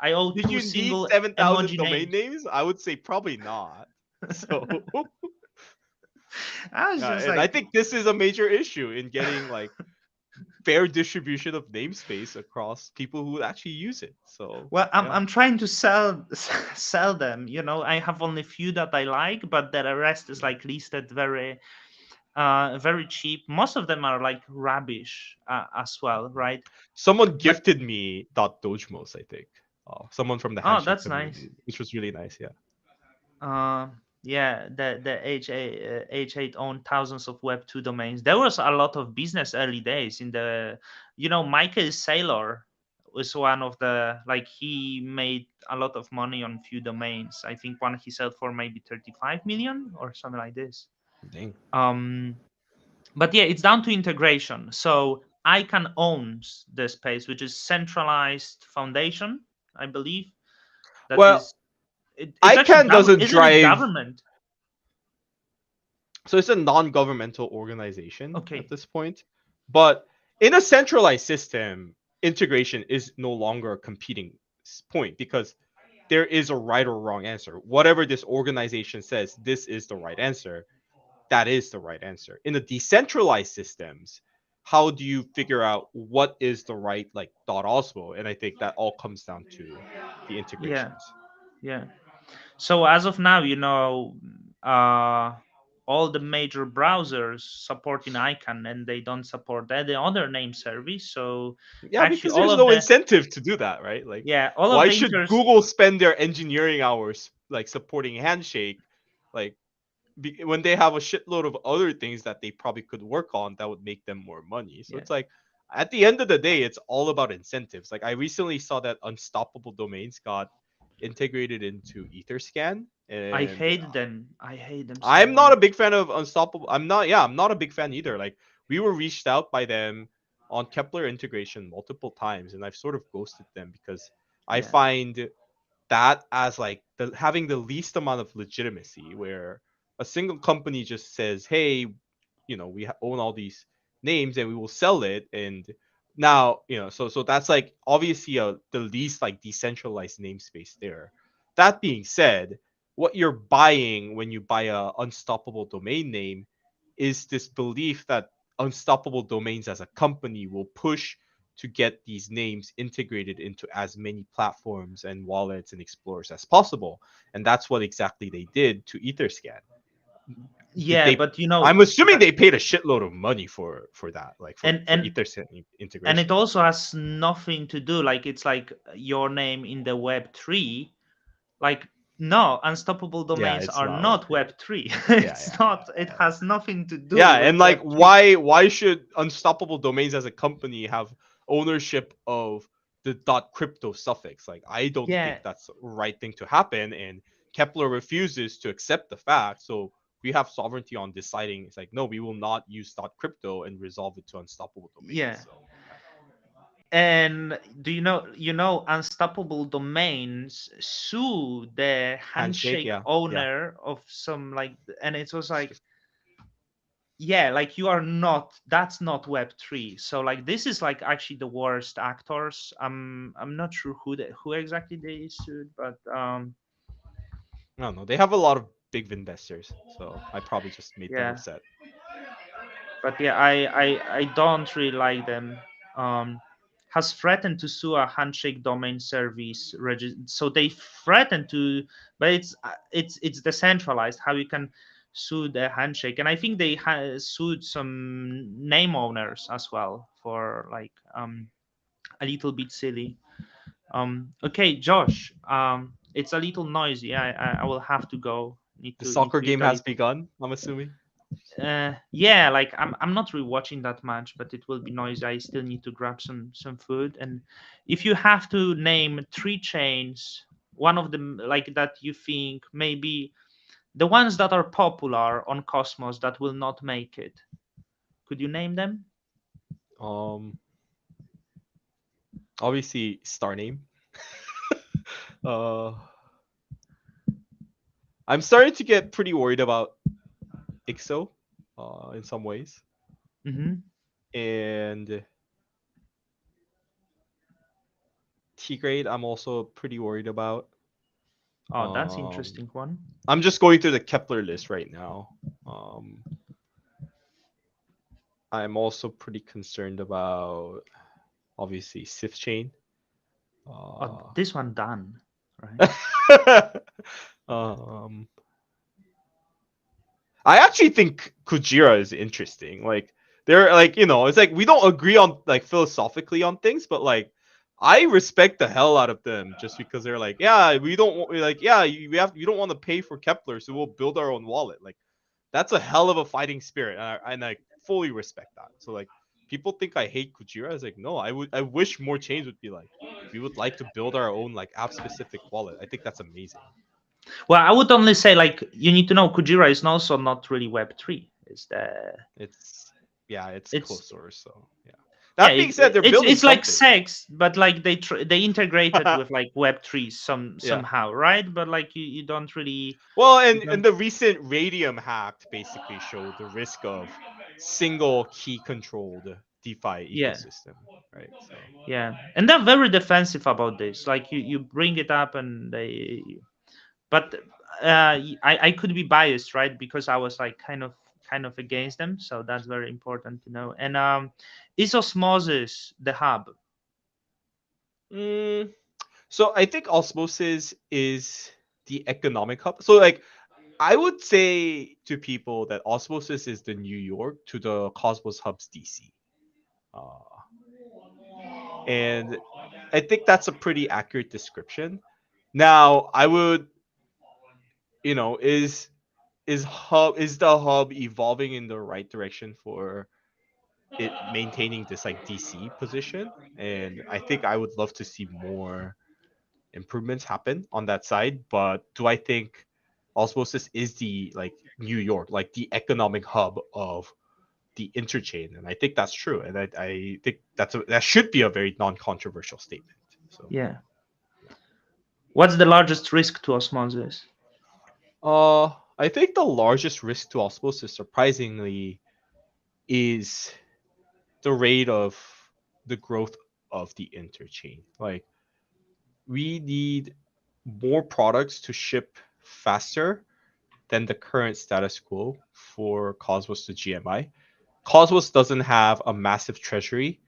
I owe did two you need single 7,000 emoji domain names. names? I would say probably not. So, I was yeah, just and I like, think this is a major issue in getting like fair distribution of namespace across people who actually use it. So well, yeah, I'm trying to sell sell them. You know, I have only few that I like, but the rest is like listed very cheap. Most of them are like rubbish as well, right? someone But gifted me .dojmos, I think. Someone from the oh, handshake that's nice. community, which was really nice. Yeah. Uh, yeah, the H8 owned thousands of Web2 domains. There was a lot of business early days in the, you know, Michael Saylor was one of the like he made a lot of money on few domains. I think one he sold for maybe 35 million or something like this. Dang. Um, but yeah, it's down to integration. So ICANN owns the space, which is centralized foundation, I believe. That Well, is, it's actually ICANN doesn't isn't it drive. government? So it's a non-governmental organization at Okay, this point, but in a centralized system, integration is no longer a competing point because there is a right or wrong answer. Whatever this organization says, this is the right answer. That is the right answer. In the decentralized systems, how do you figure out what is the right like dot osmo? And I think that all comes down to the yeah, integrations. yeah. So as of now, you know, uh, all the major browsers supporting ICANN, and they don't support any other name service. So Yeah, actually, because all there's of no the incentive to do that, right? Like, yeah, all of why the should inters Google spend their engineering hours like supporting Handshake, like when they have a shitload of other things that they probably could work on that would make them more money? So yeah, it's like at the end of the day, it's all about incentives. Like I recently saw that Unstoppable Domains got integrated into Etherscan, I and hate them. I hate them so I'm not much. a big fan of Unstoppable. I'm not. Yeah, I'm not a big fan either. Like we were reached out by them on Keplr integration multiple times, and I've sort of ghosted them because I Yeah, find that as like the having the least amount of legitimacy, where a single company just says, "Hey, we own all these names and we will sell it," and now so that's like obviously the least like decentralized namespace there. That being said, what you're buying when you buy a unstoppable domain name is this belief that unstoppable domains as a company will push to get these names integrated into as many platforms and wallets and explorers as possible. And that's what exactly they did to Etherscan. Did yeah, they but you know I'm assuming that, they paid a shitload of money for that, like and for and Etherscan and it integration. also has nothing to do, like it's like your name in the Web3. Like, no, unstoppable Yeah, domains it's are not like not Web3. yeah, It's yeah, not, it yeah. has nothing to do Yeah, with and like Web3. why should Unstoppable Domains as a company have ownership of the .crypto suffix? Like I don't think Yeah, that's the right thing to happen, and Kepler refuses to accept the fact. So we have sovereignty on deciding. It's like no, we will not use .crypto and resolve it to Unstoppable yeah. Domains. So And do unstoppable domains sue the handshake, handshake yeah, yeah. owner of some, like, and it was like, yeah, like you are not, that's not Web3. So like this is like actually the worst actors. I'm not sure who exactly they sued, but I don't know. They have a lot of big investors, so I probably just made them yeah, upset. but yeah, I don't really like them. Um, has threatened to sue a handshake domain service. So they threatened to, but it's decentralized. How you can sue the handshake, and I think they sued some name owners as well for like a little bit silly. Okay, Josh. It's a little noisy. I will have to go. The Need soccer to eat game a has little. begun, I'm assuming. Yeah, like I'm not really watching that much, but it will be noisy. I still need to grab some food. And if you have to name three chains, one of them like that you think maybe the ones that are popular on Cosmos that will not make it, could you name them? Um, Obviously star name. Uh, I'm starting to get pretty worried about IXO, in some ways, Mm-hmm. and T grade. I'm also pretty worried about. Oh, that's Um, interesting one. I'm just going through the Kepler list right now. Um, I'm also pretty concerned about obviously Sif chain. Oh, Uh, this one done, right? um, I actually think Kujira is interesting. Like they're like, it's like we don't agree on like philosophically on things, but like I respect the hell out of them just because they're like, yeah, we don't like, yeah, you don't want to pay for Kepler, so we'll build our own wallet. Like that's a hell of a fighting spirit, and I fully respect that. So like people think I hate Kujira. I was like, no, I wish more chains would be like, we would like to build our own like app specific wallet. I think that's amazing. Well, I would only say like you need to know Kujira is also not really Web3. It's the It's yeah, it's it's close source. So yeah. yeah, That being said, they're building it's like something. sex, but like they integrated with like Web3 Yeah. somehow, right? But like you don't really Well, you and don't the recent Radium hack basically showed the risk of single key controlled DeFi yeah, ecosystem, right? So yeah, and they're very defensive about this. Like you bring it up and they, but I could be biased, right? Because I was like kind of against them, so that's very important to know. And is Osmosis the hub? mm, so I think Osmosis is the economic hub. So like I would say to people that Osmosis is the New York to the Cosmos Hub's DC. Uh, and I think that's a pretty accurate description. Now, I would, is the hub evolving in the right direction for it maintaining this like DC position? And I think I would love to see more improvements happen on that side. But do I think Osmosis is the like New York, like the economic hub of the interchain? And I think that's true. And I think that should be a very non-controversial statement. So Yeah. yeah. What's the largest risk to osmosis? I think the largest risk to Osmosis, surprisingly, is the rate of the growth of the interchain. Like we need more products to ship faster than the current status quo for Cosmos to GMI. Cosmos doesn't have a massive treasury,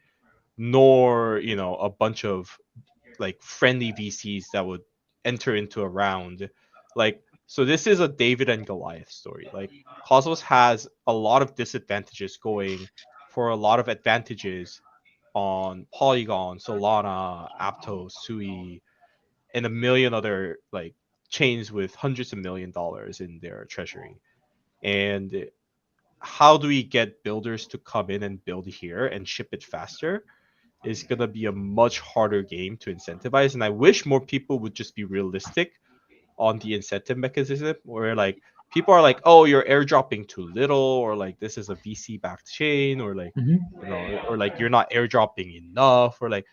nor a bunch of like friendly VCs that would enter into a round. Like so, this is a David and Goliath story. Like Cosmos has a lot of disadvantages going for a lot of advantages on Polygon, Solana, Aptos, Sui, and a million other like chains with hundreds of $1 million in their treasury. And how do we get builders to come in and build here and ship it faster is gonna be a much harder game to incentivize. And I wish more people would just be realistic on the incentive mechanism, where like people are like, oh, you're airdropping too little, or like this is a VC backed chain, or like Hmm. or like you're not airdropping enough, or like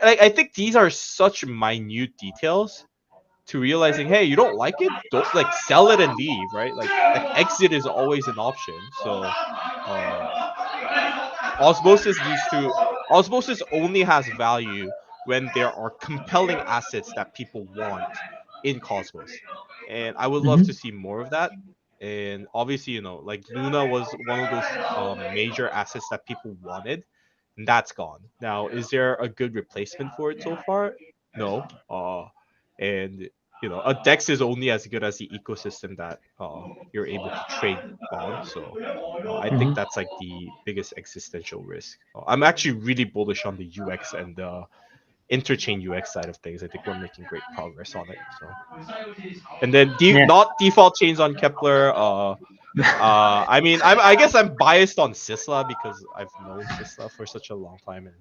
I think these are such minute details to realizing, hey, you don't like it, don't like sell it and leave, right? Like exit is always an option. So uh osmosis needs to osmosis only has value when there are compelling assets that people want in Cosmos. And I would love to Hmm. see more of that. And obviously, like Luna was one of those major assets that people wanted, and that's gone. Now, is there a good replacement for it so far? No. And a DEX is only as good as the ecosystem that you're able to trade on. So I think Hmm. that's like the biggest existential risk. I'm actually really bullish on the UX and the interchain UX side of things. I think we're making great progress on it. So, and then Yeah. not default chains on Keplr. I mean, I guess I'm biased on Sisla because I've known Sisla for such a long time, and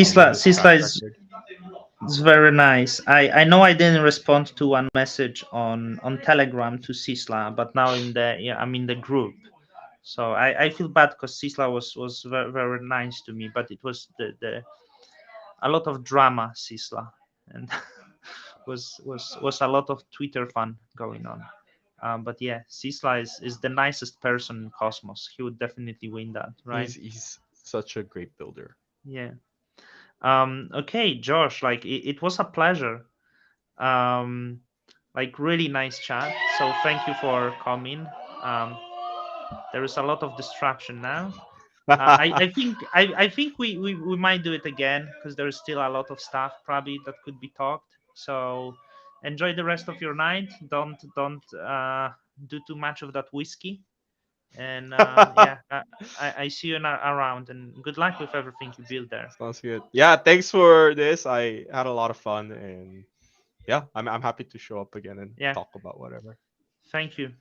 I know his track Sisla is record. it's very nice. I know I didn't respond to one message on Telegram to Sisla, but now in the yeah I'm in the group. So I feel bad because Sisla was very, very nice to me, but it was the a lot of drama Sisla, and was a lot of Twitter fun going on. But yeah, Sisla is the nicest person in Cosmos. He would definitely win that, right? He's such a great builder. Yeah. Okay, Josh, like it was a pleasure. Um, like really nice chat. So thank you for coming. Um, there is a lot of distraction now. I think we might do it again because there is still a lot of stuff probably that could be talked. So enjoy the rest of your night. Don't do too much of that whiskey. And yeah, I see you around. And good luck with everything you build there. Sounds good. Yeah, thanks for this. I had a lot of fun, and yeah, I'm happy to show up again and Yeah, talk about whatever. thank you.